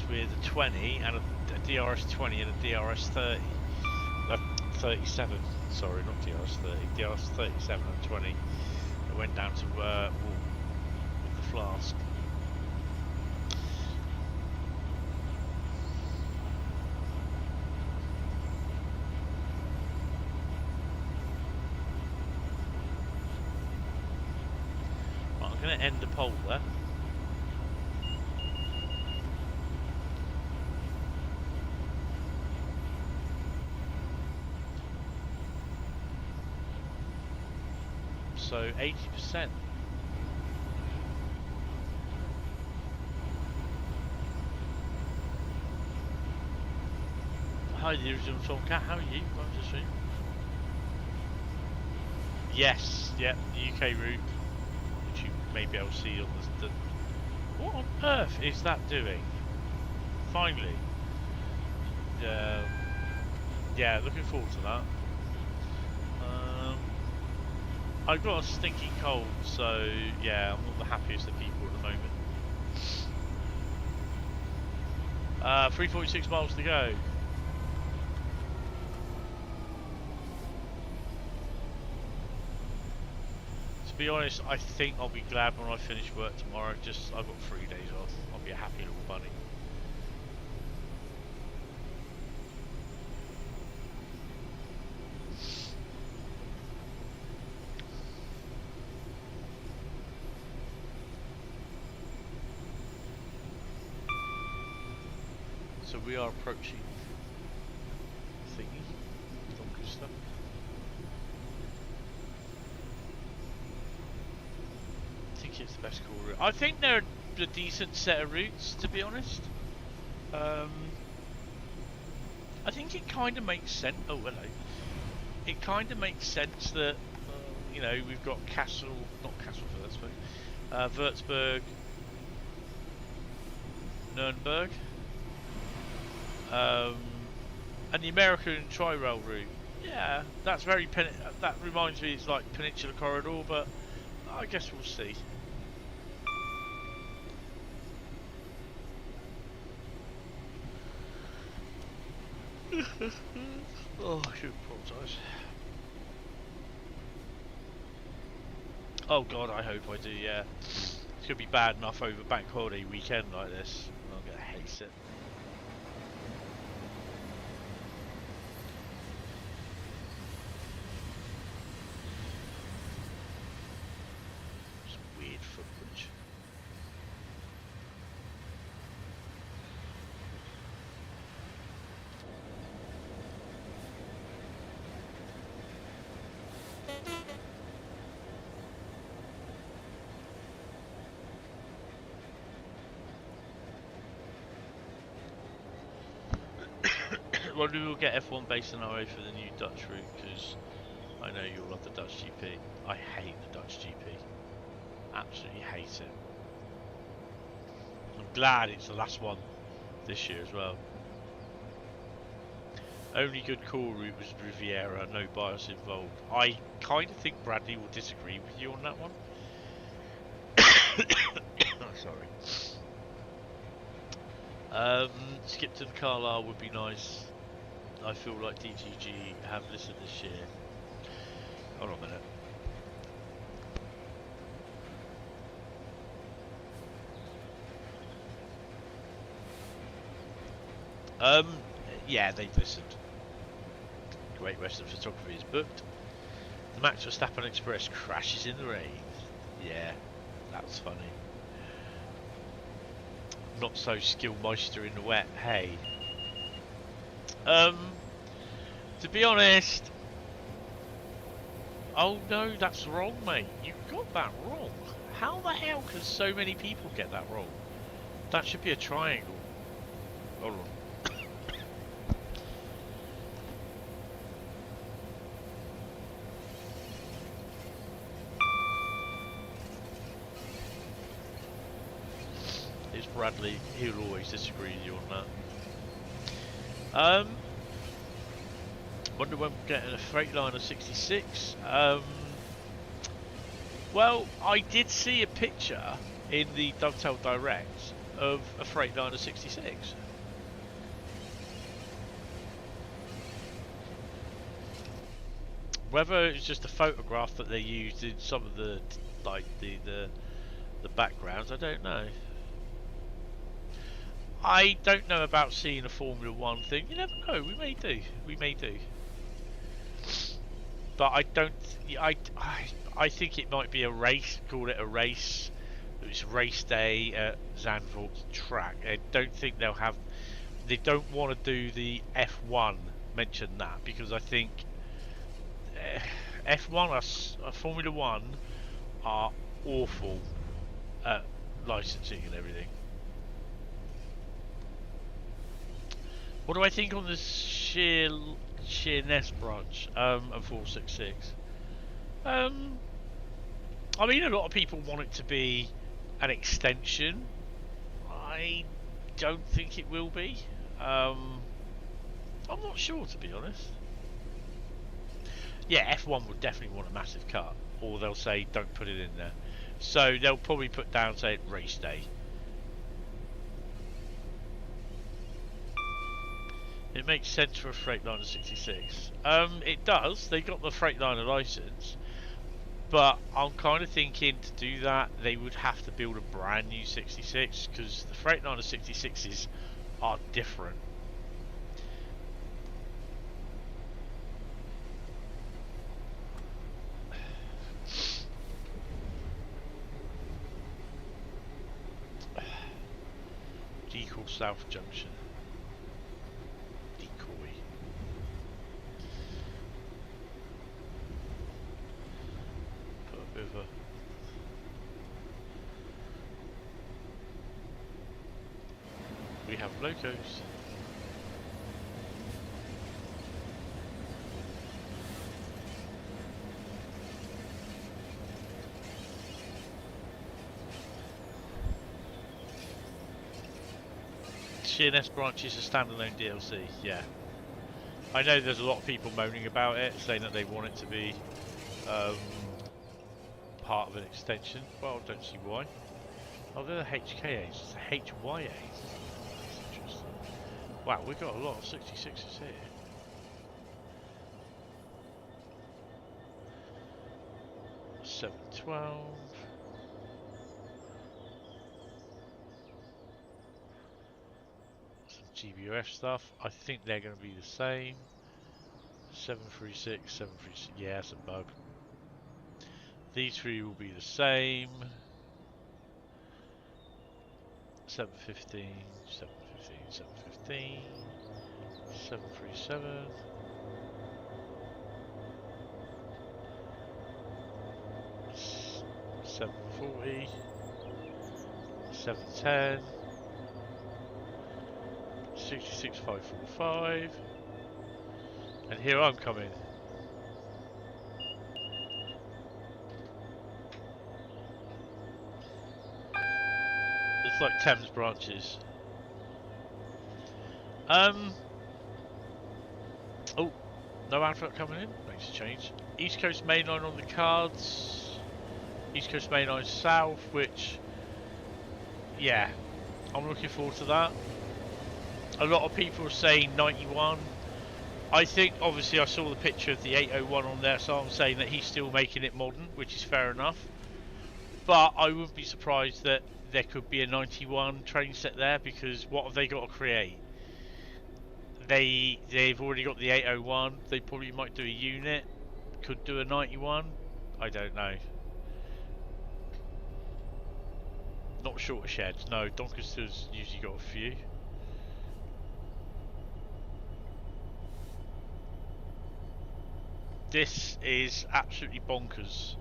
with a 20 and a DRS 20 and a DRS 30. 37. Sorry, not DRS 30. DRS 37 and 20. It went down to Wall with the flask. Right, I'm going to end the poll there. So 80%. Hi, the original Tomcat. How are you? I'm just saying. Yes, yep, the UK route, which you may be able to see on the. What on earth is that doing? Finally. Yeah, looking forward to that. I've got a stinking cold, so yeah, I'm not the happiest of people at the moment. 346 miles to go. To be honest, I think I'll be glad when I finish work tomorrow. Just I've got 3 days off. I'll be a happy little bunny. So we are approaching thingy, Doncaster. I think it's the best call route. I think they're a decent set of routes, to be honest. I think it kind of makes sense. Oh, hello. It kind of makes sense that you know, we've got Würzburg, Nuremberg, and the American tri-rail route. Yeah, that's very that reminds me it's like Peninsula Corridor, but I guess we'll see. Oh, I should apologise. Oh God, I hope I do. Yeah, it's gonna be bad enough over bank holiday weekend like this. I'm gonna hate it. Some weird footbridge. Wonder if we'll get F1 base scenario for the new Dutch route, because I know you'll love the Dutch GP. I hate the Dutch GP. Absolutely hate it. I'm glad it's the last one this year as well. Only good call route was Riviera, no bias involved. I kind of think Bradley will disagree with you on that one. Sorry. Skip to the Carlisle would be nice. I feel like DGG have listened this year. Hold on a minute. Yeah, they've listened. Great Western Photography is booked. The Max Verstappen Express crashes in the rain. Yeah, that was funny. Not so Skillmeister in the wet. Hey. To be honest, oh no, that's wrong, mate. You got that wrong. How the hell can so many people get that wrong? That should be a triangle. Hold on. It's Bradley. He'll always disagree with you on that. Wonder when we're getting a Freightliner 66. Well, I did see a picture in the Dovetail Direct of a Freightliner 66. Whether it's just a photograph that they used in some of the the backgrounds, I don't know. I don't know about seeing a Formula 1 thing. You never know. We may do. We may do. But I don't. I think it might be a race. Call it a race. It's race day at Zandvoort track. I don't think they'll have. They don't want to do the F1. Mention that because I think F1 Formula 1 are awful at licensing and everything. What do I think on the Sheerness branch of 466? I mean, a lot of people want it to be an extension. I don't think it will be. I'm not sure, to be honest. Yeah, F1 would definitely want a massive cut, or they'll say don't put it in there. So they'll probably put down, say, race day. It makes sense for a Freightliner 66. It does. They got the Freightliner license. But I'm kind of thinking to do that, they would have to build a brand new 66 because the Freightliner 66s are different. Decoy South Junction. Decoy. Put a bit of a... We have locos. CNS branch is a standalone DLC, yeah. I know there's a lot of people moaning about it, saying that they want it to be part of an extension. Well, I don't see why. Oh, they're the HKAs, it's the HYAs. That's interesting. Wow, we've got a lot of 66s here. $712. Some GBOF stuff. I think they're going to be the same. 736, 736. Yeah, it's a bug. These three will be the same. 715, 715, 715, 737. 740, 710, 66545, and here I'm coming. It's like Thames branches. Oh, no advert coming in. Makes a change. East Coast Main Line on the cards. East Coast Main Line South, which, yeah, I'm looking forward to that. A lot of people are saying 91. I think, obviously, I saw the picture of the 801 on there, so I'm saying that he's still making it modern, which is fair enough. But I wouldn't be surprised that there could be a 91 train set there, because what have they got to create? They've already got the 801. They probably might do a unit. Could do a 91. I don't know. Not short of sheds. No, Doncaster's usually got a few. This is absolutely bonkers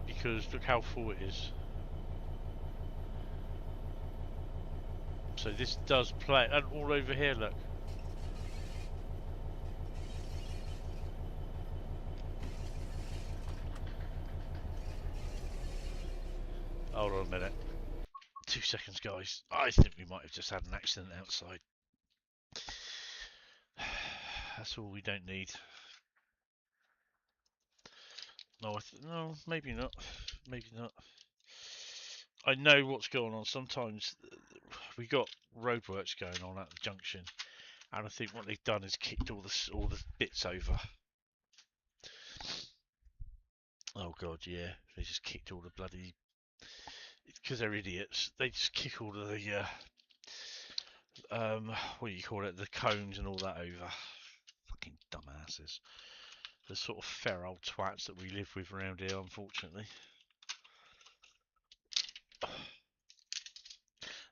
because look how full it is. So this does play, and all over here, look. Hold on a minute. 2 seconds, guys. I think we might have just had an accident outside. That's all we don't need. No, no, maybe not. Maybe not. I know what's going on. Sometimes we got roadworks going on at the junction, and I think what they've done is kicked all the bits over. Oh god, yeah, they just kicked all the bloody. Because they're idiots. They just kick all of the what do you call it? The cones and all that over. Fucking dumbasses. The sort of feral twats that we live with around here, unfortunately.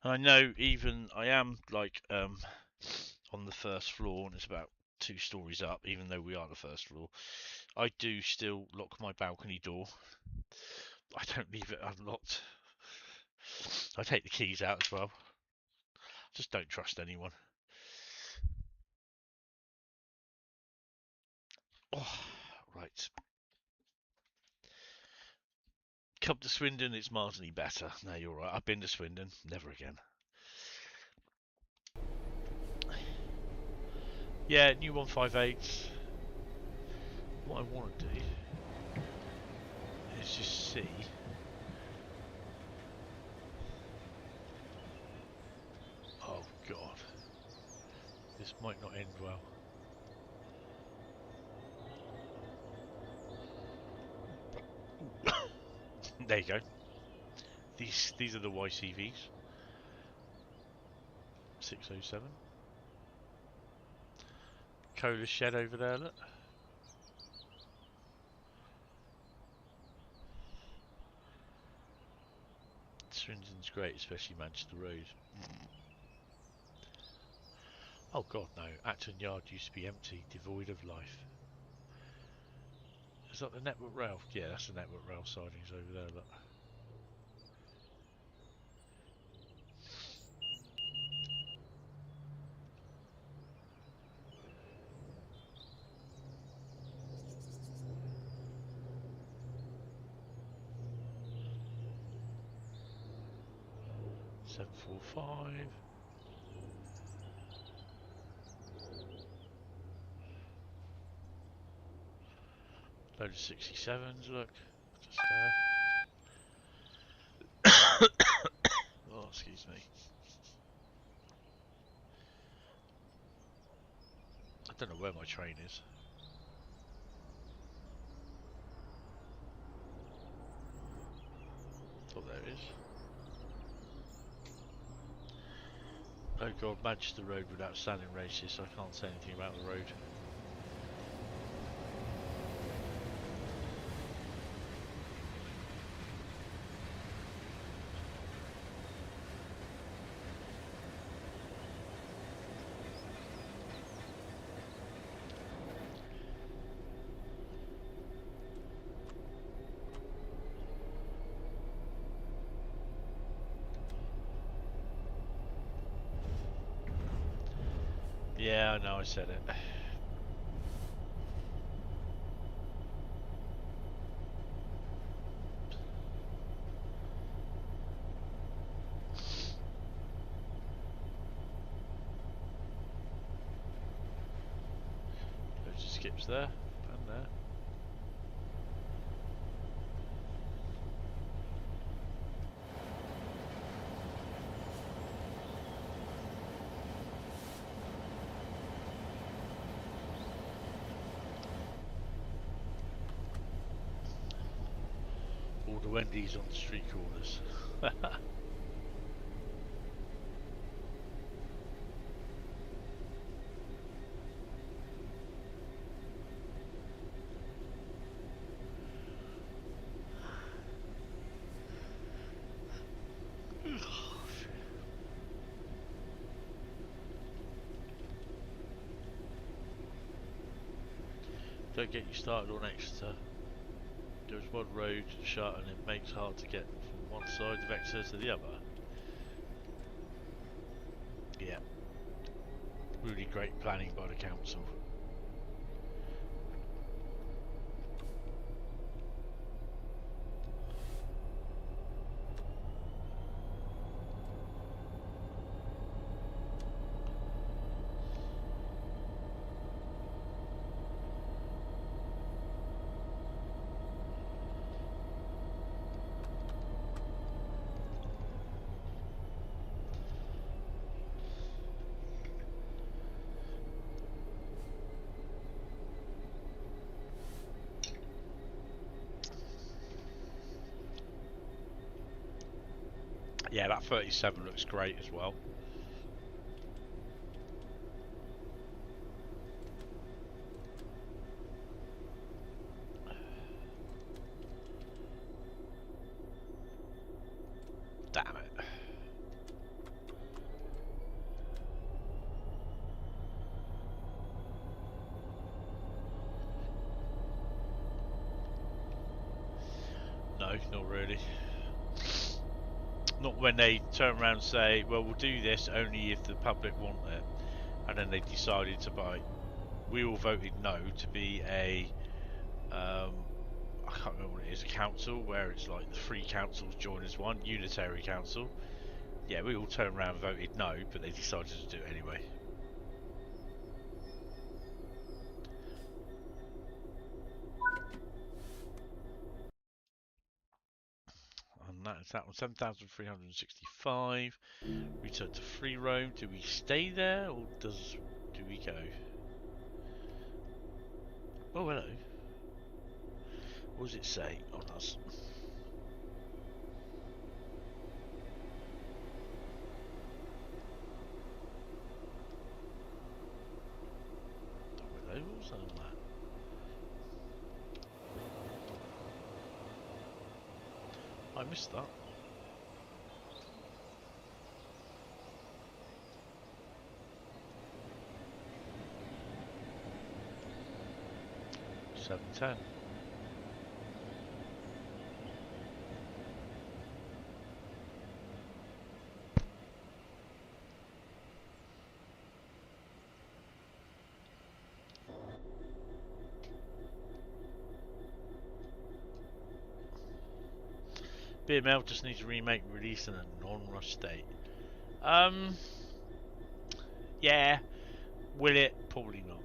I know even I am like on the first floor and it's about 2 stories up, even though we are the first floor. I do still lock my balcony door. I don't leave it unlocked. I take the keys out as well. Just don't trust anyone. Oh, right. Come to Swindon, it's marginally better. No, you're right. I've been to Swindon. Never again. Yeah, new 158. What I want to do is just see. Oh god. This might not end well. There you go. These are the YCVs. 607. Cola shed over there, look. Swindon's great, especially Manchester Road. Oh god, no. Acton Yard used to be empty, devoid of life. Is that the Network Rail? Yeah, that's the Network Rail sidings over there, look. Seven 4 5. Load of 67s, look. Just there. Oh, excuse me. I don't know where my train is. Oh, there it is. Oh god, Manchester Road with outstanding races, so I can't say anything about the road. Yeah, I know, I said it. Loads of skips there, and there. All the Wendy's on the street corners. Don't get you started on Exeter. There's one road shut and it makes it hard to get from one side of Exeter to the other. Yeah. Really great planning by the council. Yeah, that 37 looks great as well. Damn it. No, not really. Not when they turn around and say, well, we'll do this only if the public want it. And then they decided to buy. We all voted no to be a, I can't remember what it is, a council where it's like the three councils join as one, unitary council. Yeah, we all turned around and voted no, but they decided to do it anyway. And that is that one, 7,365. Return to free roam. Do we stay there or do we go? Oh, hello. What does it say on us? missed that. $7.10. BML just needs a remake release in a non-rush state. Yeah. Will it? Probably not.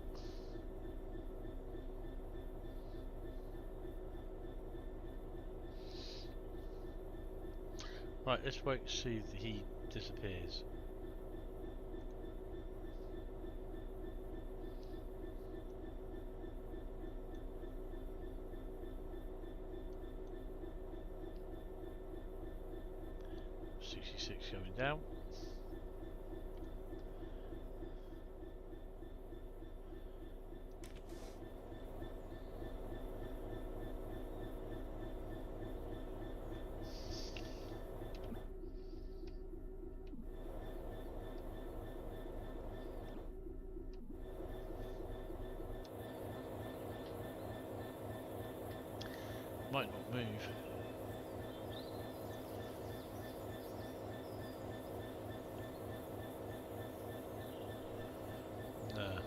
Right, let's wait and see if he disappears. $66 going down. Might not move. No.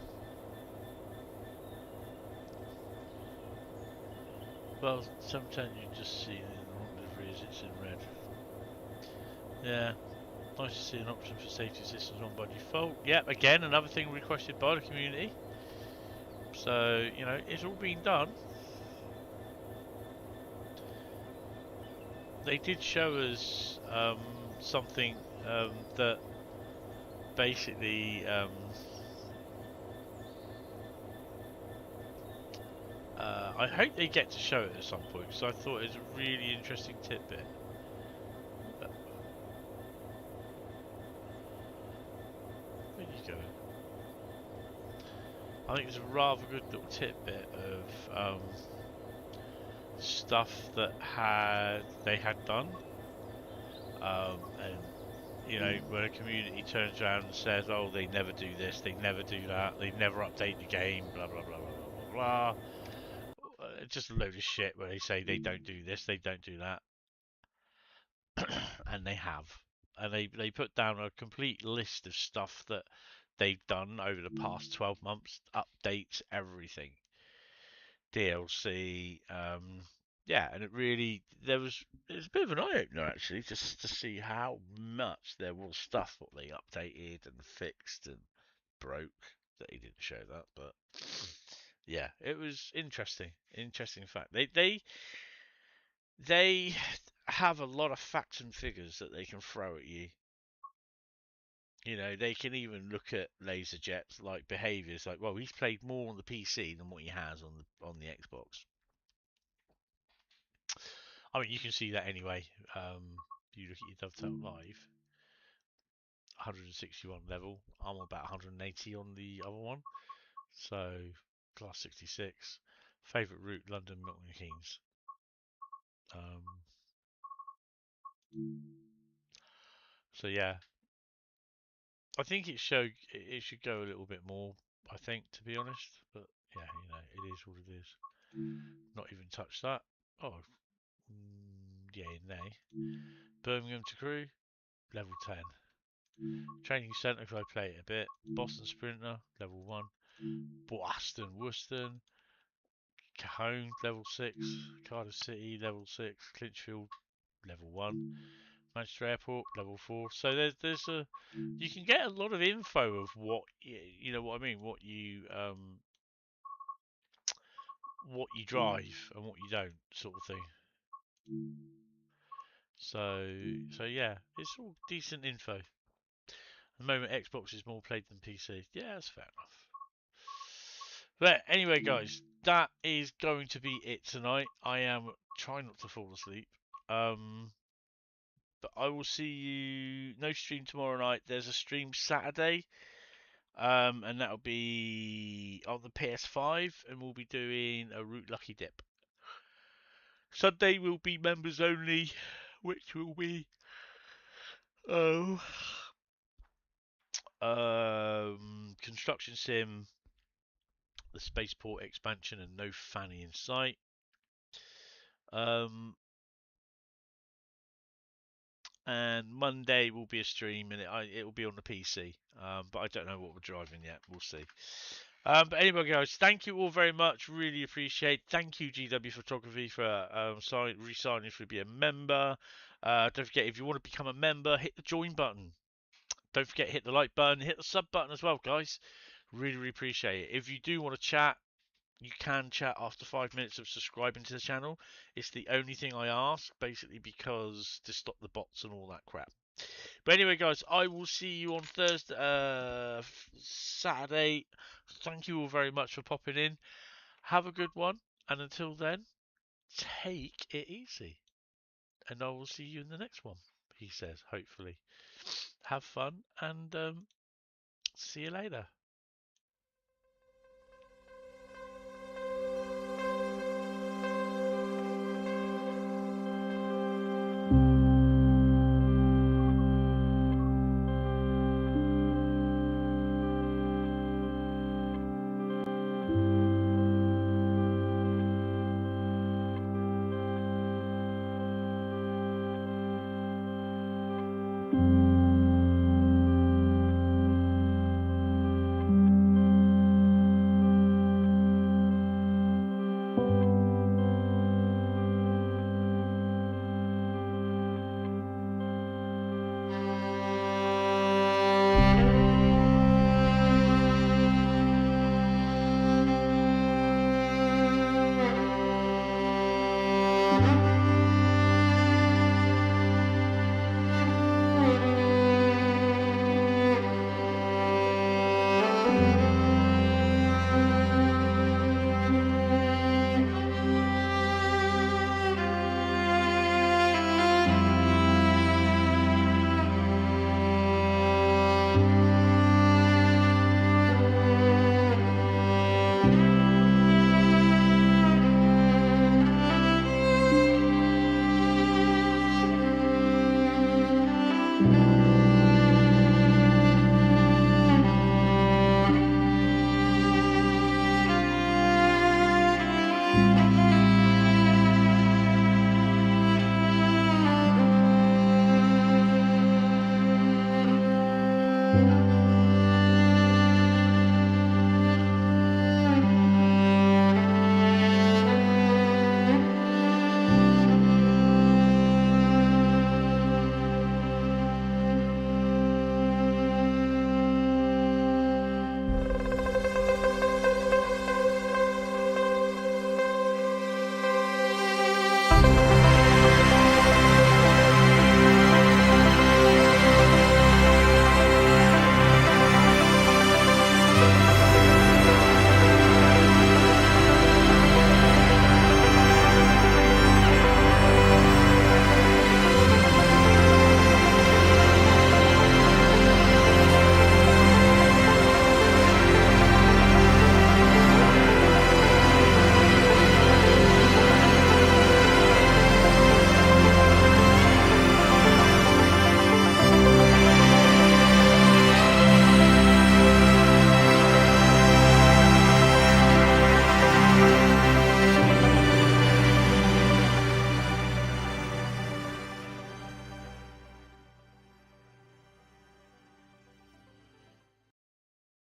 Well, sometimes you just see the wrong delivery as it's in red. Yeah. Nice to see an option for safety systems on by default. Yep, again, another thing requested by the community. So, you know, it's all been done. They did show us something that basically I hope they get to show it at some point because I thought it was a really interesting tidbit. Where you going? I think it was a rather good little tidbit of stuff that they had done, and you know, when a community turns around and says, "Oh, they never do this, they never do that, they never update the game," blah blah blah blah blah blah. Just a load of shit where they say they don't do this, they don't do that, and they have. And they put down a complete list of stuff that they've done over the past 12 months, updates, everything. DLC, yeah, and it was a bit of an eye opener actually, just to see how much there was stuff what they updated and fixed and broke. That he didn't show that, but yeah, it was interesting. Interesting fact. They have a lot of facts and figures that they can throw at you. You know, they can even look at LaserJet's like behaviours, like, well, he's played more on the PC than what he has on the Xbox. I mean, you can see that anyway. You look at your Dovetail Live, 161 level. I'm about 180 on the other one. So, class 66. Favourite route, London, Milton Keynes. So yeah, I think it should go a little bit more. I think, to be honest, but yeah, you know, it is what it is. Not even touch that. Oh, yeah, nay. Birmingham to Crewe, level 10. Training Centre, because I play it a bit. Boston Sprinter, level 1. Boston Worcester, Cajon, level 6. Cardiff City, level 6. Clinchfield, level 1. Manchester Airport, level 4. So there's a you can get a lot of info of what you know what I mean, what you drive and what you don't, sort of thing. So yeah, it's all decent info. At the moment, Xbox is more played than PC. Yeah, that's fair enough. But anyway, guys, that is going to be it tonight. I am trying not to fall asleep. But I will see you. No stream tomorrow night. There's a stream Saturday. And that'll be on the PS5, and we'll be doing a Root Lucky Dip. Sunday will be members only. which will be oh construction sim, the spaceport expansion, and no fanny in sight. And Monday will be a stream, and it will be on the PC. But I don't know what we're driving yet. We'll see. But anyway, guys, thank you all very much. Really appreciate. Thank you, GW Photography, for re-signing for being a member. Don't forget, if you want to become a member, hit the join button. Don't forget, hit the like button, hit the sub button as well, guys. Really, really appreciate it. If you do want to chat, you can chat after 5 minutes of subscribing to the channel. It's the only thing I ask, basically, because to stop the bots and all that crap. But anyway, guys, I will see you on Thursday, Saturday. Thank you all very much for popping in. Have a good one, and until then, take it easy. And I will see you in the next one, he says, hopefully. Have fun, and see you later.